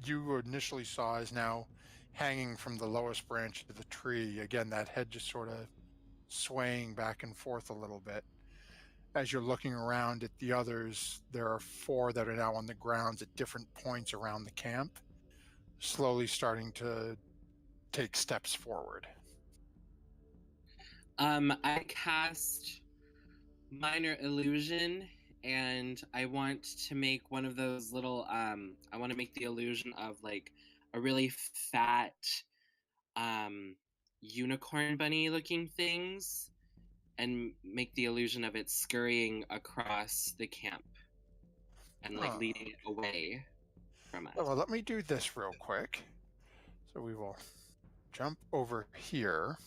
you initially saw is now hanging from the lowest branch of the tree. Again, that head just sort of swaying back and forth a little bit. As you're looking around at the others, there are 4 that are now on the grounds at different points around the camp, slowly starting to take steps forward. I cast Minor Illusion, and I want to make one of those little. I want to make the illusion of like a really fat, unicorn bunny looking things, and make the illusion of it scurrying across the camp and like leading it away from us. Well, let me do this real quick. So we will jump over here.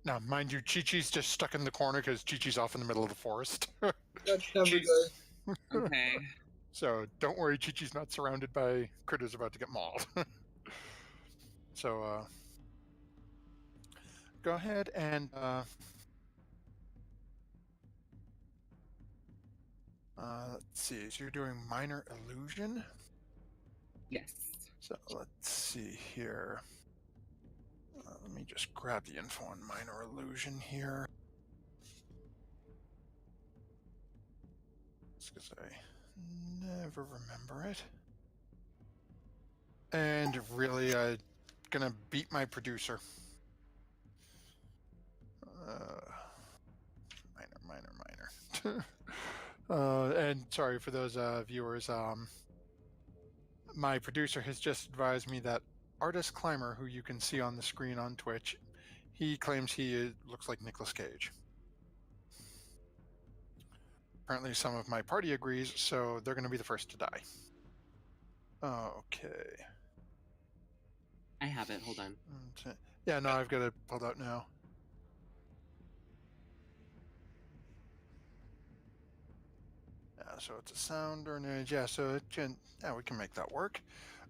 Now, mind you, Chi-Chi's just stuck in the corner because Chi-Chi's off in the middle of the forest. That's never good. Okay. So don't worry, Chi-Chi's not surrounded by critters about to get mauled. So go ahead and let's see. So you're doing Minor Illusion? Yes. So let's see here. Let me just grab the info on Minor Illusion here. Because I never remember it. And really, gonna beat my producer. Minor. And sorry for those viewers. My producer has just advised me that Artist Climber, who you can see on the screen on Twitch, he claims he looks like Nicolas Cage. Apparently some of my party agrees, so they're going to be the first to die. Okay. I have it. Hold on. Yeah, no, I've got it pulled out now. Yeah, so it's a sound or an image. Yeah, so we can make that work.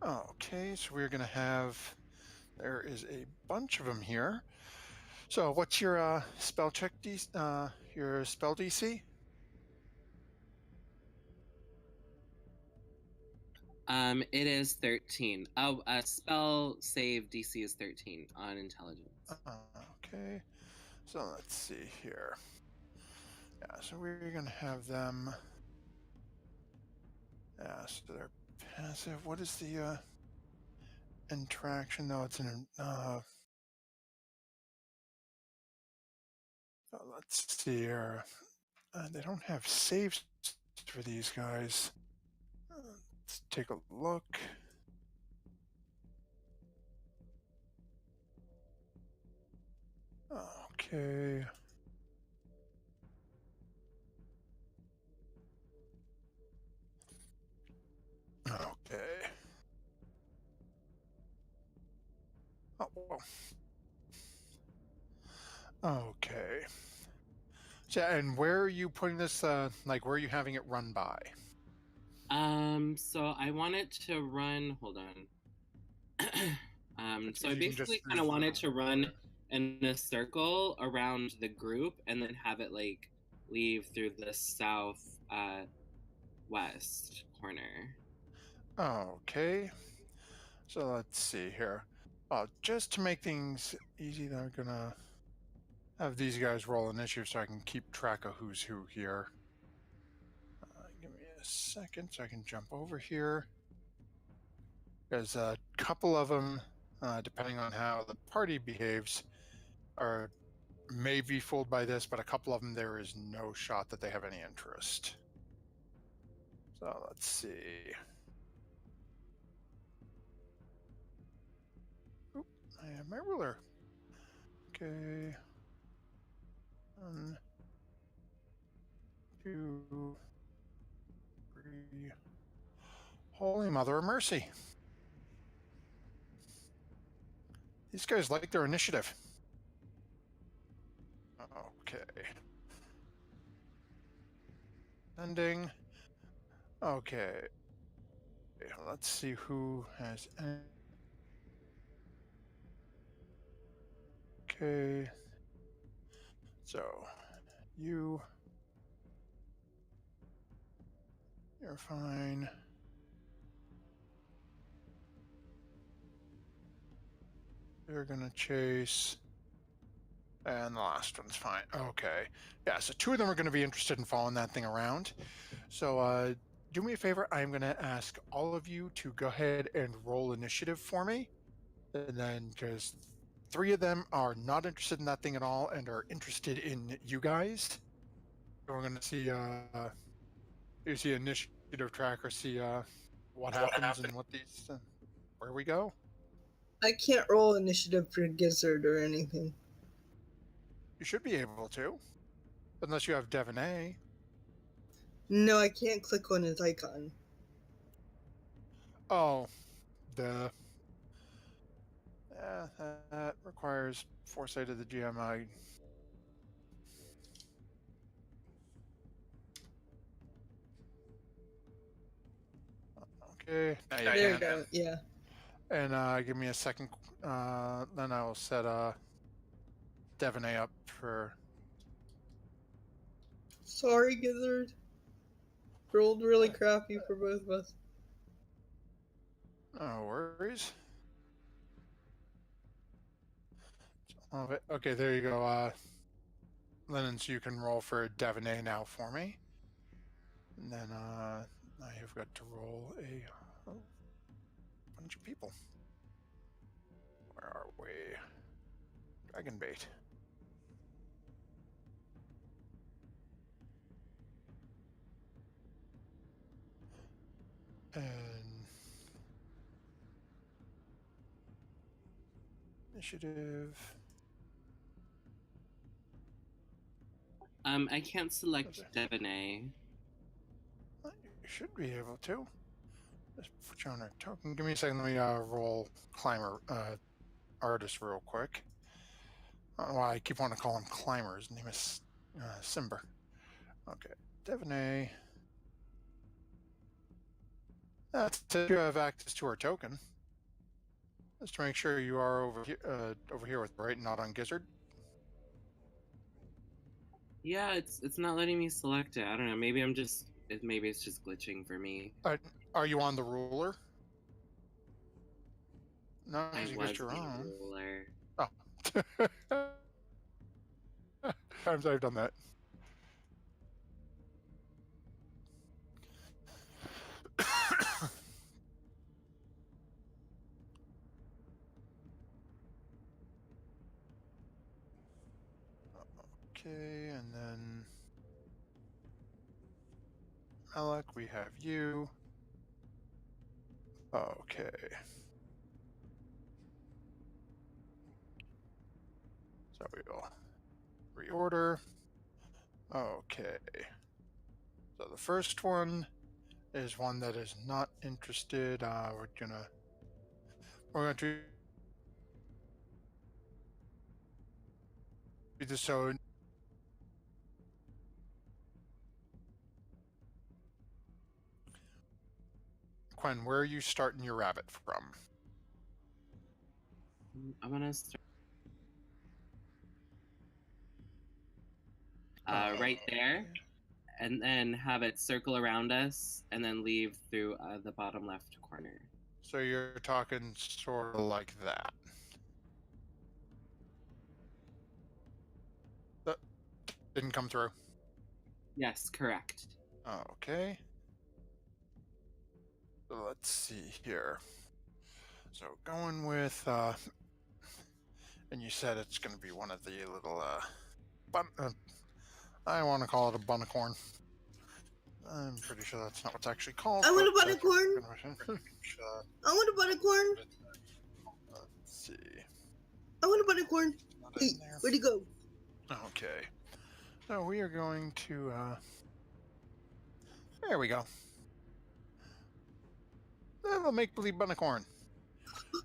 Okay, so we're going to have... There is a bunch of them here. So what's your spell check your spell DC? It is 13. Oh, spell save DC is 13 on intelligence. Okay, so let's see here. Yeah, so we're gonna have them. Yeah, so they're passive. What is the interaction? No, it's an. Let's see here. They don't have saves for these guys. Let's take a look. Okay. Okay. Oh, well. Okay. So, and where are you putting this? Like, where are you having it run by? So I want it to run. Hold on. Which So means I you can just basically kind of want it to run in a circle around the group, and then have it like leave through the south west corner. Okay. So let's see here. Just to make things easy, they're gonna have these guys roll initiative so I can keep track of who's who here. Give me a second so I can jump over here. There's a couple of them, depending on how the party behaves, are may be fooled by this, but a couple of them there is no shot that they have any interest. So let's see. Oop, I have my ruler. Okay. 1, 2, 3. Holy Mother of Mercy. These guys like their initiative. Okay. Ending. Okay. Let's see who has. Okay. So, you're fine. You're gonna chase. And the last one's fine. Okay. Yeah, so 2 of them are going to be interested in following that thing around. So do me a favor. I'm going to ask all of you to go ahead and roll initiative for me. And then, because 3 of them are not interested in that thing at all and are interested in you guys. So we're going to see, you see initiative tracker, see what happens and what these, where we go. I can't roll initiative for Gizzard or anything. You should be able to, unless you have Devon. No, I can't click on his icon. Oh, the that requires foresight of the GM. Okay, now you There can. we go. Yeah. And give me a second. Then I will set Devon up for. Sorry, Gizzard. Rolled really crappy for both of us. No worries. Okay, there you go. Lennon, so you can roll for Devon now for me. And then I have got to roll a bunch of people. Where are we? Dragon bait. And initiative. I can't select Debonair. You should be able to. Just put you on a token. Give me a second. Let me roll climber artist real quick. I don't know why I keep wanting to call him climber. His name is Simber. Okay, Devonay. That's if you have access to our token. Just to make sure you are over here with right, not on Gizzard. Yeah, it's not letting me select it. I don't know. Maybe it's just glitching for me. Are you on the ruler? No, I because you was guessed you're the on. ruler. Oh. Times I've done that. Okay, and then Alec, we have you. Okay. So we'll reorder. Okay. So the first one is one that is not interested. We're gonna do this. So Quen, where are you starting your rabbit from? I'm gonna start right there, Okay. and then have it circle around us, and then leave through the bottom left corner. So you're talking sort of like that. That didn't come through. Yes, correct. Okay. So let's see here. So going with, and you said it's going to be one of the little, I want to call it a bunicorn. I'm pretty sure that's not what's actually called. I want a but that's what bunicorn. we're gonna- I want a bunicorn. Let's see. I want a bunicorn. Not Hey, in there. where'd he go? Okay. So we are going to, there we go. We'll make believe bunicorn.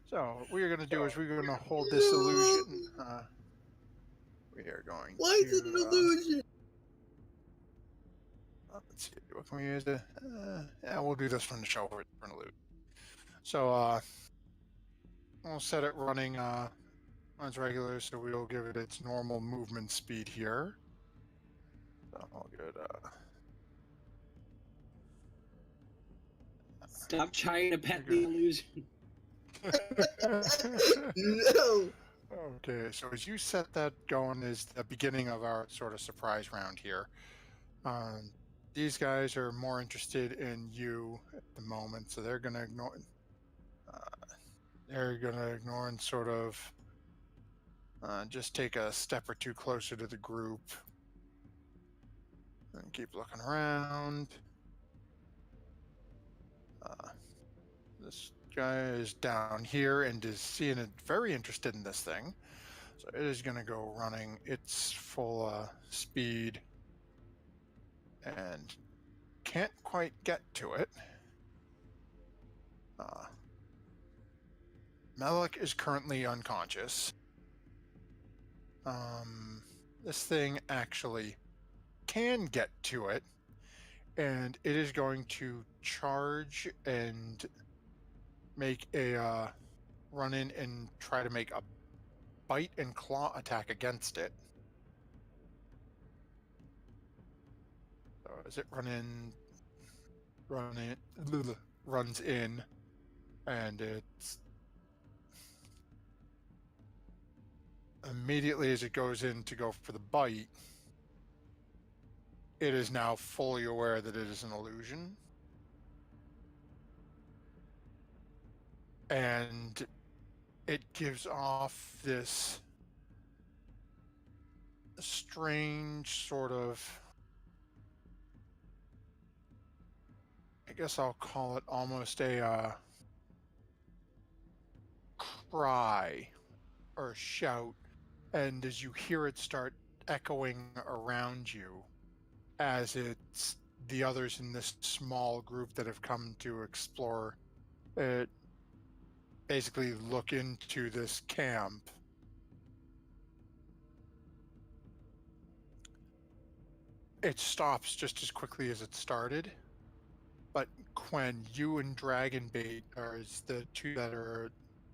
So what we are going to do is we're going to hold this illusion. We are going Why to. is it an illusion? Let's see. What can we use? Yeah, we'll do this one to show for an illusion. So we'll set it running as regular. So we'll give it its normal movement speed here. So I'll get Stop trying to pet You're the illusion. No. Okay, so as you set that going is the beginning of our sort of surprise round here. These guys are more interested in you at the moment, so they're gonna ignore. They're gonna ignore and sort of just take a step or two closer to the group and keep looking around. This guy is down here and is seeing it very interested in this thing. So it is going to go running its full speed and can't quite get to it. Malik is currently unconscious. This thing actually can get to it, and it is going to charge and make a run in and try to make a bite and claw attack against it. So as it runs in, and it's immediately as it goes in to go for the bite, it is now fully aware that it is an illusion. And it gives off this strange sort of, I guess I'll call it almost a cry or shout. And as you hear it start echoing around you, as it's the others in this small group that have come to explore it, basically look into this camp. It stops just as quickly as it started. But Quen, you and Dragonbait are the two that are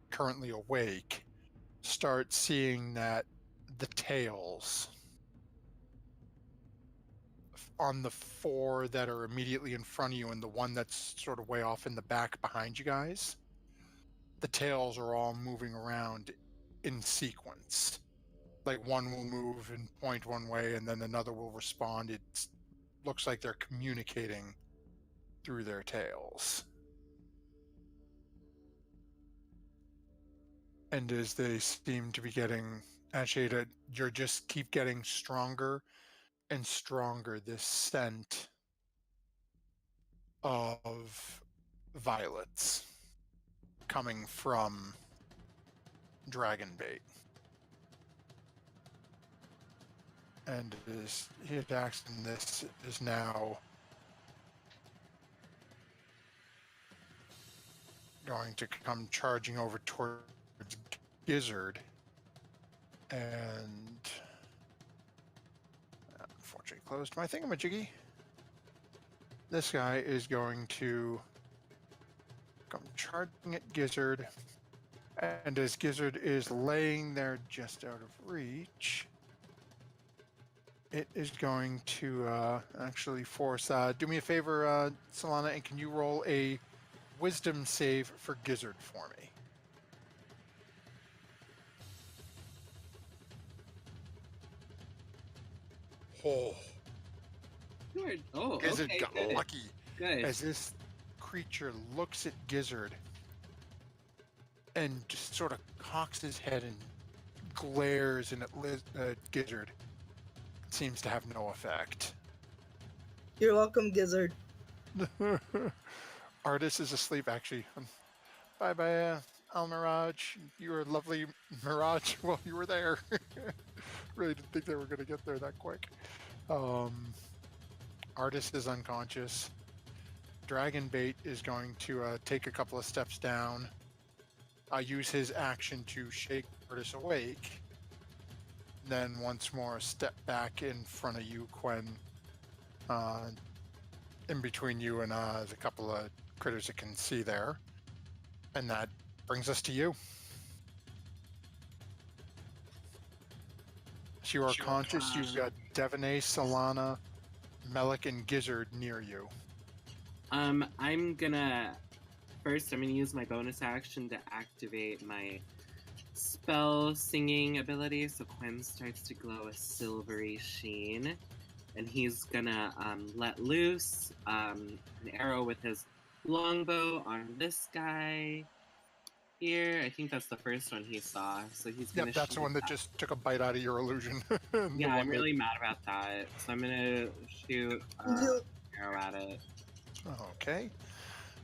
currently awake, start seeing that the tails on the 4 that are immediately in front of you and the one that's sort of way off in the back behind you guys, the tails are all moving around in sequence. Like one will move and point one way and then another will respond. It looks like they're communicating through their tails. And as they seem to be getting, actually, you're just keep getting stronger and stronger, this scent of violets coming from dragon bait. And as he attacks, and this is now going to come charging over towards Gizzard. And unfortunately closed my thingamajiggy. This guy is going to come charging at Gizzard. And as Gizzard is laying there just out of reach, it is going to actually force... do me a favor, Solana, and can you roll a wisdom save for Gizzard for me? Oh, Good. Oh, Gizzard okay, got good. lucky. Good. As this creature looks at Gizzard and just sort of cocks his head and glares in at Gizzard. It seems to have no effect. You're welcome, Gizzard. Artis is asleep, actually. Bye-bye, Almirage. You were a lovely Mirage while you were there. Really didn't think they were going to get there that quick. Artis is unconscious. Dragonbait is going to take a couple of steps down. Use his action to shake Artis awake. Then once more step back in front of you, Quen. In between you and there's a couple of critters that can see there. And that brings us to you. So you are conscious. You've got Devaney, Solana, Melik, and Gizzard near you. I'm gonna use my bonus action to activate my spell singing ability. So Quen starts to glow a silvery sheen, and he's gonna let loose an arrow with his longbow on this guy here. I think that's the first one he saw. So he's gonna. Yep, that's the one that just took a bite out of your illusion. Yeah, I'm really mad about that. So I'm gonna shoot an arrow at it. Okay.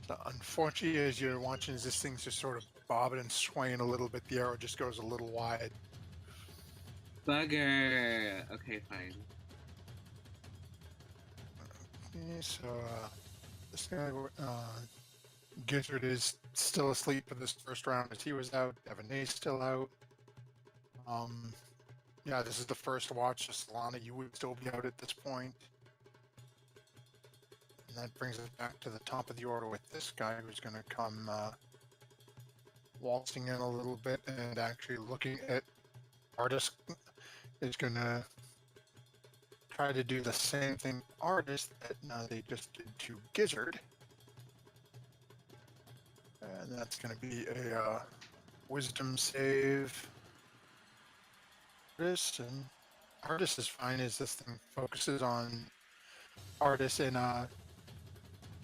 So unfortunately, as you're watching, as this thing's just sort of bobbing and swaying a little bit, the arrow just goes a little wide. Bugger. Okay, fine. Okay, so this guy, Gizzard is still asleep for this first round as he was out. Devaney's still out. Yeah, this is the first watch. So Solana, you would still be out at this point. And that brings us back to the top of the order with this guy who's going to come waltzing in a little bit and actually looking at Artis. Is going to try to do the same thing Artis that they just did to Gizzard. And that's going to be a wisdom save. Artis, and Artis is fine as this thing focuses on Artis. And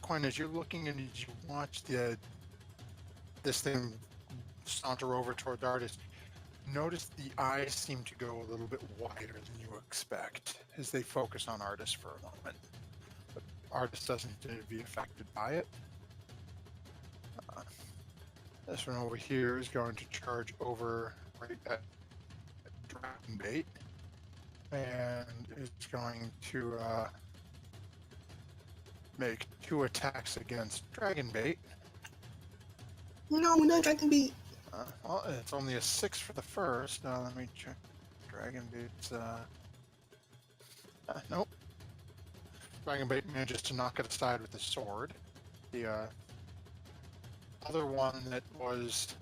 Quen, as you're looking and as you watch this thing saunter over toward Artis, notice the eyes seem to go a little bit wider than you expect as they focus on Artis for a moment. But Artis doesn't seem to be affected by it. This one over here is going to charge over right at Dragonbait and is going to make 2 attacks against Dragonbait. No, not Dragonbait. Well, it's only a 6 for the first. Let me check. Dragonbait's nope. Dragonbait manages to knock it aside with his sword. The other one that was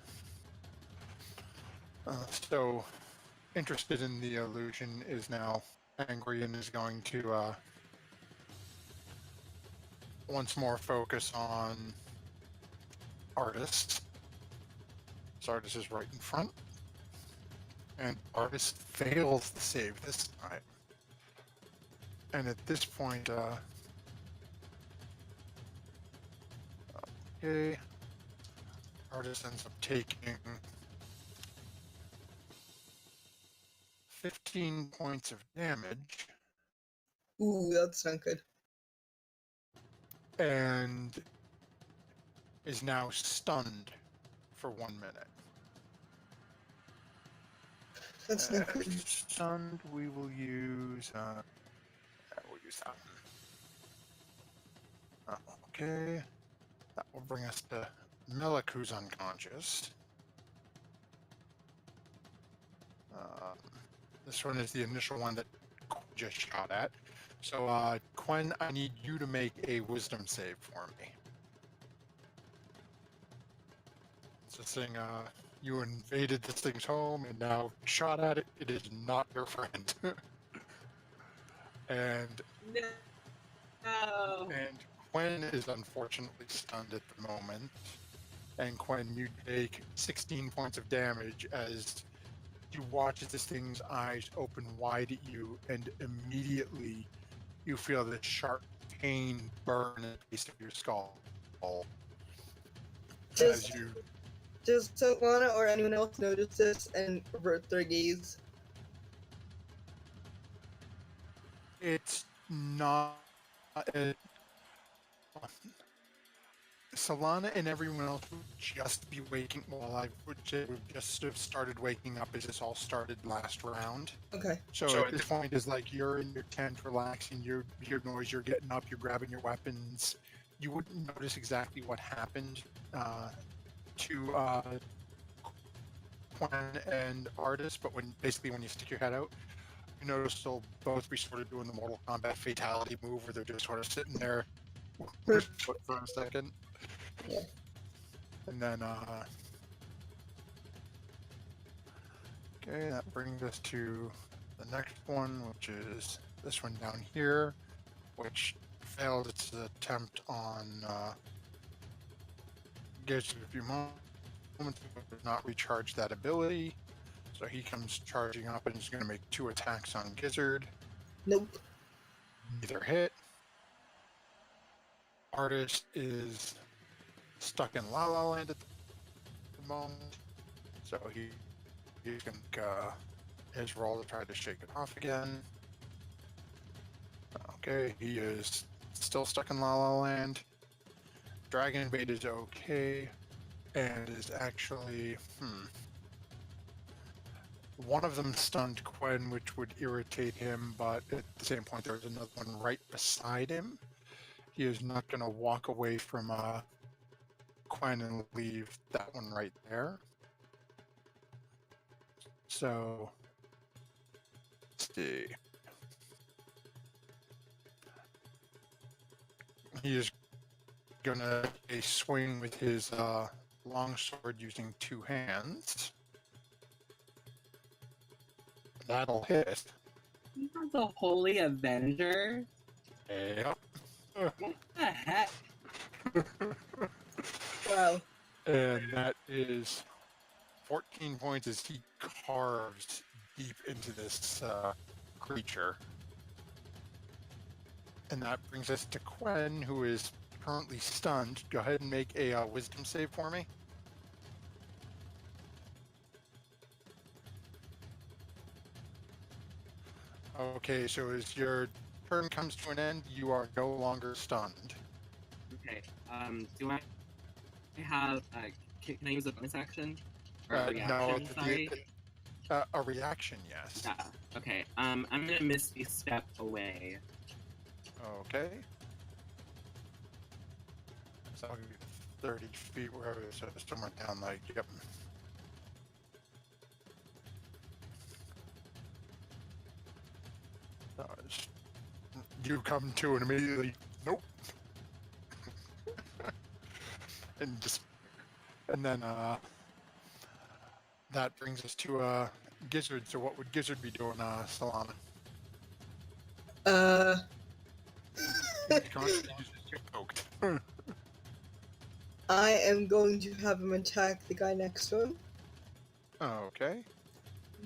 so interested in the illusion is now angry and is going to once more focus on Artist. So Artist is right in front. And Artist fails the save this time. And at this point, okay, Artist ends up taking 15 points of damage Ooh, that's not good. and is now stunned for 1 minute. That's not good. Stunned, we will use that one. Okay, that will bring us to Milik, who's unconscious. This one is the initial one that just shot at. So, Quen, I need you to make a wisdom save for me. It's this thing, you invaded this thing's home and now shot at it. It is not your friend. and No. and Quen is unfortunately stunned at the moment. And Quen, you take 16 points of damage as you watch as this thing's eyes open wide at you, and immediately you feel this sharp pain burn at the base of your skull. Does As you, Solana or anyone else notice this and avert their gaze? it's not. Solana and everyone else would just be waking. Well, I would say we've just have started waking up as this all started last round. Okay. So at this point, is like you're in your tent, relaxing. You hear noise. You're getting up. You're grabbing your weapons. You wouldn't notice exactly what happened to Quen and Artist, but when you stick your head out, you notice they'll both be sort of doing the Mortal Kombat fatality move, where they're just sort of sitting there for a second. Yeah. And then, okay, that brings us to the next one, which is this one down here, which failed its attempt on Giz a few moments ago, did not recharge that ability. So he comes charging up and is going to make 2 attacks on Gizzard. Nope. Neither hit. Artist is stuck in La La Land at the moment, so he can his roll to try to shake it off again. Okay, he is still stuck in La La Land. Dragon Bait is okay, and is actually one of them stunned Quen, which would irritate him, but at the same point there's another one right beside him. He is not going to walk away from Quen and leave that one right there. So, let's see. He is going to swing with his longsword using 2 hands. That'll hit. He has a Holy Avenger? Yep. What the heck? Wow. And that is 14 points as he carves deep into this creature. And that brings us to Quen, who is currently stunned. Go ahead and make a wisdom save for me. Okay, so as your turn comes to an end, you are no longer stunned. Okay. Do I have can I use a bonus action? Or a reaction, sorry? A reaction, yes. Yeah. Okay. I'm gonna misty step away. Okay. So I'll give you 30 feet, wherever, so somewhere down like, yep. You come to and immediately, nope. and then that brings us to Gizzard. So what would Gizzard be doing, Solana? Conscious, you just get poked. I am going to have him attack the guy next to him. Okay.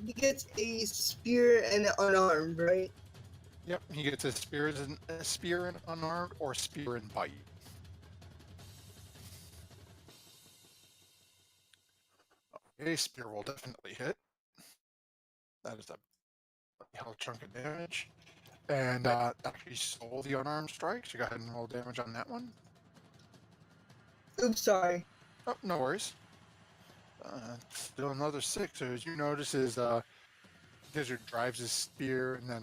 He gets a spear and unarmed, right? Yep, he gets a spear and unarmed or spear and bite. Okay, spear will definitely hit. That is a hell chunk of damage. And actually stole the unarmed strike, so go ahead and roll damage on that one. Oops, sorry. Oh, no worries. Still another 6. So as you notice is Gizzard drives his spear and then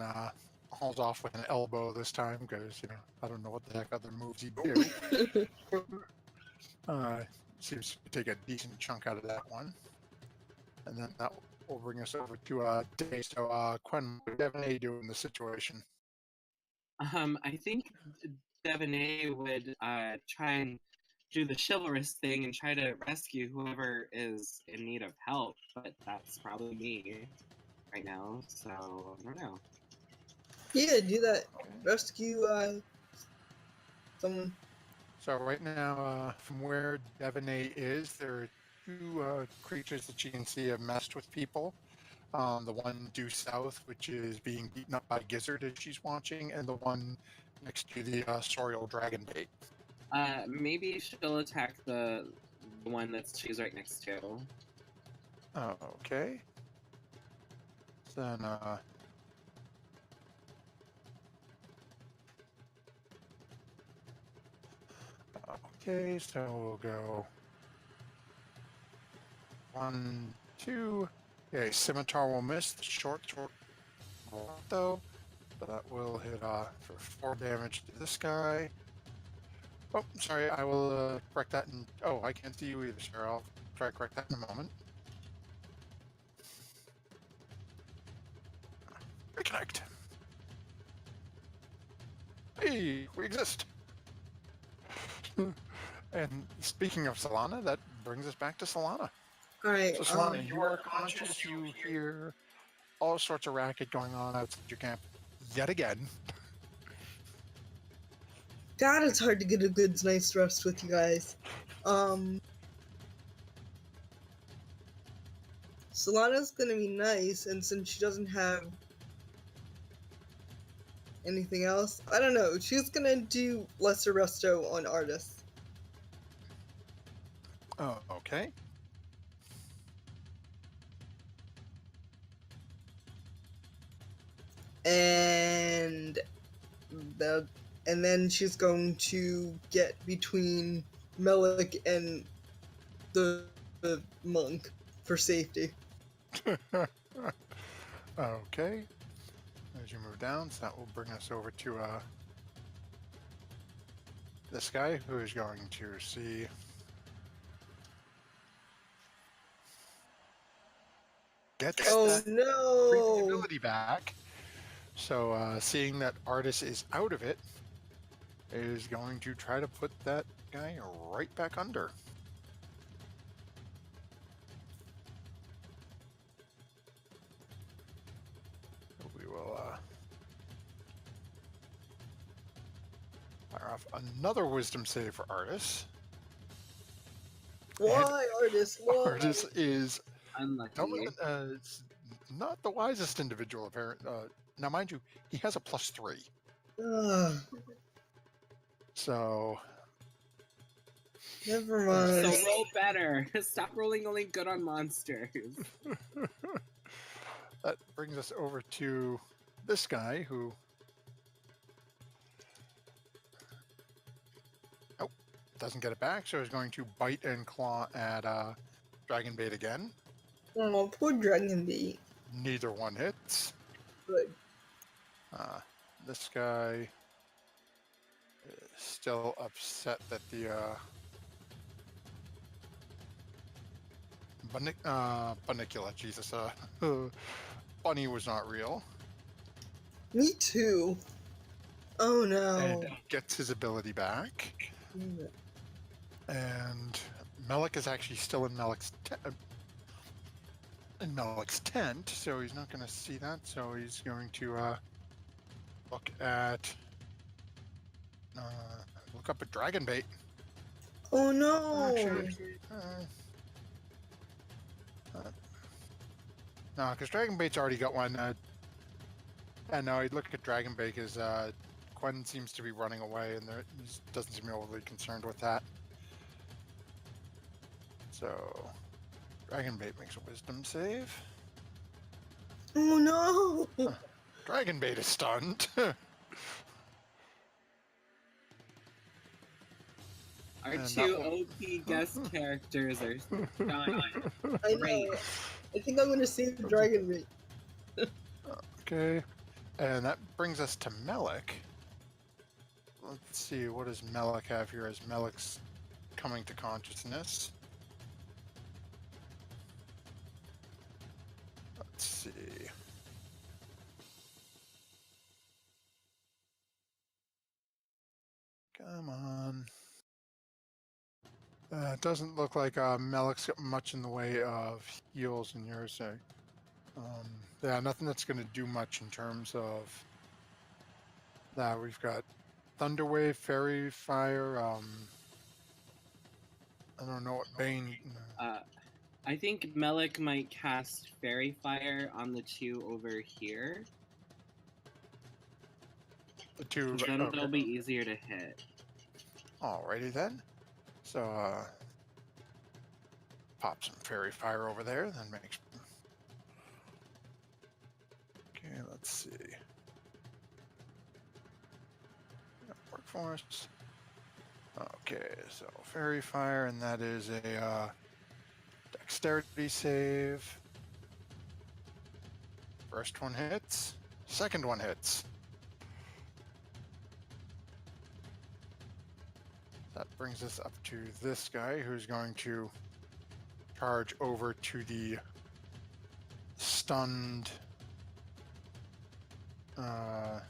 hauls off with an elbow this time because, I don't know what the heck other moves he do. Seems to take a decent chunk out of that one. And then that will bring us over to Day. So, Quen, what did Devonay do in the situation? I think Devonay would try and do the chivalrous thing and try to rescue whoever is in need of help, but that's probably me right now, so I don't know. Yeah, do that. Rescue someone. So right now, from where Devonay is, there are 2 creatures that you can see have messed with people. The one due south, which is being beaten up by Gizzard as she's watching, and the one next to the Sorial Dragon Bait. Maybe she'll attack the one she's right next to. Okay. Then, okay, so we'll go 1, 2. Okay, Scimitar will miss. The short though. So that will hit for 4 damage to this guy. Oh, sorry, I will correct that. Oh, I can't see you either, sir. I'll try to correct that in a moment. Reconnect. Hey, we exist. And speaking of Solana, that brings us back to Solana. Alright, So Solana, you are conscious. You hear all sorts of racket going on outside your camp yet again. God, it's hard to get a good night's rest with you guys. Solana's gonna be nice, and since she doesn't have anything else, I don't know, she's gonna do Lesser Resto on Artis. Oh, okay. And then she's going to get between Melik and the monk for safety. Okay. As you move down, so that will bring us over to this guy who is going to see gets that no! ability back. So seeing that Artis is out of it, is going to try to put that guy right back under. We will fire off another wisdom save for Artis. Why, Artis? Why? Artis is Unlucky. it's not the wisest individual, apparently. Now, mind you, he has a +3. Ugh, So, never mind. So roll better. Stop rolling only good on monsters. that brings us over to this guy who... Nope, doesn't get it back, so he's going to bite and claw at Dragon Bait again. Oh, poor Dragon Bait. Neither one hits. Good. This guy is still upset that the Bunnicula, Jesus, bunny was not real. Me too. Oh no. And gets his ability back. And Melik is actually still in Melik's tent, so he's not going to see that. So he's going to look at look up at dragon bait. Oh no! Actually, no, because dragon bait's already got one. Yeah, no, I'd look at dragon bait because Gwen seems to be running away, and he doesn't seem overly concerned with that. So, dragon bait makes a wisdom save. Oh no! Dragon bait is stunned. Our And two that will- OP guest characters are dying. I Great. know. I think I'm gonna save the dragon bait. Okay, and that brings us to Melik. Let's see, what does Melik have here as Melik's coming to consciousness? Let's see. Come on. It doesn't look like Melik's got much in the way of heals in yours. So, yeah, nothing that's going to do much in terms of that. We've got Thunderwave, Fairy Fire. I don't know what Bane. I think Melik might cast Fairy Fire on the two over here. The two. Then Okay. they'll be easier to hit. Alrighty then. So, pop some Fairy Fire over there. Then makes. Okay, let's see. Workforce. Okay, so Fairy Fire, and that is a Dexterity save. First one hits. Second one hits. That brings us up to this guy who's going to charge over to the stunned. Yeah,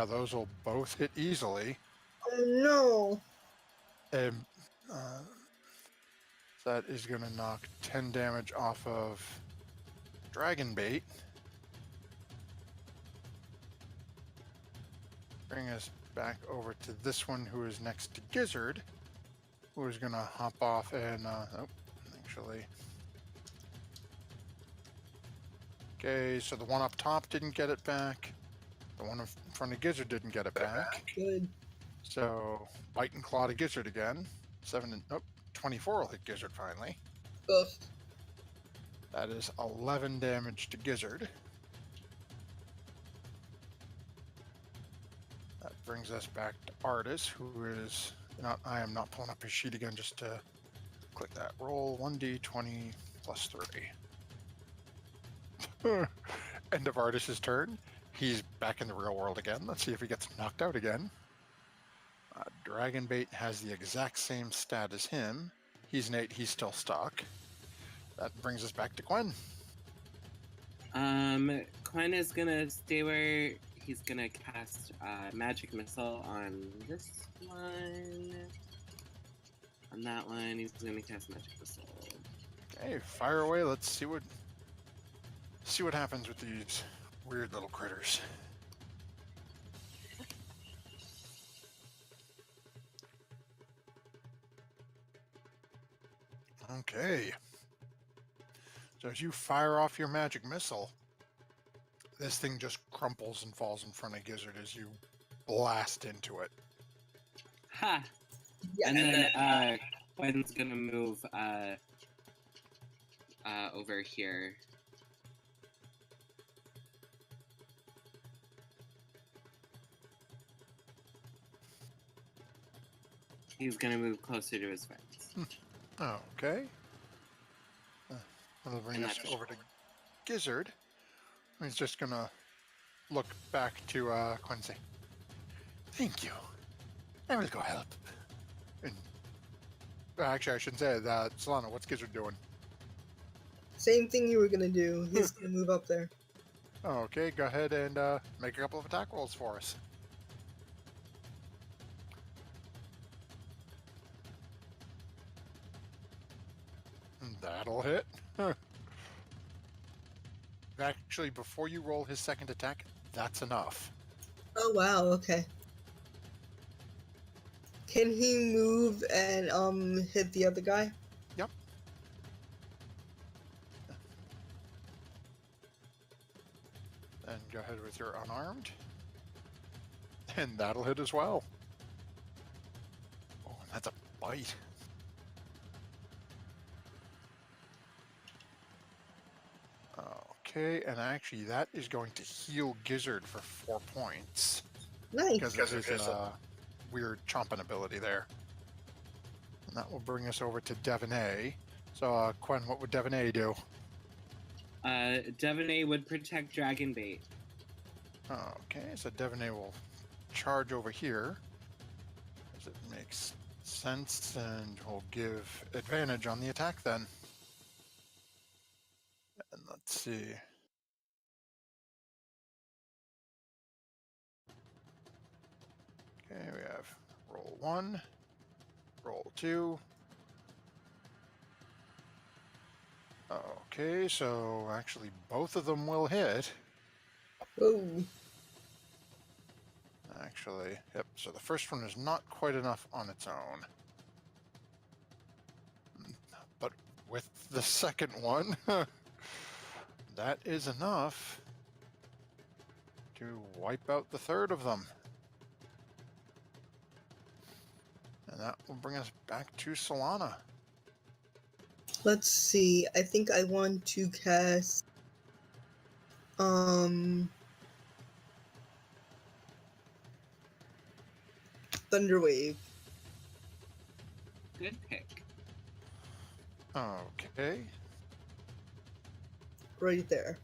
those will both hit easily. Oh no! And that is going to knock 10 damage off of Dragon Bait. Bring us back over to this one who is next to Gizzard, who is going to hop off and, oh, actually. Okay, so the one up top didn't get it back. The one in front of Gizzard didn't get it back. Good. So, Bite and Claw to Gizzard again. 24 will hit Gizzard finally. Ugh. That is 11 damage to Gizzard. That brings us back to Artis, who is not. I am not pulling up his sheet again just to click that. Roll 1d20 plus 3. End of Artis's turn. He's back in the real world again. Let's see if he gets knocked out again. Dragon Bait has the exact same stat as him. He's an 8. He's still stuck. That brings us back to Gwen. Quinn is gonna stay where he's gonna cast Magic Missile on this one. On that one, he's gonna cast Magic Missile. Okay, fire away. Let's see what happens with these weird little critters. Okay. So as you fire off your magic missile, this thing just crumples and falls in front of Gizzard as you blast into it. Ha! Yeah. And then Quinn's gonna move over here. He's gonna move closer to his friends. Okay. That'll bring And us that's it. over to Gizzard. He's just gonna look back to Quinn and say, "Thank you. I will go help." And actually, I shouldn't say that. Solana, what's Gizzard doing? Same thing you were gonna do. He's gonna move up there. Okay, go ahead and make a couple of attack rolls for us. That'll hit. Actually, before you roll his second attack, that's enough. Oh wow. Okay. Can he move and hit the other guy? Yep. And go ahead with your unarmed. And that'll hit as well. Oh, and that's a bite. Okay, and actually that is going to heal Gizzard for 4 points. Nice. Because of his weird chomping ability there. And that will bring us over to Devonay. So, Quen, what would Devonay do? Devonay would protect Dragonbait. Okay, so Devonay will charge over here, as it makes sense, and will give advantage on the attack then. And let's see. Okay, we have roll 1, roll 2. Okay, so actually both of them will hit. Oh. Actually, yep, so the first one is not quite enough on its own. But with the second one, that is enough to wipe out the third of them. And that will bring us back to Solana. Let's see. I think I want to cast Thunderwave. Good pick. Okay. Right there.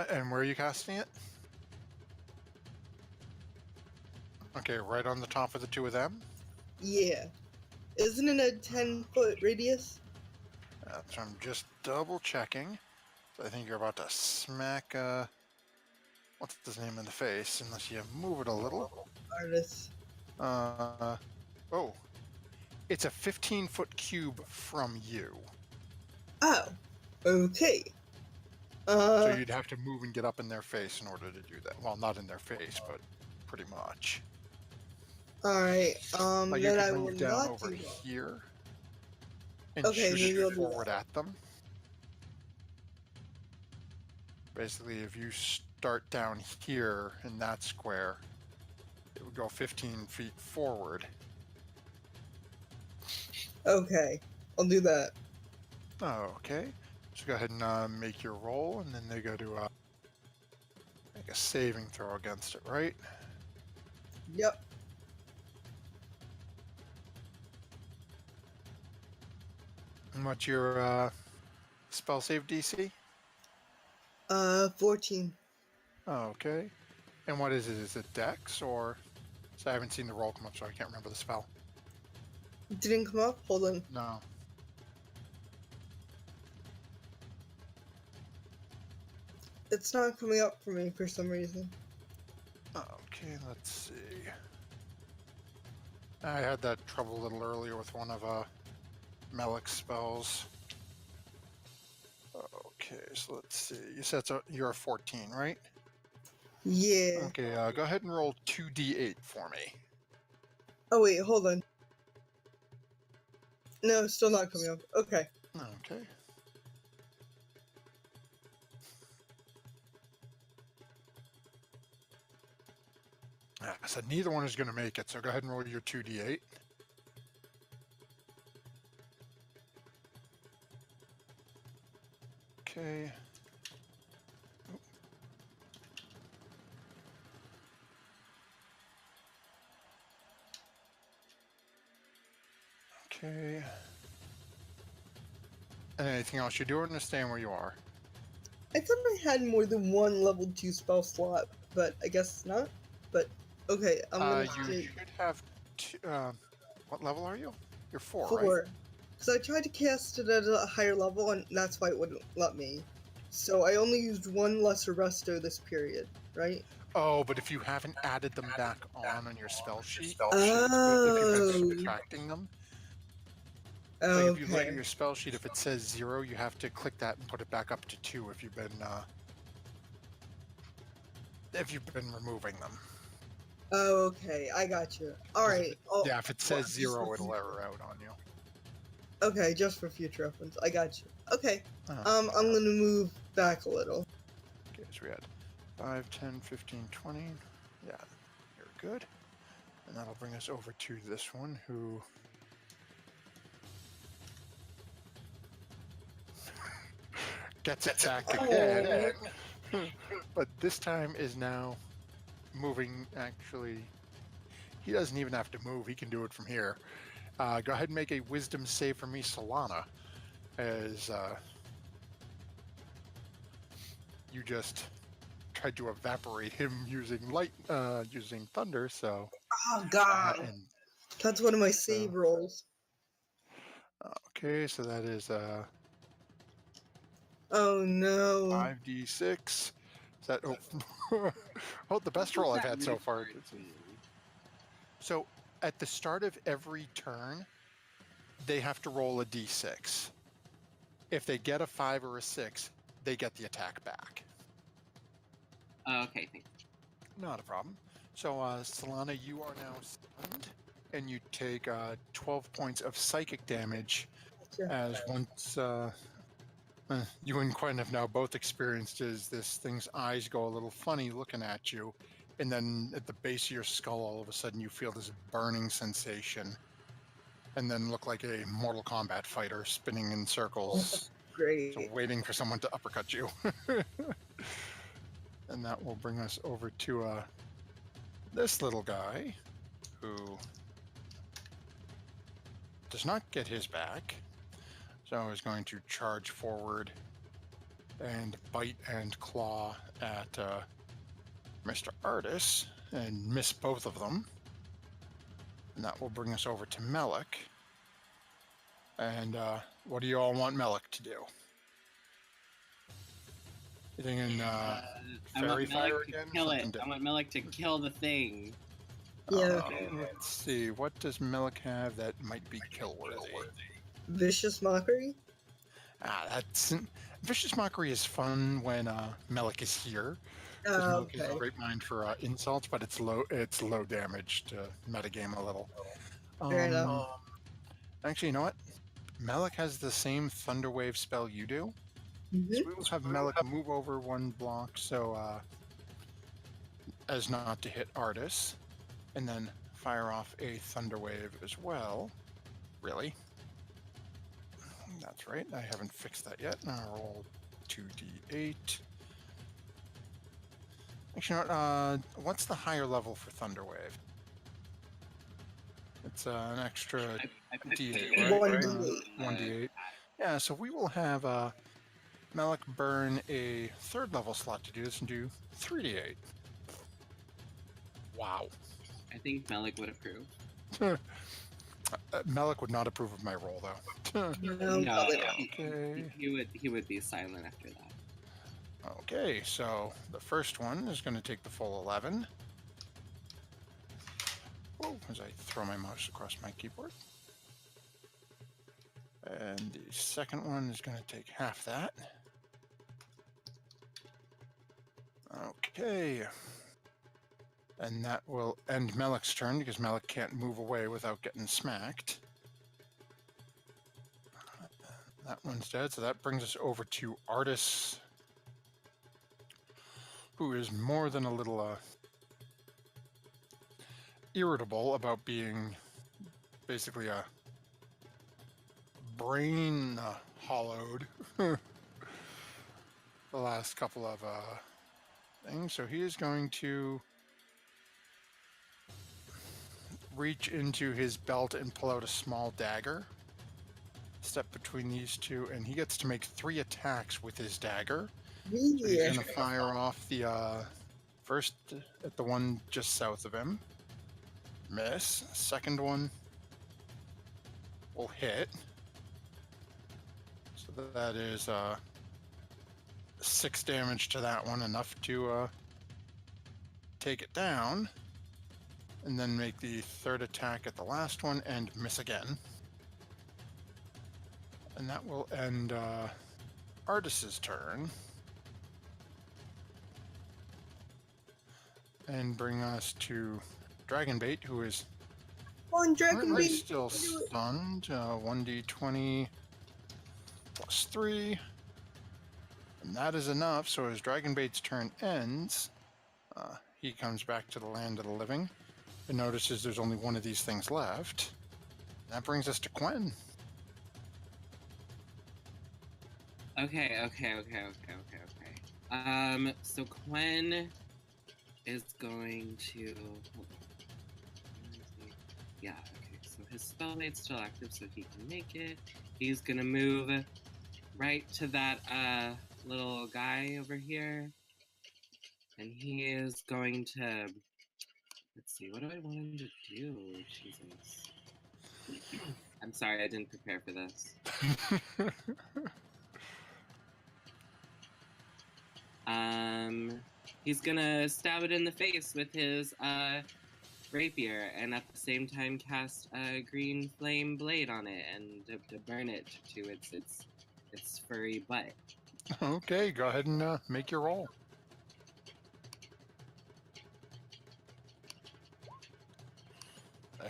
And where are you casting it? Okay, right on the top of the two of them? Yeah. Isn't it a 10-foot radius? So I'm just double checking. So I think you're about to smack, what's his name in the face, unless you move it a little. Artist. Oh. It's a 15-foot cube from you. Oh. Okay. So you'd have to move and get up in their face in order to do that. Well, not in their face, but pretty much. Alright, Like you then I can will move down not over do that. here and Okay, shoot maybe it I'll do forward that. at them. Basically, if you start down here in that square, it would go 15 feet forward. Okay, I'll do that. Okay, so go ahead and make your roll, and then they go to make a saving throw against it, right? Yep. And what's your spell save DC? 14. Okay. And what is it? Is it Dex or? So I haven't seen the roll come up, so I can't remember the spell. Didn't come up? Hold on. No. It's not coming up for me for some reason. Okay, let's see. I had that trouble a little earlier with one of Melik's spells. Okay, so let's see. You said you're a 14, right? Yeah. Okay, go ahead and roll 2d8 for me. Oh wait, hold on. No, still not coming up. Okay. Okay. I said neither one is going to make it, so go ahead and roll your 2d8. Okay. Okay. And anything else you do, or staying where you are? I thought I had more than one level 2 spell slot, but I guess not. But okay, I'm gonna You take should have two, what level are you? You're 4, 4. right? Because I tried to cast it at a higher level, and that's why it wouldn't let me. So I only used one lesser resto this period, right? Oh, but if you haven't added them back on your spell sheet, if Oh. you've been subtracting them, like if you look at your spell sheet, if it says 0, you have to click that and put it back up to 2 if you've been removing them. Oh, okay, I got you. All right. Oh, Yeah, if it well, says just for 0, it'll future. error out on you. Okay, just for future reference. I got you. Okay. Oh, I'm gonna move back a little. okay, so we had 5, 10, 15, 20. Yeah, you're good. And that'll bring us over to this one who gets attacked again. But this time is now moving. Actually, he doesn't even have to move. He can do it from here. Go ahead and make a wisdom save for me, Solana, as you just tried to evaporate him using using thunder. So, Oh God, and that's one of my save rolls. okay, so that is Oh no. 5d6. Is that oh, the best roll I've had so far. So at the start of every turn, they have to roll a d6. If they get a 5 or a 6, they get the attack back. Okay, thanks. Not a problem. So, Solana, you are now stunned, and you take 12 points of psychic damage. Gotcha. As once you and Quinn have now both experienced is this thing's eyes go a little funny looking at you, and then at the base of your skull, all of a sudden you feel this burning sensation, and then look like a Mortal Kombat fighter spinning in circles, Great. so waiting for someone to uppercut you. And that will bring us over to this little guy, who does not get his back. So I was going to charge forward and bite and claw at Mr. Artis and miss both of them. And that will bring us over to Melik. And what do you all want Melik to do? Anything in I Fairy want Fire Melik to again? kill it. Something I want Melik to kill the thing. Yeah. Let's see. What does Melik have that might be kill worthy? Vicious mockery. That's Vicious Mockery is fun when Melik is here. Because Melik is a Okay. great mind for insults, but it's low damage to metagame a little. Fair enough. Actually, you know what? Melik has the same Thunder Wave spell you do. Mhm. So we will have Melik move over one block so as not to hit Artis, and then fire off a Thunder Wave as well. Really? That's right. I haven't fixed that yet. I'll roll 2d8. Actually, you know what, what's the higher level for Thunder Wave? It's an extra I d8, right? 1d8. 1d8. Yeah, so we will have Melik burn a third level slot to do this and do 3d8. Wow. I think Melik would approve. Melik would not approve of my roll, though. No, No, probably not. Okay. he would be silent after that. Okay, so the first one is going to take the full 11. Whoa, as I throw my mouse across my keyboard. And the second one is going to take half that. Okay. And that will end Melik's turn because Melik can't move away without getting smacked. That one's dead, so that brings us over to Artis, who is more than a little irritable about being basically a brain hollowed the last couple of things. So he is going to reach into his belt and pull out a small dagger. Step between these two, and he gets to make 3 attacks with his dagger. So he's Yeah. going to fire off the first at the one just south of him. Miss. Second one will hit. So that is 6 damage to that one, enough to take it down. And then make the third attack at the last one and miss again. And that will end Artis's turn. and bring us to Dragonbait, who is On Dragon currently Bait. still Do it. stunned. 1d20 plus 3. And that is enough. So as Dragonbait's turn ends, he comes back to the land of the living and notices there's only one of these things left. That brings us to Quen. Okay. So Quen is going to. Hold on. Yeah, okay. So his spellmate's still active, so he can make it. He's gonna move right to that little guy over here. And he is going to. Let's see, what do I want him to do? Jesus. I'm sorry, I didn't prepare for this. He's gonna stab it in the face with his rapier, and at the same time cast a green flame blade on it, and to burn it to its furry butt. Okay, go ahead and make your roll.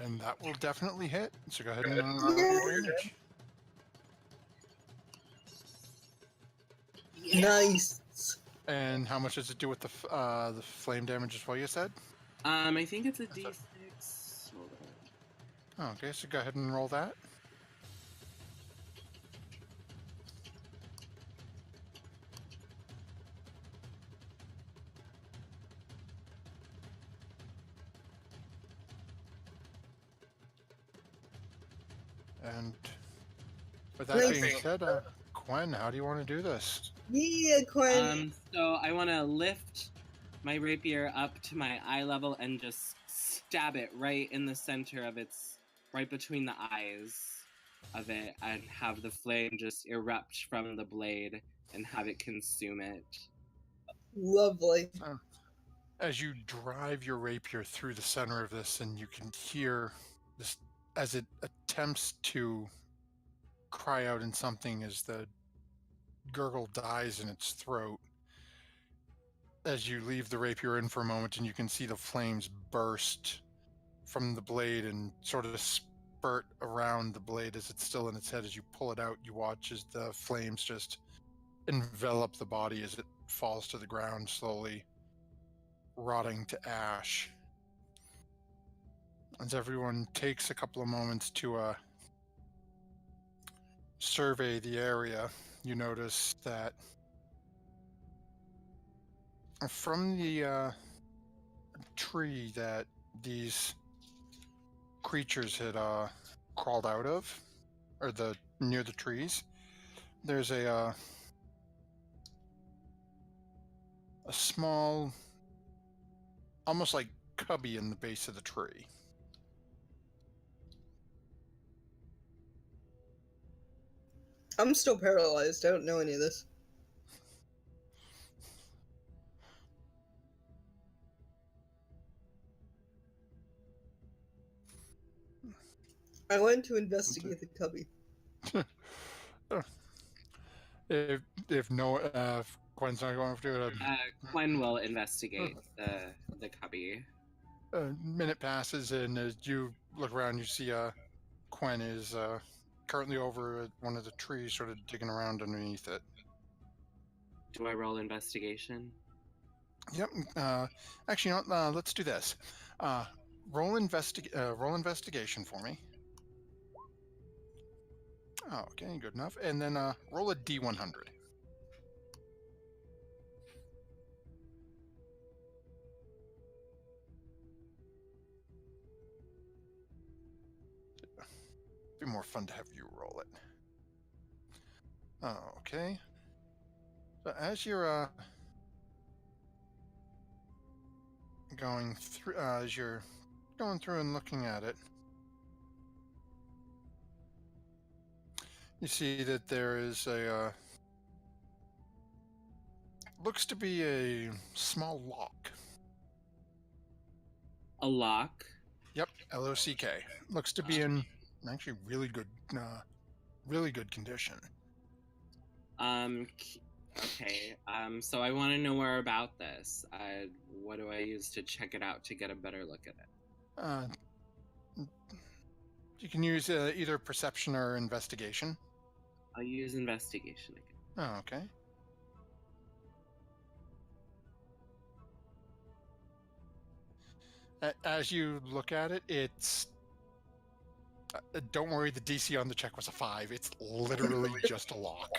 And that will definitely hit. So go ahead and roll your damage. Nice. And how much does it do with the flame damage as well, you said? I think it's a D6. Hold on. Oh, okay, so go ahead and roll that. And with that being said, Quen, how do you want to do this? Yeah, Quen. So I want to lift my rapier up to my eye level and just stab it right in the center of right between the eyes of it, and have the flame just erupt from the blade and have it consume it. Lovely. As you drive your rapier through the center of this, and you can hear this as it attempts to cry out in something as the gurgle dies in its throat. As you leave the rapier in for a moment, and you can see the flames burst from the blade and sort of spurt around the blade as it's still in its head. As you pull it out, you watch as the flames just envelop the body as it falls to the ground, slowly rotting to ash. As everyone takes a couple of moments to survey the area, you notice that from the tree that these creatures had crawled out of, or near the trees, there's a small, almost like cubby in the base of the tree. I'm still paralyzed. I don't know any of this. I went to investigate the cubby. If Gwen's not going to do it, Quen will investigate the cubby. a minute passes, and as you look around, you see Quen is currently over at one of the trees, sort of digging around underneath it. Do I roll investigation? Yep. Actually, you know, let's do this. Roll investigation for me. Oh, okay, good enough. And then roll a D100. Be more fun to have you roll it. Oh, okay. So as you're going through and looking at it, you see that there is looks to be a small lock. A lock? Yep, L-O-C-K. Looks to be in actually really good condition. Okay. So I want to know more about this. What do I use to check it out to get a better look at it? Uh, you can use either perception or investigation. I'll use investigation again. Oh, okay. As you look at it, it's. Don't worry, the DC on the check was a 5. It's literally just a lock.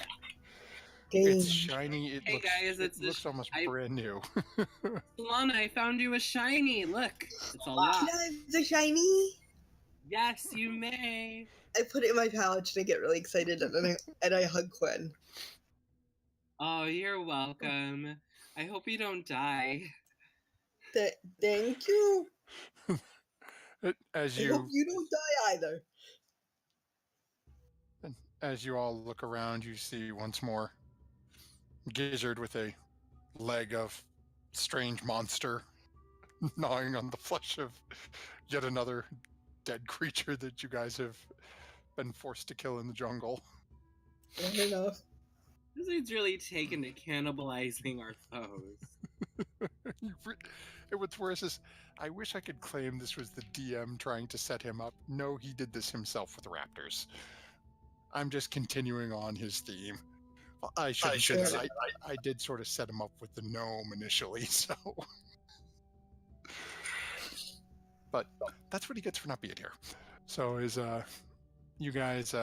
It's Dang. shiny. Hey guys, It looks almost brand new. Solana, I found you a shiny. Look, it's a Can lock. I have the shiny? Yes, you may. I put it in my pouch and I get really excited and I hug Quinn. Oh, you're welcome. I hope you don't die. Thank you. As I hope you don't die either. as you all look around, you see once more Gizzard with a leg of strange monster gnawing on the flesh of yet another dead creature that you guys have been forced to kill in the jungle. Fair enough. Wizard's really taken to cannibalizing our foes. What's worse is, I wish I could claim this was the DM trying to set him up. No, he did this himself with raptors. I'm just continuing on his theme. Well, I shouldn't say that. I did sort of set him up with the gnome initially, so. But that's what he gets for not being here. So is you guys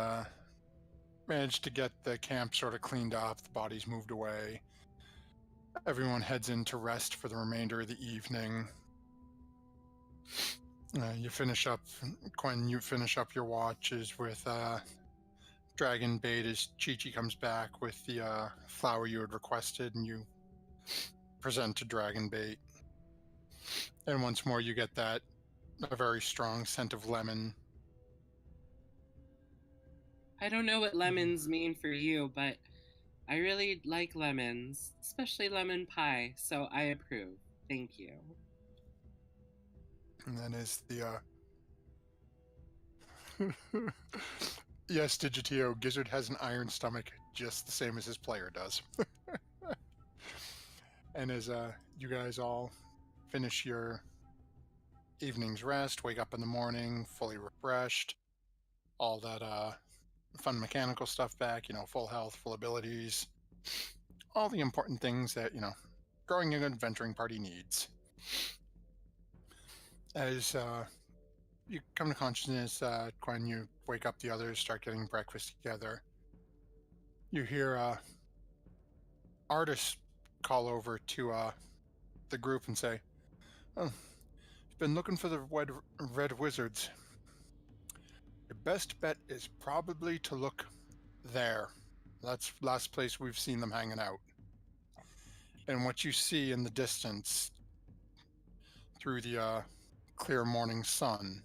managed to get the camp sort of cleaned up, the bodies moved away. Everyone heads in to rest for the remainder of the evening. You finish up, Quinn, you finish up your watches with Dragon Bait as Chi-Chi comes back with the flower you had requested, and you present to Dragon Bait. And once more you get that a very strong scent of lemon. I don't know what lemons mean for you, but I really like lemons, especially lemon pie, so I approve. Thank you. And then is the yes, Digitio, Gizzard has an iron stomach just the same as his player does. And as you guys all finish your evening's rest, wake up in the morning fully refreshed, all that fun mechanical stuff back, full health, full abilities, all the important things that, growing an adventuring party needs. As you come to consciousness, when you wake up the others, start getting breakfast together, you hear artists call over to the group and say, "Oh, been looking for the red wizards. Your best bet is probably to look there. That's the last place we've seen them hanging out." And what you see in the distance through the clear morning sun,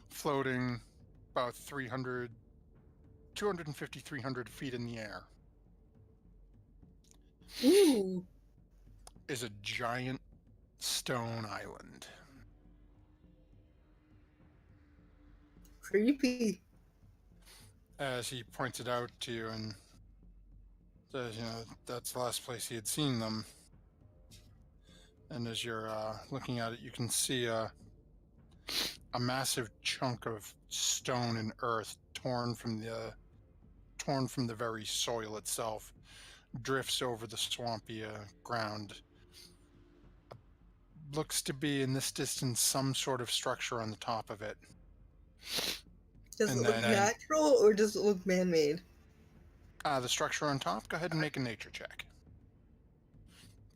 floating about 250, 300 feet in the air, Ooh. is a giant stone island. Creepy. As he points it out to you and says, that's the last place he had seen them. And as you're looking at it, you can see a massive chunk of stone and earth torn from the very soil itself, drifts over the swampy ground. Looks to be in this distance some sort of structure on the top of it. Does it look natural or does it look man-made? The structure on top, go ahead and make a nature check.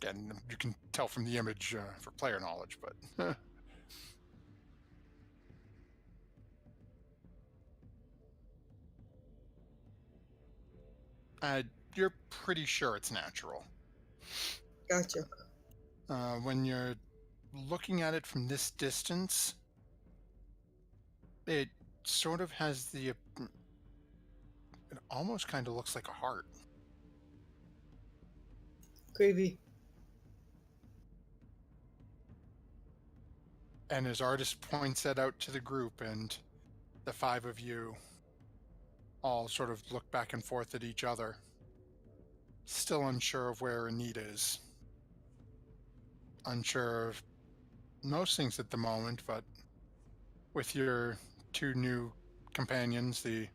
Again, you can tell from the image for player knowledge, but... You're pretty sure it's natural. Gotcha. When you're looking at it from this distance, it sort of has it almost kind of looks like a heart. Creepy. And as artist points that out to the group, and the 5 of you all sort of look back and forth at each other, still unsure of where Anita is. Unsure of most things at the moment, but with your two new companions, the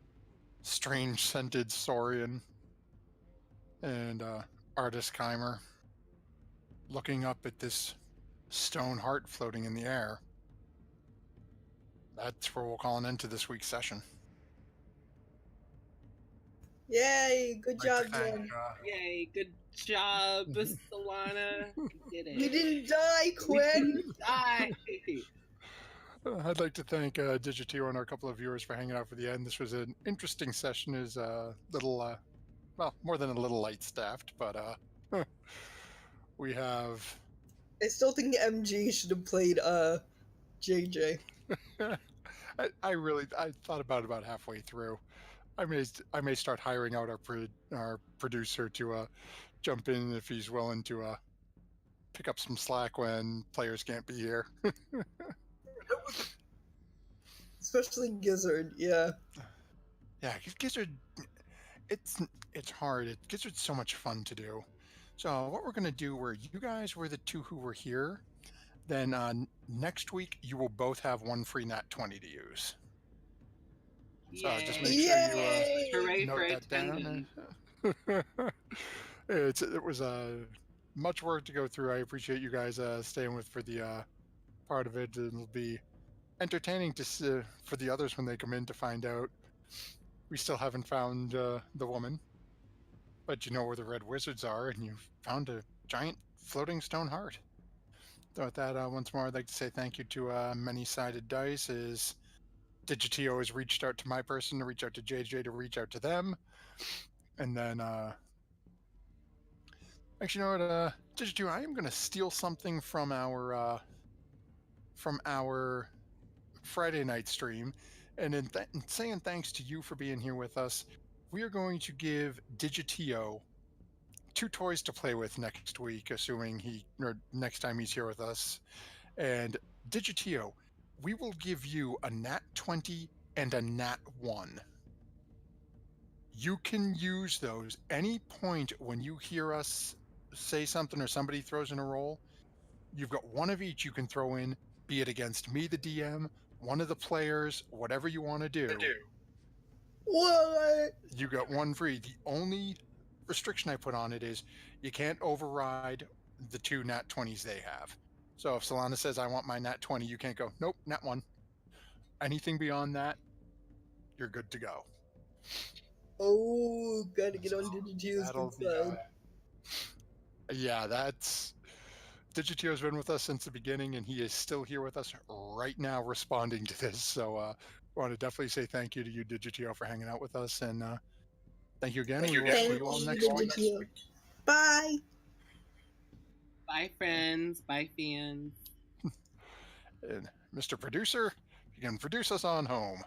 strange scented Saurian and artist Keimer, looking up at this stone heart floating in the air, that's where we'll call an end to this week's session. Yay! Good I'd like job, to thank, Jen. Yay, good job, Solana. You did it. We didn't die, We Quinn. didn't die. I'd like to thank Digitio and our couple of viewers for hanging out for the end. This was an interesting session. Is a little, well, more than a little light-staffed, but we have. I still think MG should have played JJ. I thought about halfway through. I may start hiring out our producer to jump in if he's willing to pick up some slack when players can't be here. Especially Gizzard, yeah. Yeah, Gizzard, it's hard. Gizzard's so much fun to do. So what we're gonna do, where you guys were the two who were here, then next week you will both have one free nat 20 to use. So just make sure you Hooray note for that down. attendance. It was much work to go through. I appreciate you guys staying with for the part of it. It'll be entertaining to for the others when they come in to find out we still haven't found the woman, but you know where the red wizards are, and you found a giant floating stone heart. So with that, once more, I'd like to say thank you to Many-Sided Dice. Is Digitio has reached out to my person to reach out to JJ to reach out to them, and then actually, you know what, Digitio, I am going to steal something from our Friday night stream, and in saying thanks to you for being here with us, we are going to give Digitio 2 toys to play with next week, assuming next time he's here with us. And Digitio, we will give you a nat 20 and a nat 1. You can use those any point when you hear us say something or somebody throws in a roll. You've got one of each you can throw in, be it against me, the DM, one of the players, whatever you want to do. What? You got one free. The only restriction I put on it is you can't override the 2 nat 20s they have. So if Solana says, I want my nat 20, you can't go, nope, nat 1. Anything beyond that, you're good to go. Oh, gotta get on Digitio's good side. Yeah, that's... Digitio's been with us since the beginning, and he is still here with us right now responding to this. So I want to definitely say thank you to you, Digitio, for hanging out with us. And thank you again. We will see you all next week. Bye. Bye, friends. Bye, fans. And Mr. Producer, you can produce us on home.